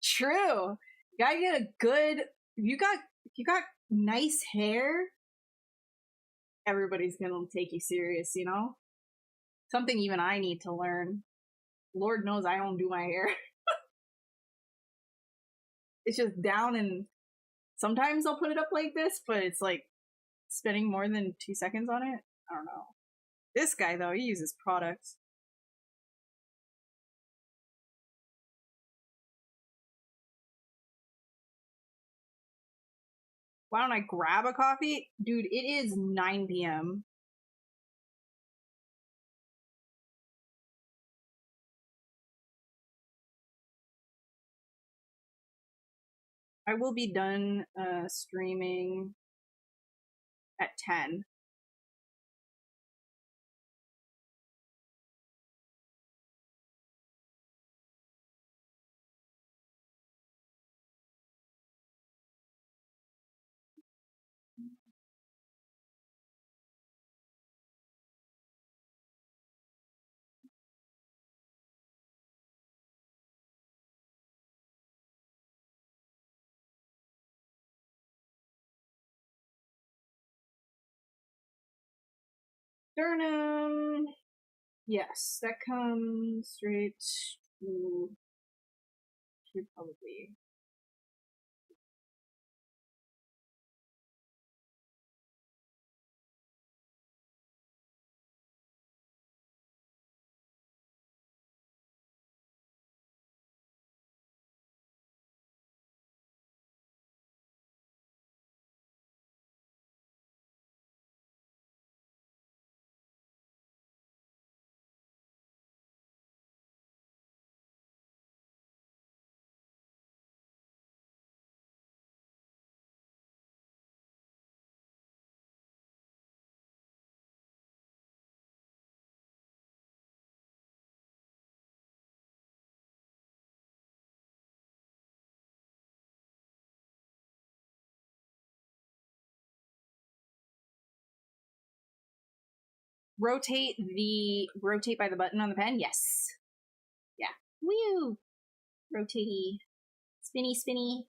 True. You gotta get a good. If you got nice hair, everybody's gonna take you serious. You know, something even I need to learn. Lord knows I don't do my hair. It's just down, and sometimes I'll put it up like this, but it's like spending more than 2 seconds on it. I don't know. This guy though, he uses products. Why don't I grab a coffee? Dude, it is 9 p.m. I will be done streaming at 10. Sternum. Yes, that comes straight to. Should probably. rotate by the button on the pen. Yes. Yeah. Woo! Rotatey. Spinny, spinny.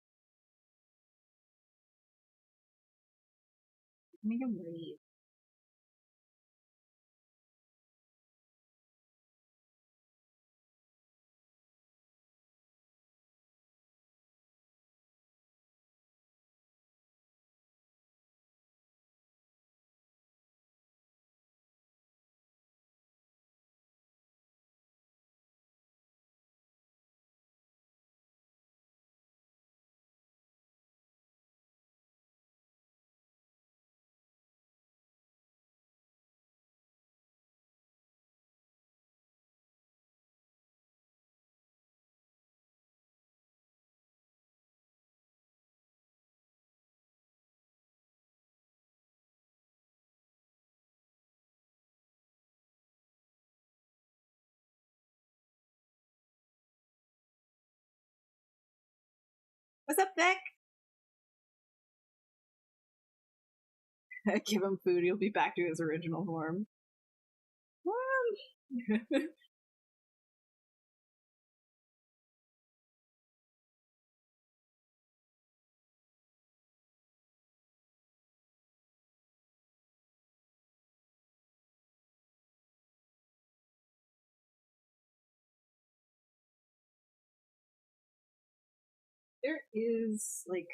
Make him breathe. What's up, Beck? Give him food, he'll be back to his original form. There is, like,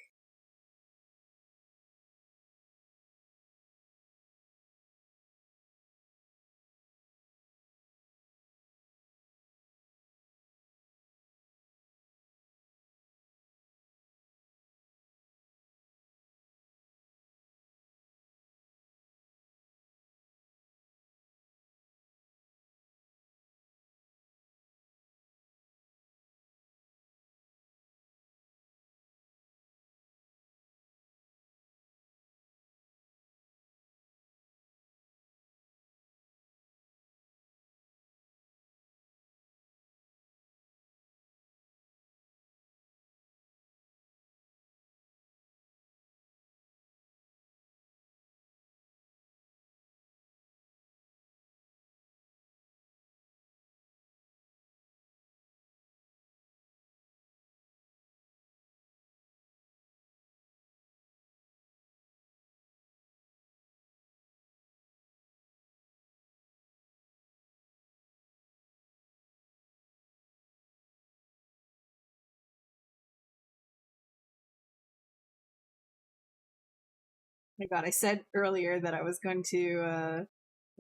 my god, I said earlier that I was going to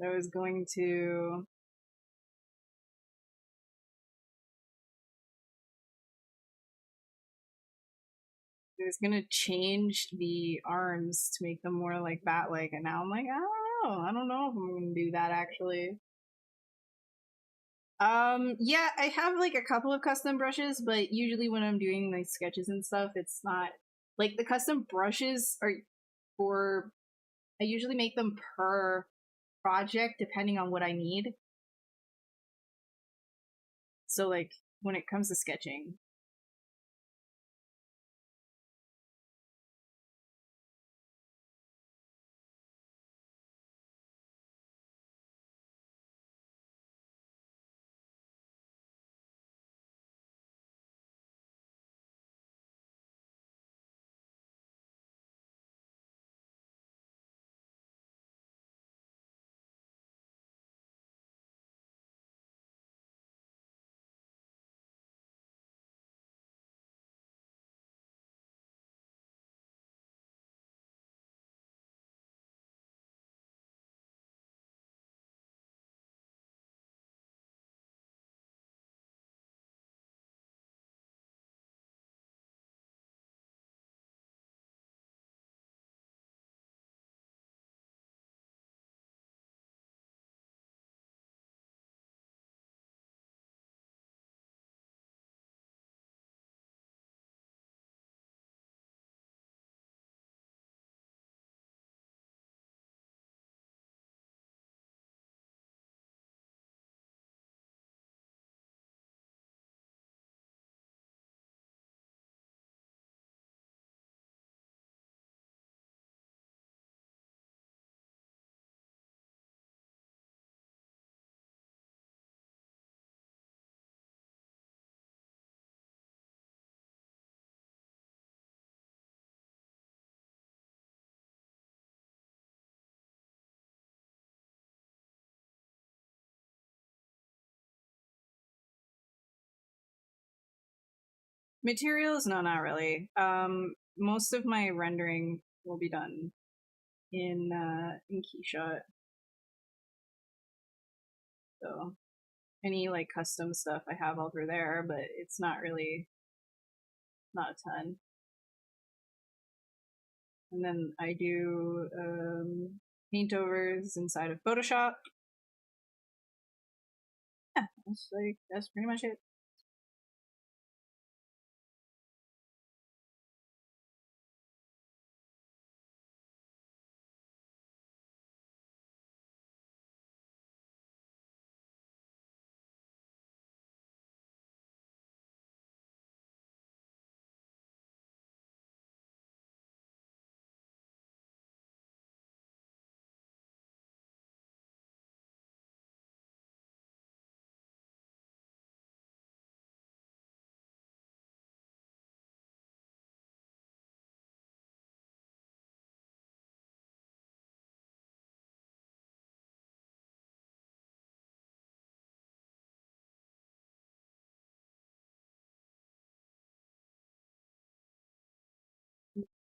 I was going to change the arms to make them more like bat-like, and now I'm like, I don't know if I'm gonna do that actually. Yeah, I have like a couple of custom brushes, but usually when I'm doing like sketches and stuff, it's not like the custom brushes are for, I usually make them per project depending on what I need. So like when it comes to sketching, Materials? No, not really. Most of my rendering will be done in Keyshot. So any like custom stuff I have over there, but it's not really not a ton. And then I do paint overs inside of Photoshop. Yeah, that's pretty much it.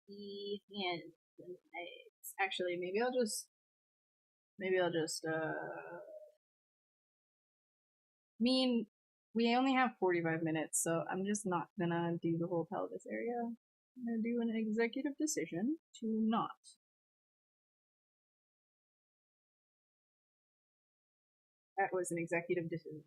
The hands and legs. Actually, maybe I'll just we only have 45 minutes, so I'm just not gonna do the whole pelvis area. I'm gonna do an executive decision to not. That was an executive decision.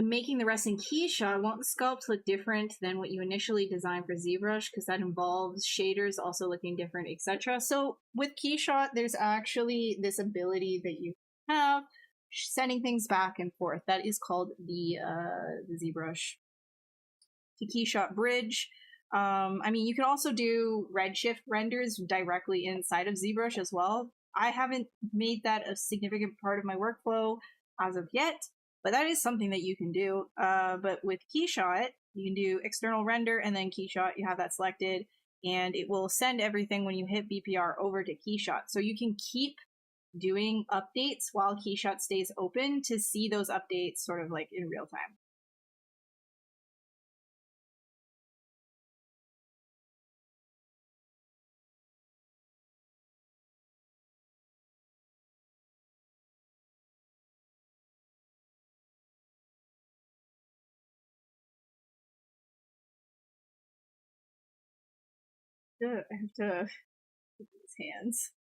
Making the rest in Keyshot, won't the sculpt look different than what you initially designed for ZBrush? Because that involves shaders also looking different, etc. So with Keyshot, there's actually this ability that you have sending things back and forth. That is called the ZBrush to Keyshot bridge. I mean, you can also do redshift renders directly inside of ZBrush as well. I haven't made that a significant part of my workflow as of yet, but that is something that you can do. But with Keyshot, you can do external render and then Keyshot, you have that selected, and it will send everything when you hit BPR over to Keyshot. So you can keep doing updates while Keyshot stays open to see those updates sort of like in real time. I have to put these hands.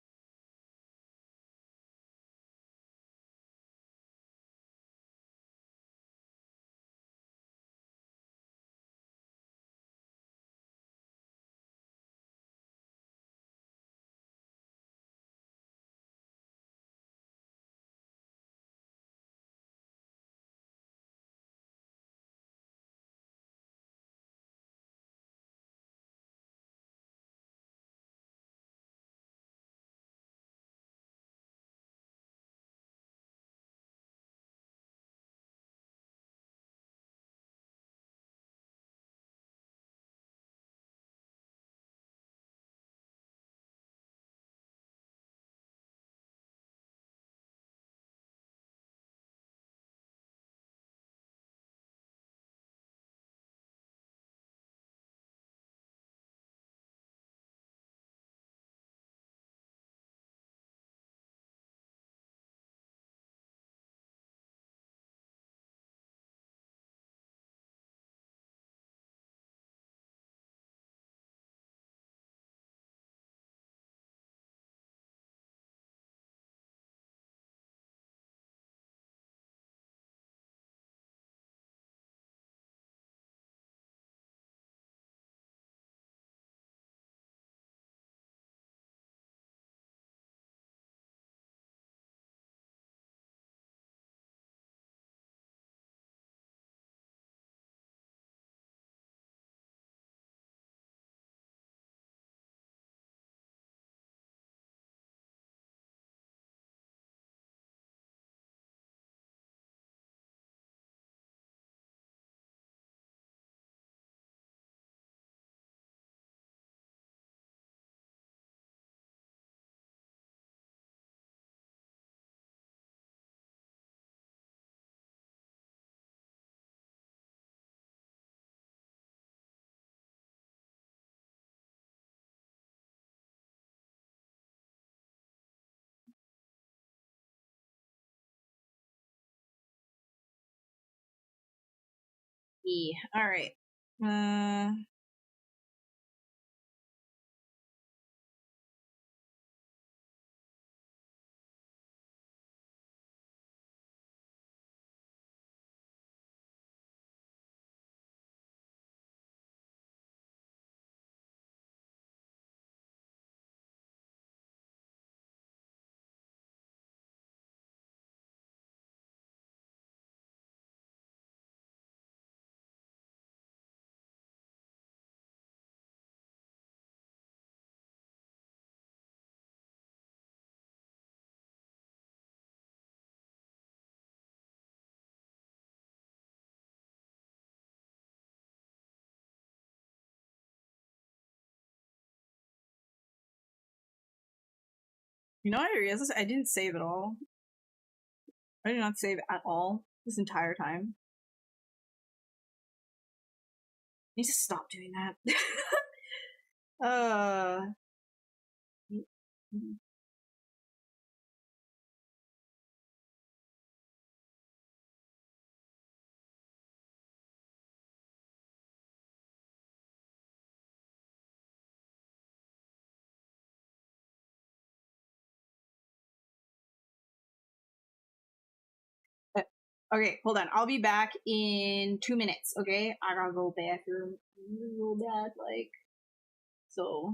E. All right. You know what I realized? I didn't save at all. I did not save at all this entire time. I need to stop doing that. Okay, hold on. I'll be back in 2 minutes, okay? I gotta go bathroom real bad, like, so.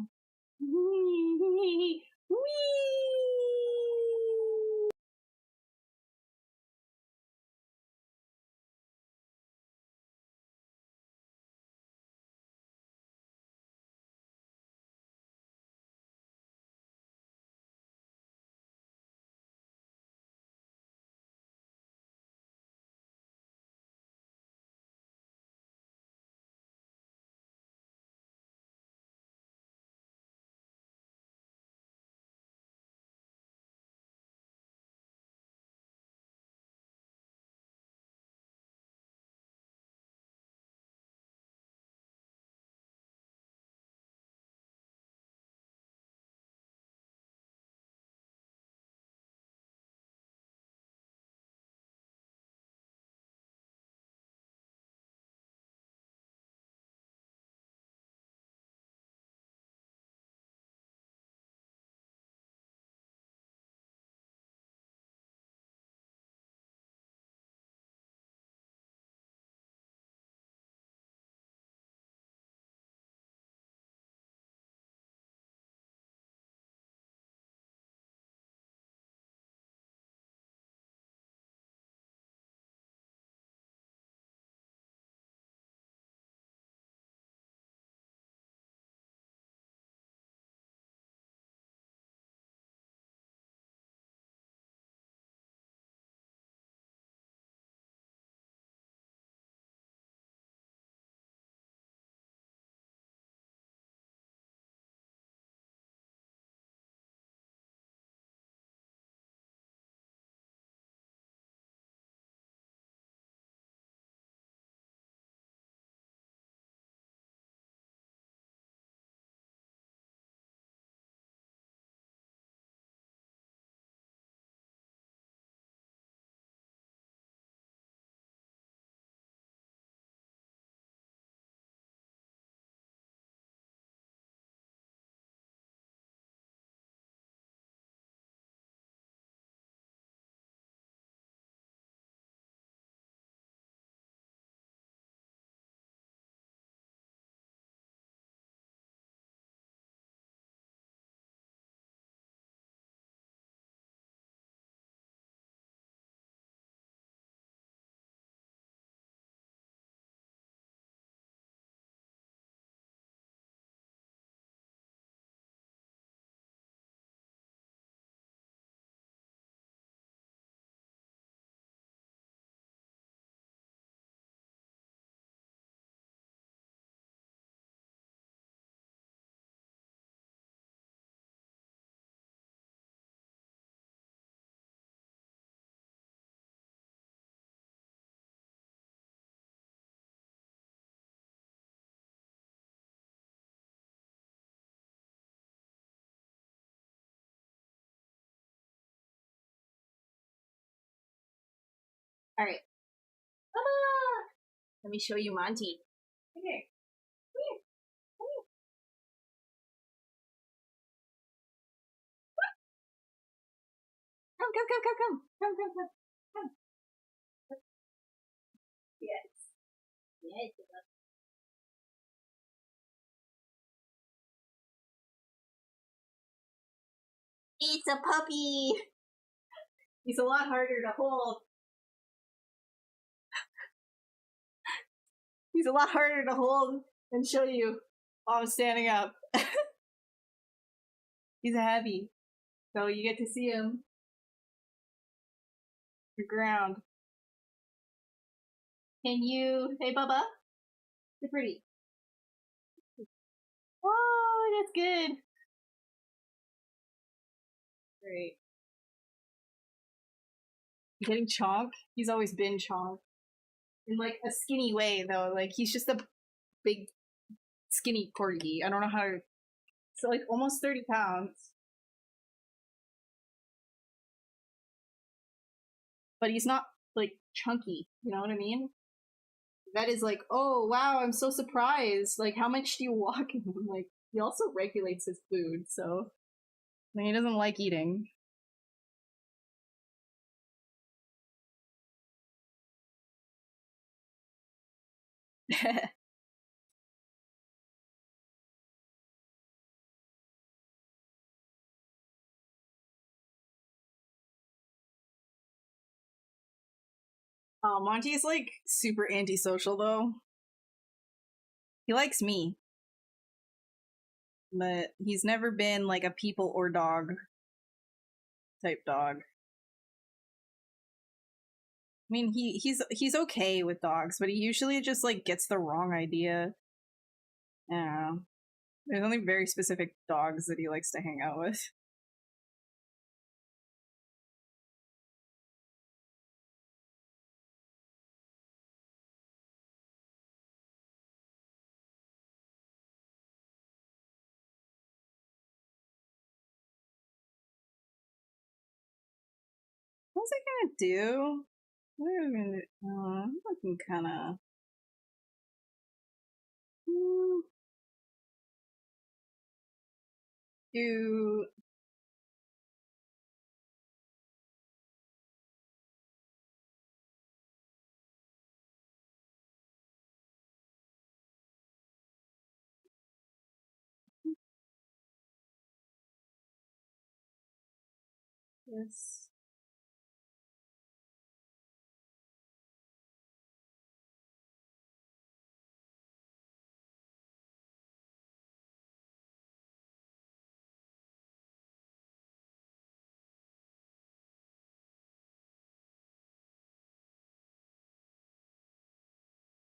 All right. Let me show you Monty. Come here. Come here. Come here. Come, come, come, come, come. Come, come, come. Come. Yes. Yes. It's a puppy. He's a lot harder to hold. He's a lot harder to hold and show you while I'm standing up. He's heavy. So you get to see him. The ground. Can you, hey Bubba? You're pretty. Oh, that's good. Great. You getting Chonk? He's always been Chonk. In like a skinny way though. Like he's just a big skinny corgi. I don't know how to, so like almost 30 pounds. But he's not like chunky, you know what I mean? That is like, oh wow, I'm so surprised. Like, how much do you walk? And I'm like, he also regulates his food, so he doesn't like eating. Monty's like super antisocial though. He likes me, but he's never been like a people or dog type dog. I mean, he's okay with dogs, but he usually just like gets the wrong idea. I don't know. There's only very specific dogs that he likes to hang out with. What's it gonna do? What are we gonna do? I'm looking kinda... do... Yes.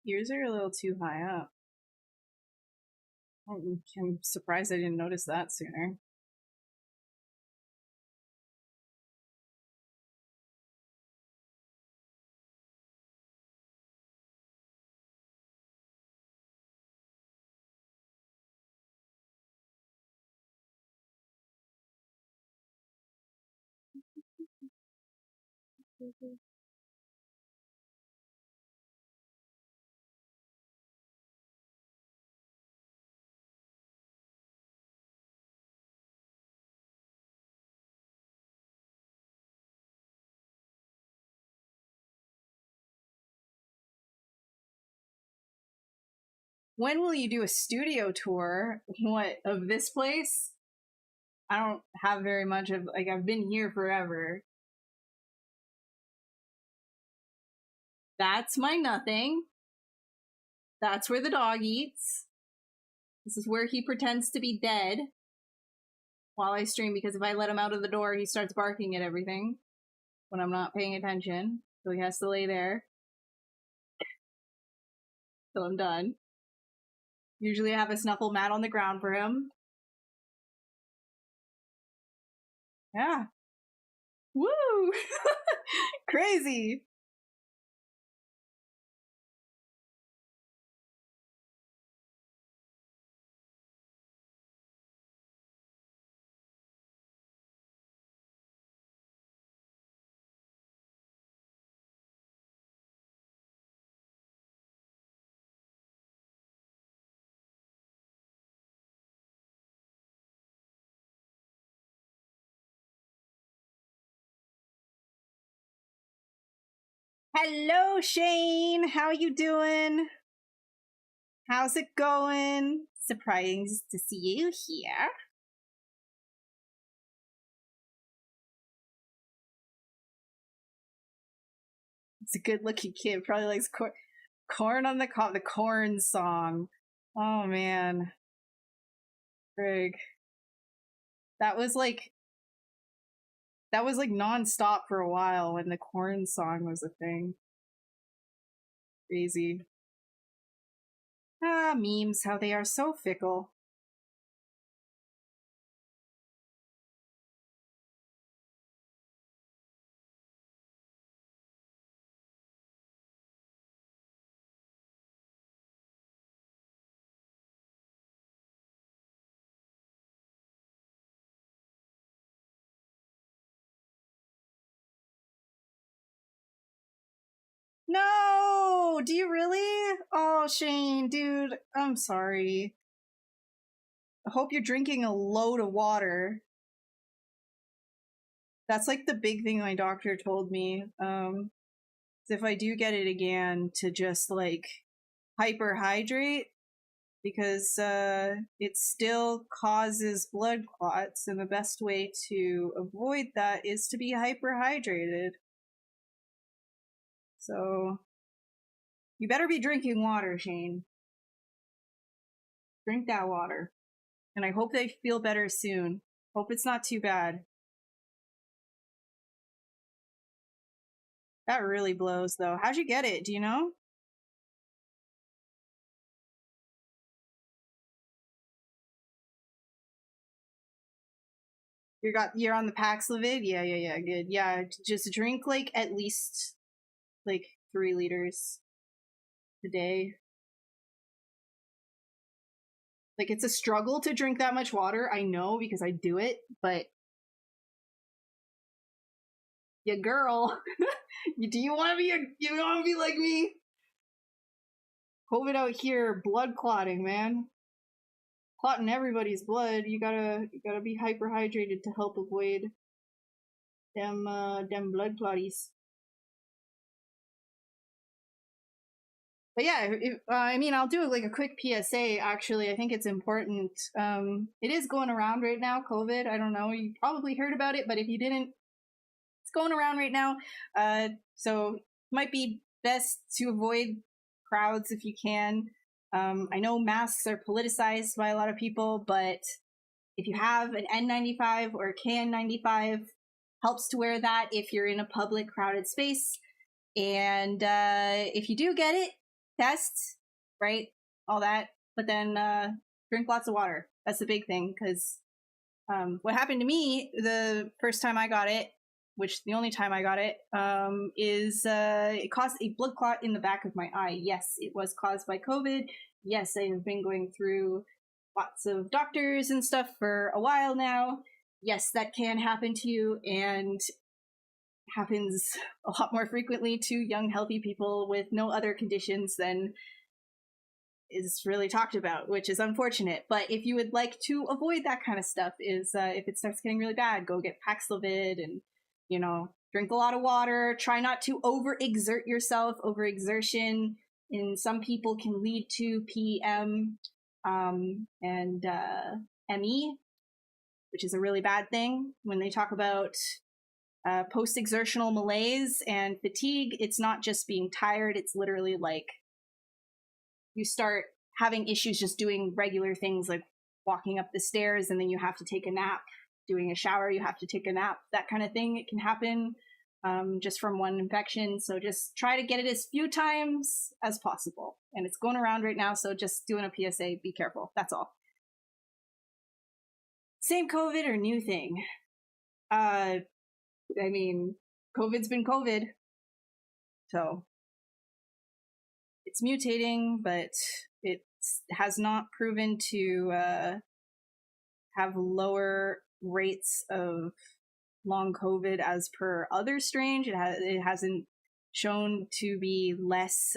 Ears are a little too high up. I'm surprised I didn't notice that sooner. When will you do a studio tour? What, of this place? I don't have very much of, like, I've been here forever. That's my nothing. That's where the dog eats. This is where he pretends to be dead while I stream, because if I let him out of the door, he starts barking at everything when I'm not paying attention. So he has to lay there till I'm done. Usually I have a snuffle mat on the ground for him. Yeah. Woo! Crazy! Hello, Shane. How you doing? How's it going? Surprised to see you here. It's a good-looking kid. Probably likes corn on the cob. The corn song. Oh man, Frig. That was like nonstop for a while when the corn song was a thing. Crazy. Ah, memes, how they are so fickle. No! Do you really? Oh, Shane, dude, I'm sorry. I hope you're drinking a load of water. That's like the big thing my doctor told me. If I do get it again, to just like hyperhydrate, because it still causes blood clots, and the best way to avoid that is to be hyperhydrated. So you better be drinking water, Shane. Drink that water. And I hope they feel better soon. Hope it's not too bad. That really blows, though. How'd you get it? Do you know? You're on the Paxlovid? Yeah, good. Yeah, just drink like at least like 3 liters a day. Like, it's a struggle to drink that much water, I know, because I do it, but yeah, girl, do you want to be like me? COVID out here, blood clotting, man. Clotting everybody's blood. You gotta be hyperhydrated to help avoid them blood clotties. But yeah, I mean, I'll do like a quick PSA. Actually, I think it's important. It is going around right now, COVID. I don't know. You probably heard about it, but if you didn't, it's going around right now. So might be best to avoid crowds if you can. I know masks are politicized by a lot of people, but if you have an N95 or a KN95, helps to wear that if you're in a public crowded space. And if you do get it, test, right? All that. But then drink lots of water. That's the big thing, because what happened to me the first time I got it, which the only time I got it, is it caused a blood clot in the back of my eye. Yes, it was caused by COVID. Yes, I have been going through lots of doctors and stuff for a while now. Yes, that can happen to you, and happens a lot more frequently to young, healthy people with no other conditions than is really talked about, which is unfortunate. But if you would like to avoid that kind of stuff, is if it starts getting really bad, go get Paxlovid and, drink a lot of water. Try not to overexert yourself. Overexertion in some people can lead to PM and ME, which is a really bad thing. When they talk about post-exertional malaise and fatigue, it's not just being tired. It's literally like you start having issues just doing regular things like walking up the stairs, and then you have to take a nap. Doing a shower, you have to take a nap. That kind of thing. It can happen just from one infection. So just try to get it as few times as possible. And it's going around right now, so just doing a PSA, be careful. That's all. Same COVID or new thing? I mean, COVID's been COVID. So it's mutating, but it has not proven to have lower rates of long COVID as per other strains. It hasn't shown to be less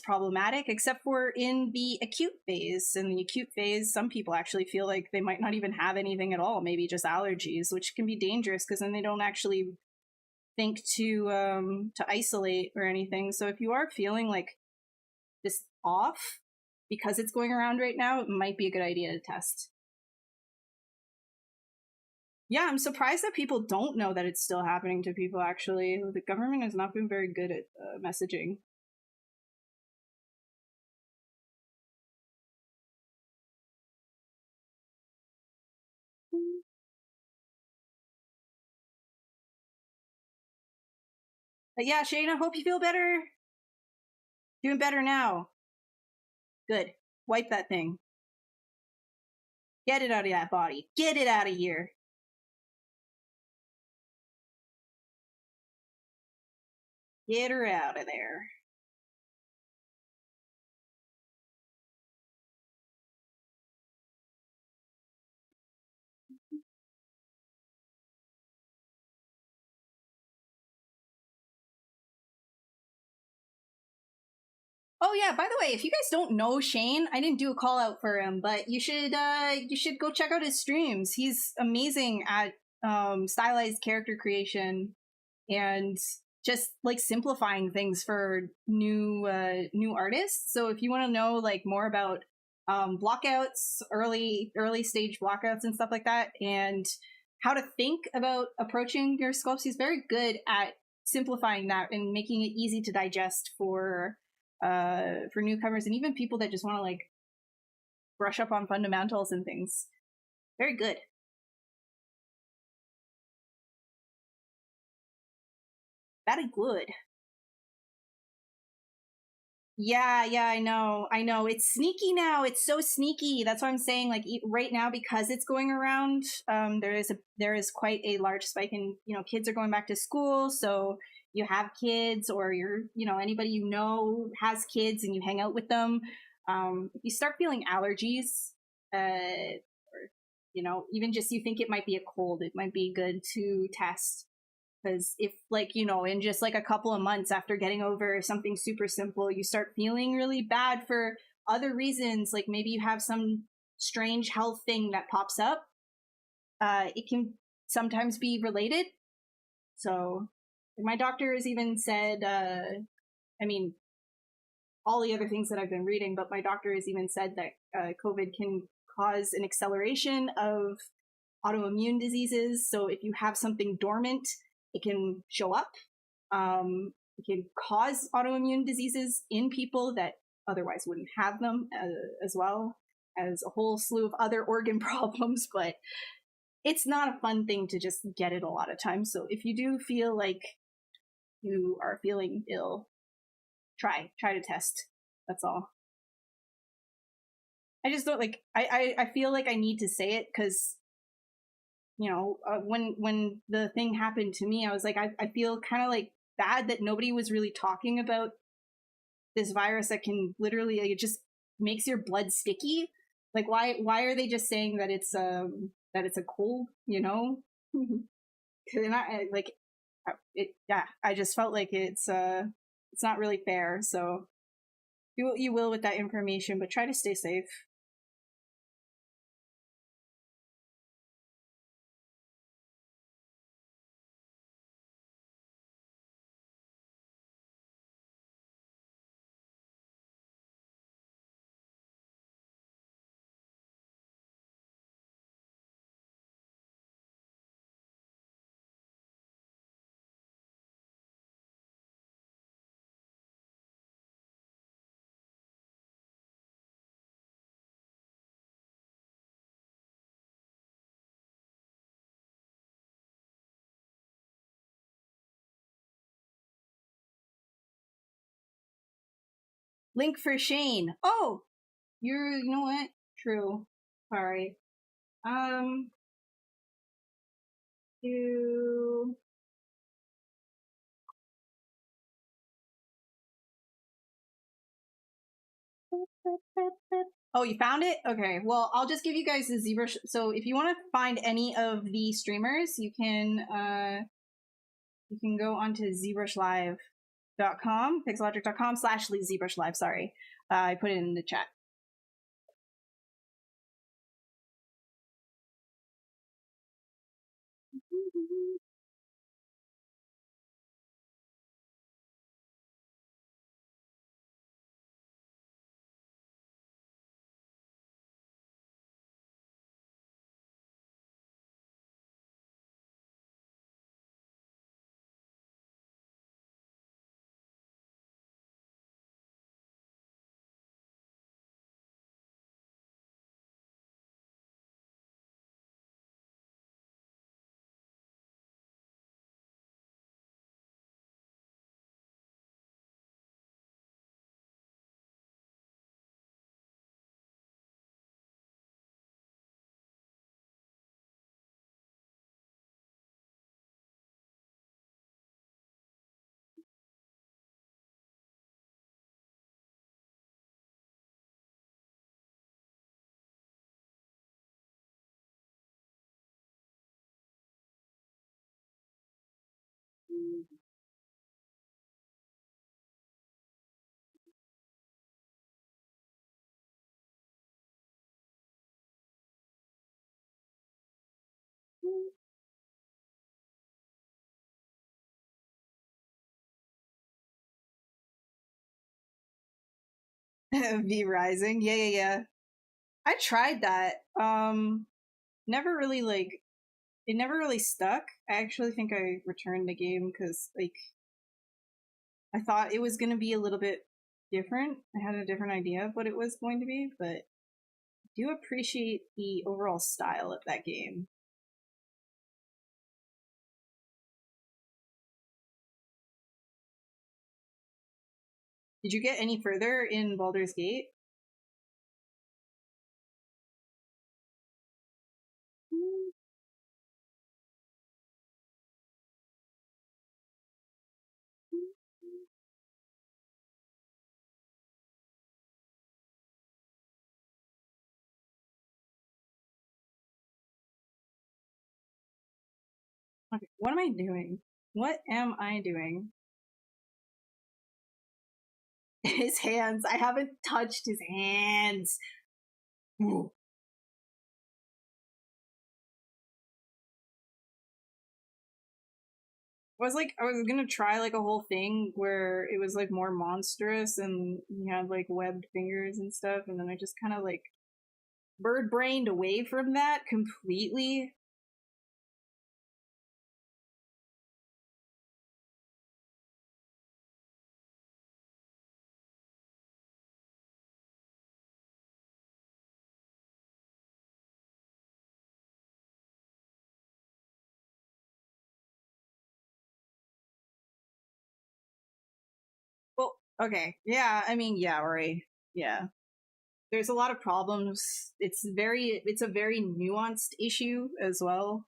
problematic, except for in the acute phase. In the acute phase, some people actually feel like they might not even have anything at all, maybe just allergies, which can be dangerous because then they don't actually think to isolate or anything. So if you are feeling like this off because it's going around right now, it might be a good idea to test. Yeah, I'm surprised that people don't know that it's still happening to people, actually. The government has not been very good at messaging. But yeah, Shane, I hope you feel better. Doing better now. Good. Wipe that thing. Get it out of that body. Get it out of here. Get her out of there. Oh yeah, by the way, if you guys don't know Shane, I didn't do a call out for him, but you should go check out his streams. He's amazing at stylized character creation and just like simplifying things for new artists. So if you want to know like more about blockouts, early stage blockouts and stuff like that, and how to think about approaching your sculpts, he's very good at simplifying that and making it easy to digest for newcomers and even people that just want to like brush up on fundamentals and things. Very good. Very good. Yeah, I know. It's sneaky now. It's so sneaky. That's what I'm saying. Like right now, because it's going around, there is quite a large spike in, kids are going back to school. So you have kids, or anybody has kids and you hang out with them. If you start feeling allergies, or even just you think it might be a cold, it might be good to test. Because if in just like a couple of months after getting over something super simple, you start feeling really bad for other reasons, like maybe you have some strange health thing that pops up, it can sometimes be related. So my doctor has even said, all the other things that I've been reading, but my doctor has even said that COVID can cause an acceleration of autoimmune diseases. So if you have something dormant, it can show up. It can cause autoimmune diseases in people that otherwise wouldn't have them, as well as a whole slew of other organ problems. But it's not a fun thing to just get it a lot of times. So if you do feel like you are feeling ill, try to test. That's all. I just don't I feel like I need to say it because when the thing happened to me, I was like, I feel kind of like bad that nobody was really talking about this virus that can literally, it just makes your blood sticky. Like, why are they just saying that it's a cold, I just felt like it's not really fair. So do what you will with that information, but try to stay safe. Link for Shane. Oh, you know what? True. Sorry. You. Oh, you found it? Okay. Well, I'll just give you guys the ZBrush. So if you want to find any of the streamers, you can go onto ZBrushLive.com, pixelogic.com/ZBrushLive. Sorry. I put it in the chat. V Rising. Yeah. I tried that. Never really it never really stuck. I actually think I returned the game because I thought it was gonna be a little bit different. I had a different idea of what it was going to be, but I do appreciate the overall style of that game. Did you get any further in Baldur's Gate? Okay, what am I doing? What am I doing? His hands. I haven't touched his hands. Ooh. I was gonna try like a whole thing where it was like more monstrous and he had like webbed fingers and stuff, and then I just kind of like bird brained away from that completely. Well, okay. Yeah, I mean, yeah, right. Yeah. There's a lot of problems. It's a very nuanced issue as well.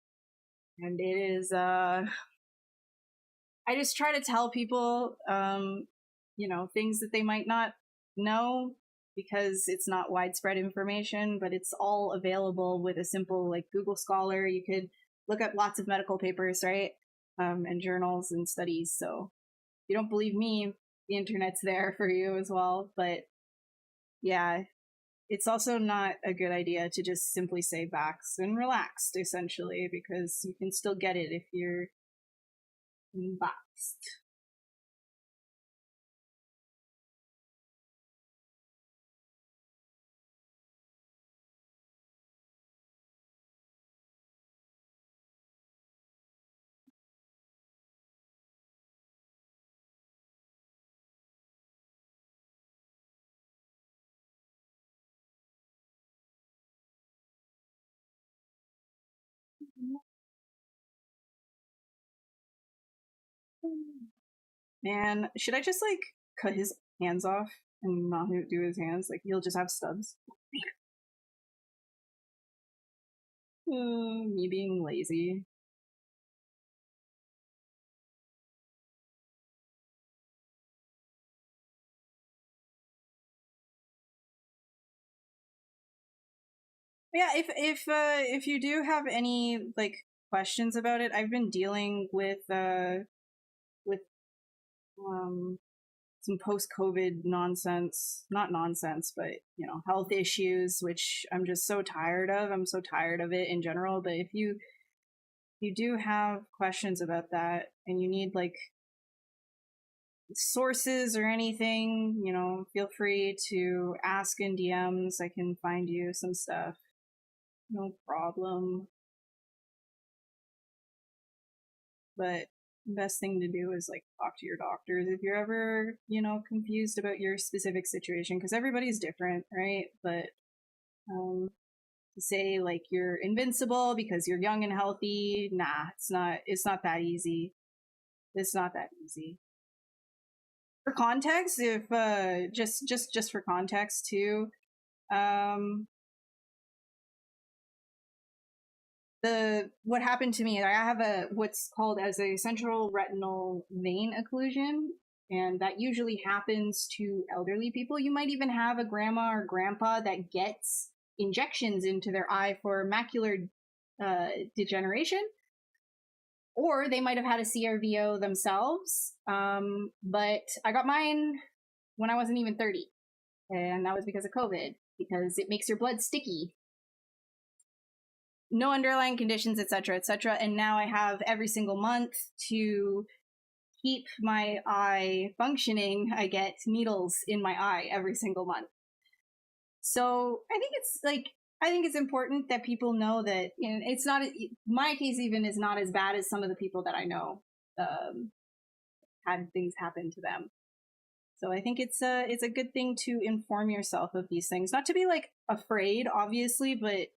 And it is I just try to tell people things that they might not know because it's not widespread information, but it's all available with a simple like Google Scholar. You could look up lots of medical papers, right? And journals and studies. So if you don't believe me, the internet's there for you as well. But yeah, it's also not a good idea to just simply say vaxxed and relaxed, essentially, because you can still get it if you're vaxxed. Man, should I just like cut his hands off and not do his hands? Like he'll just have stubs. Me being lazy. Yeah, if you do have any like questions about it, I've been dealing with some post-COVID nonsense, not nonsense, but health issues, which I'm just so tired of. I'm so tired of it in general. But if you do have questions about that and you need like sources or anything, feel free to ask in DMs. I can find you some stuff. No problem. But the best thing to do is like talk to your doctors if you're ever, confused about your specific situation, because everybody's different, right? But to say like you're invincible because you're young and healthy, nah, it's not that easy. It's not that easy. For context, if just for context too, what happened to me, I have what's called as a central retinal vein occlusion, and that usually happens to elderly people. You might even have a grandma or grandpa that gets injections into their eye for macular degeneration, or they might have had a CRVO themselves. But I got mine when I wasn't even 30, and that was because of COVID, because it makes your blood sticky. No underlying conditions, etc., etc. And now I have every single month to keep my eye functioning, I get needles in my eye every single month. So I think it's important that people know that, you know, it's not, my case even is not as bad as some of the people that I know had things happen to them. So I think it's a good thing to inform yourself of these things, not to be like afraid, obviously, but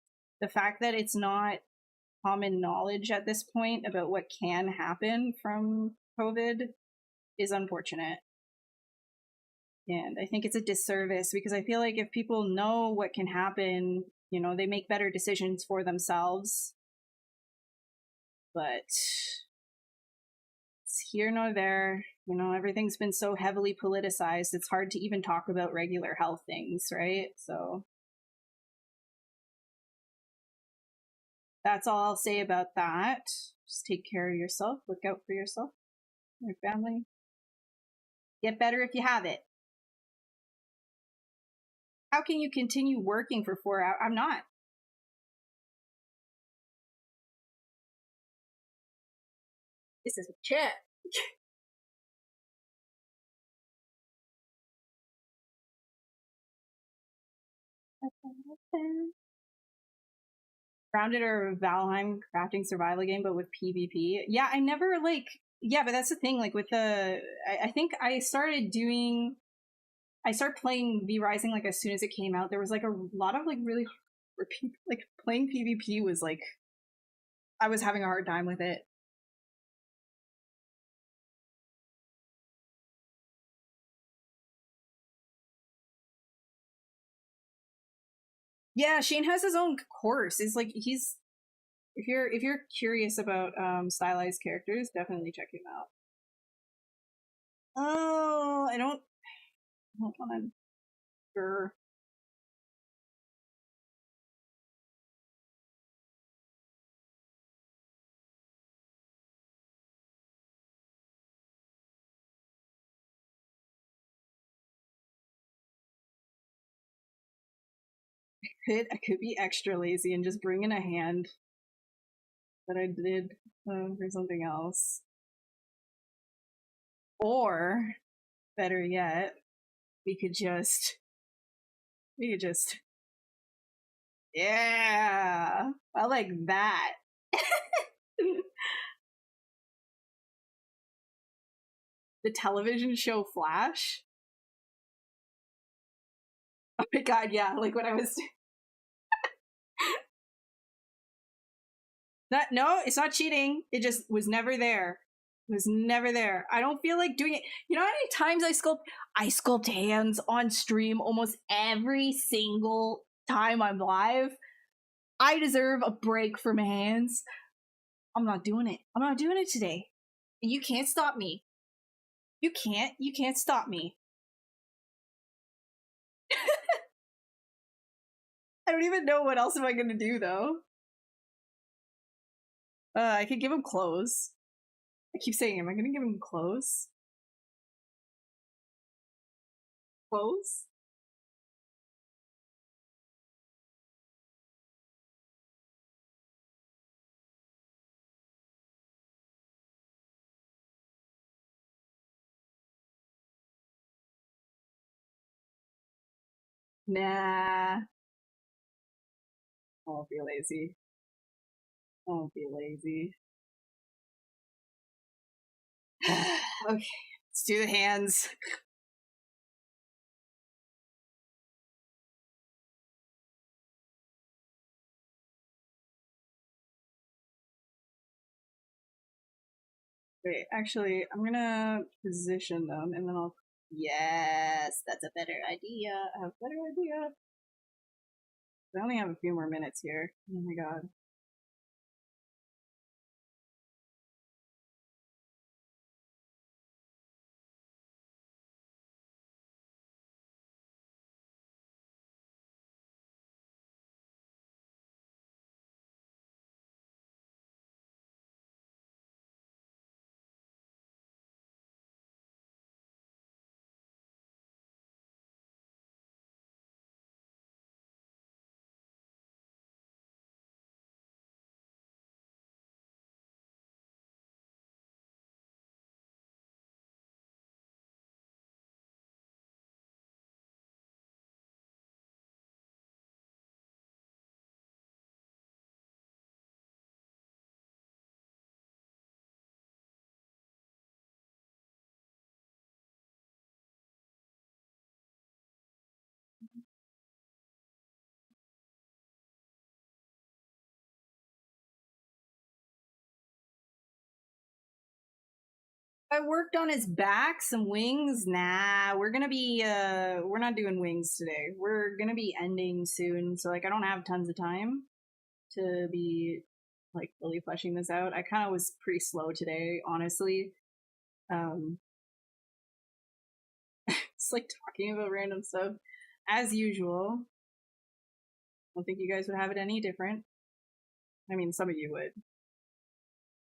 the fact that it's not common knowledge at this point about what can happen from COVID is unfortunate. And I think it's a disservice because I feel like if people know what can happen, you know, they make better decisions for themselves. But it's here nor there. You know, everything's been so heavily politicized, it's hard to even talk about regular health things, right? So that's all I'll say about that. Just take care of yourself, look out for yourself, your family. Get better if you have it. How can you continue working for 4 hours? I'm not. This is a chat. Grounded or Valheim crafting survival game, but with PvP. Yeah, I never like. Yeah, but that's the thing. Like with the, I think I started playing V Rising like as soon as it came out. There was like a lot of like really like playing PvP was like, I was having a hard time with it. Yeah, Shane has his own course. It's like he's, if you're curious about stylized characters, definitely check him out. Oh, I don't want to. Sure. I could be extra lazy and just bring in a hand that I did for something else. Or, better yet, we could just, yeah, I like that. The television show Flash. Oh my god, yeah, like when I was. No, it's not cheating. It just was never there. It was never there. I don't feel like doing it. You know how many times I sculpt hands on stream almost every single time I'm live? I deserve a break from hands. I'm not doing it. I'm not doing it today. You can't stop me. You can't stop me. I don't even know what else am I gonna do though. I could give him clothes. I keep saying, am I gonna give him clothes? Clothes? Nah. I won't be lazy. I won't be lazy. Okay, let's do the hands. Wait, actually, I'm gonna position them and then I'll. Yes, that's a better idea. I have a better idea. I only have a few more minutes here. Oh my god. I worked on his back, some wings. Nah, we're gonna be we're not doing wings today. We're gonna be ending soon, so like I don't have tons of time to be like really fleshing this out. I kind of was pretty slow today, honestly. Um it's like talking about random stuff as usual. I don't think you guys would have it any different. I mean, some of you would,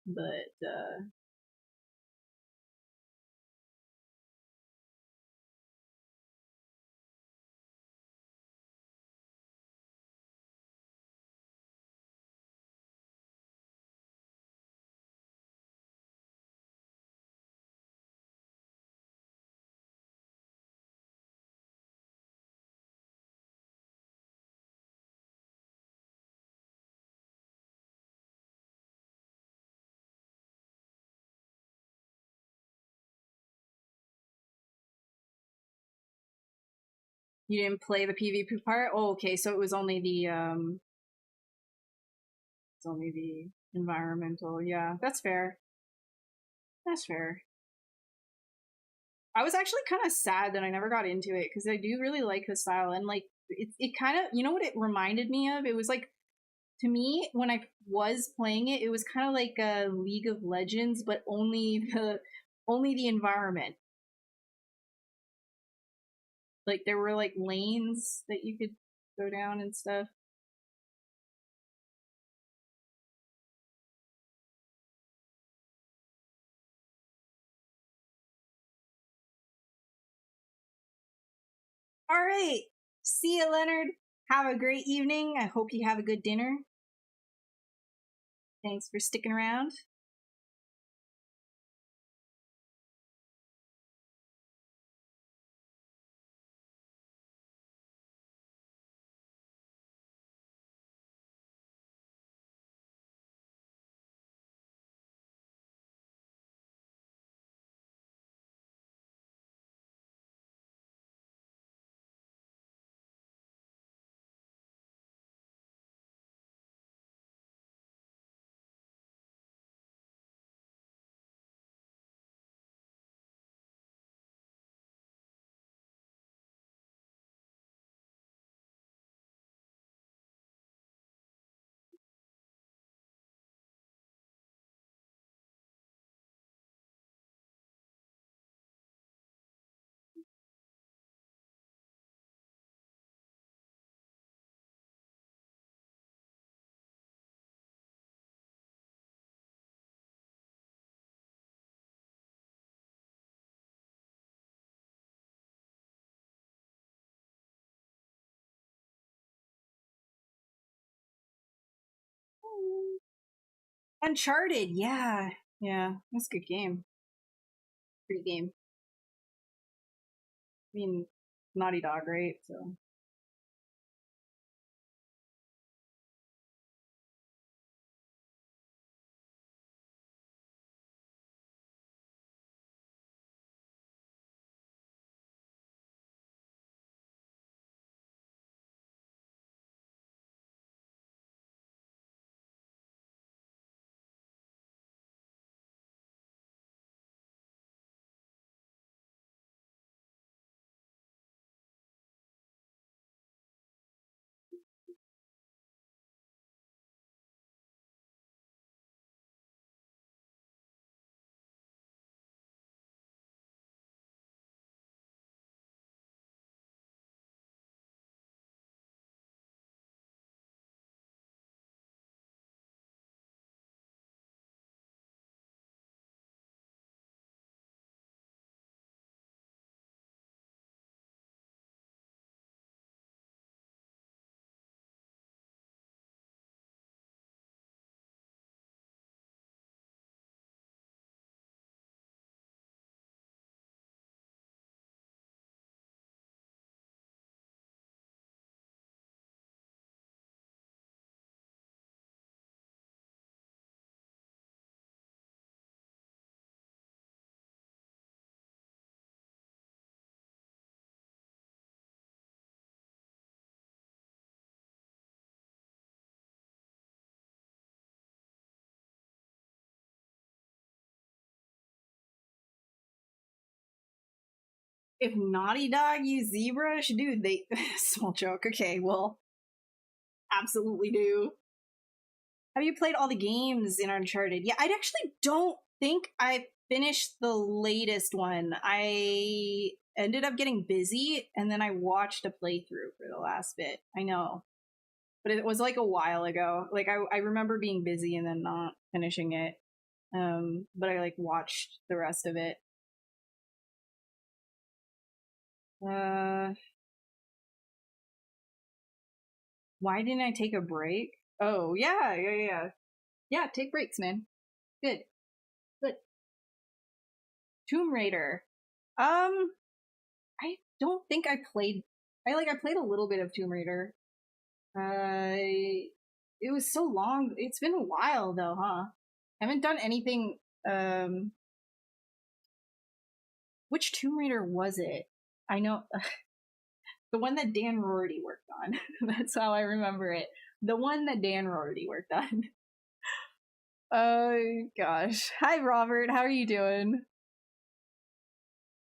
but you didn't play the PvP part? Oh, okay, so it was only the environmental. Yeah, that's fair. That's fair. I was actually kind of sad that I never got into it because I do really like the style and like it kind of, you know what it reminded me of? It was like, to me when I was playing it, it was kind of like a League of Legends, but only the environment. Like there were like lanes that you could go down and stuff. All right. See you, Leonard. Have a great evening. I hope you have a good dinner. Thanks for sticking around. Uncharted, yeah. Yeah, that's a good game. Great game. I mean, Naughty Dog, right? So If Naughty Dog use ZBrush, dude, they small joke. Okay, well, absolutely do. Have you played all the games in Uncharted? Yeah, I actually don't think I finished the latest one. I ended up getting busy, and then I watched a playthrough for the last bit. I know, but it was like a while ago. Like I remember being busy and then not finishing it. But I like watched the rest of it. Why didn't I take a break? Oh yeah. Take breaks, man. Good. Tomb Raider. I don't think I played. I played a little bit of Tomb Raider. It was so long. It's been a while though, huh? I haven't done anything. Which Tomb Raider was it? I know the one that Dan Rorty worked on. That's how I remember it. The one that Dan Rorty worked on. Oh gosh. Hi Robert, how are you doing?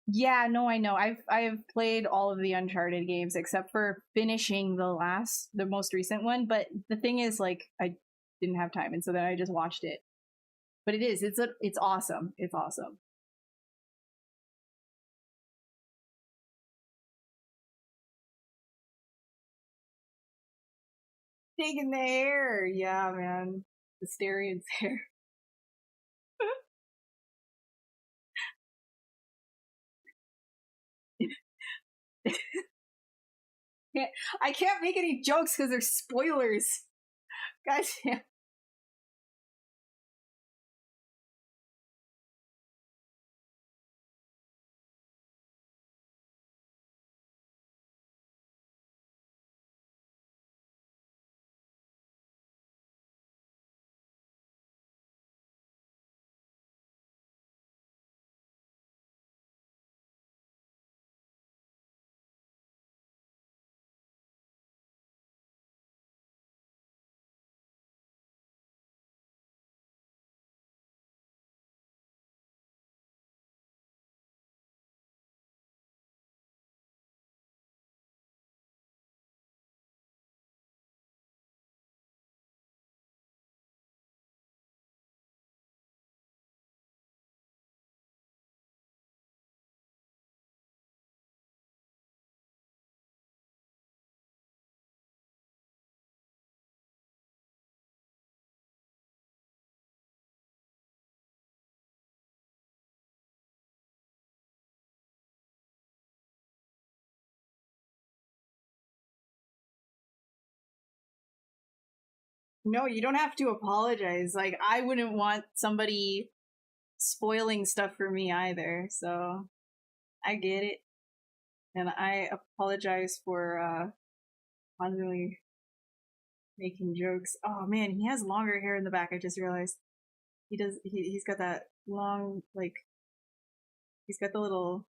Yeah, no, I know. I've played all of the Uncharted games except for finishing the most recent one. But the thing is, like, I didn't have time, and so then I just watched it. But it's awesome. It's awesome. Taking the hair, yeah, man. The Styrian's hair. I can't make any jokes because they're spoilers. Guys, yeah. No, you don't have to apologize. Like, I wouldn't want somebody spoiling stuff for me either. So I get it. And I apologize for constantly making jokes. Oh man, he has longer hair in the back. I just realized he does. He's got that long, like, he's got the little.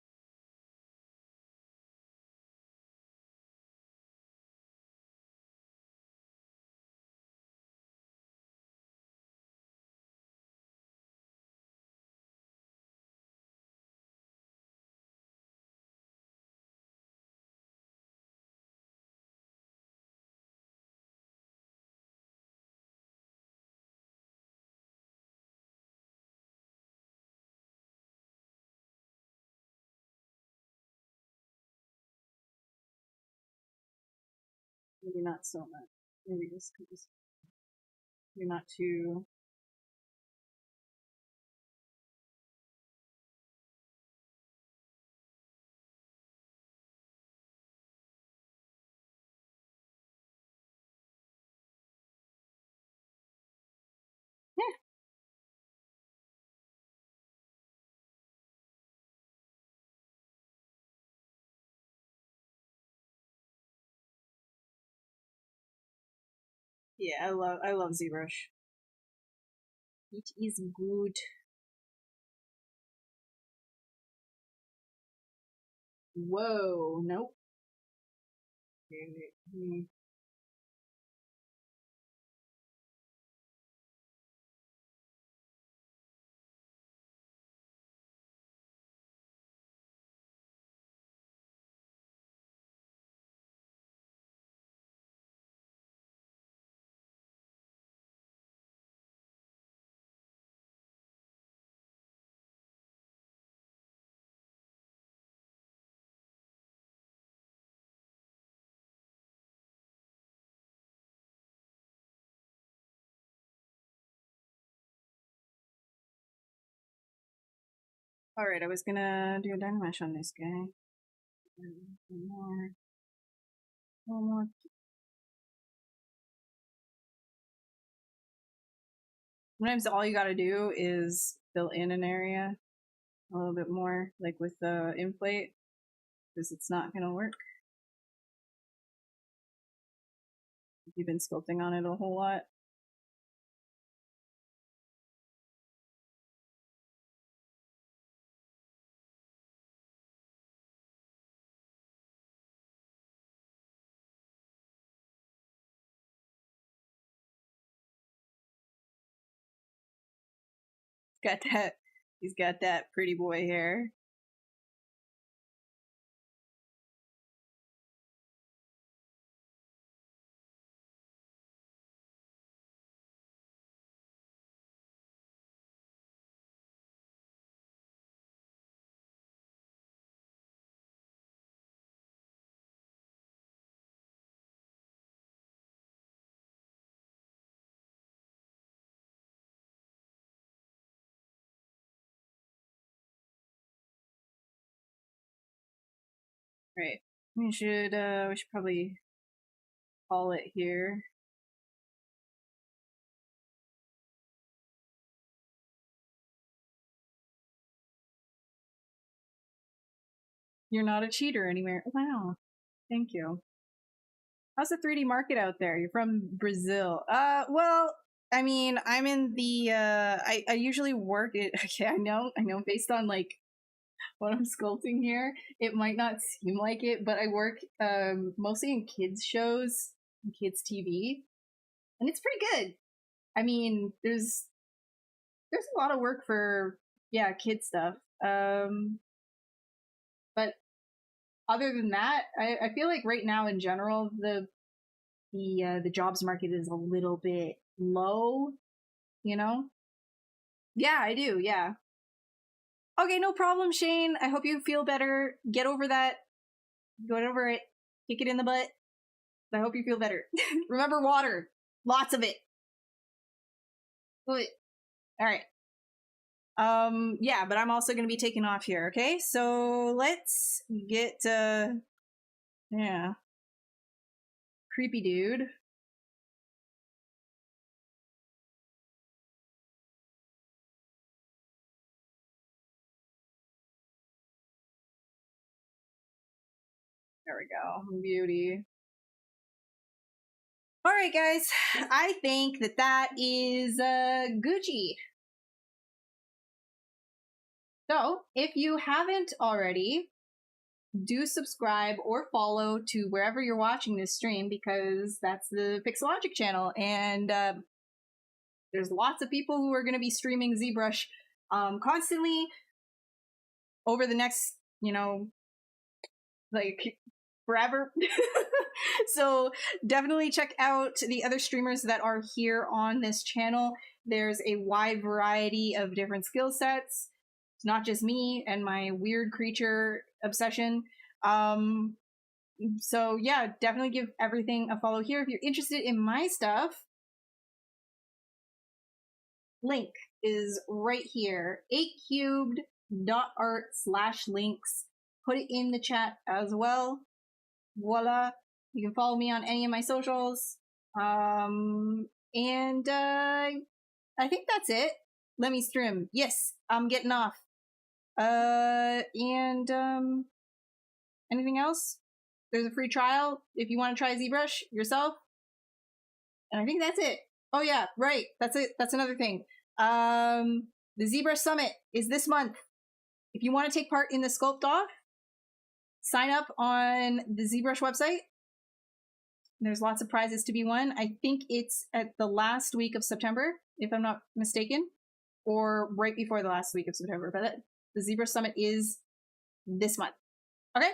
Maybe not so much. Maybe just because you're not too. Yeah, yeah. I love ZBrush. It is good. Whoa, nope. Okay, All right, I was gonna do a Dynamesh on this guy. One more. One more. Sometimes all you gotta do is fill in an area a little bit more, like with the inflate, because it's not gonna work if you've been sculpting on it a whole lot. He's got that pretty boy hair. Right. We should probably call it here. You're not a cheater anymore. Wow. Thank you. How's the 3D market out there? You're from Brazil. Well, I mean, I'm in the I usually work it. Okay, I know based on like what I'm sculpting here, it might not seem like it, but I work mostly in kids shows, kids TV, and it's pretty good. I mean, there's a lot of work for kid stuff. But other than that, I feel like right now in general the jobs market is a little bit low, you know? Yeah, I do. Yeah. Okay, no problem, Shane. I hope you feel better. Get over that. Get over it. Kick it in the butt. I hope you feel better. Remember water. Lots of it. All right. Yeah, but I'm also going to be taking off here, okay? So let's get, yeah. Creepy dude. There we go. Beauty. All right, guys. I think that is Gucci. So, if you haven't already, do subscribe or follow to wherever you're watching this stream, because that's the Pixelogic channel, and there's lots of people who are going to be streaming ZBrush constantly over the next, like forever. So definitely check out the other streamers that are here on this channel. There's a wide variety of different skill sets. It's not just me and my weird creature obsession. So yeah, definitely give everything a follow here. If you're interested in my stuff, link is right here, 8cubed.art/links. Put it in the chat as well. Voila. You can follow me on any of my socials. And I think that's it. Let me stream. Yes, I'm getting off. And anything else? There's a free trial if you want to try ZBrush yourself. And I think that's it. Oh yeah, right. That's it. That's another thing. The ZBrush Summit is this month. If you want to take part in the Sculpt Off, sign up on the ZBrush website. There's lots of prizes to be won. I think it's at the last week of September, if I'm not mistaken, or right before the last week of September. But the ZBrush Summit is this month. Okay?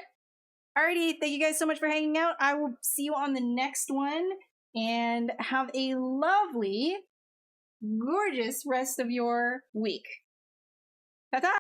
Alrighty, thank you guys so much for hanging out. I will see you on the next one, and have a lovely, gorgeous rest of your week. Ta-ta!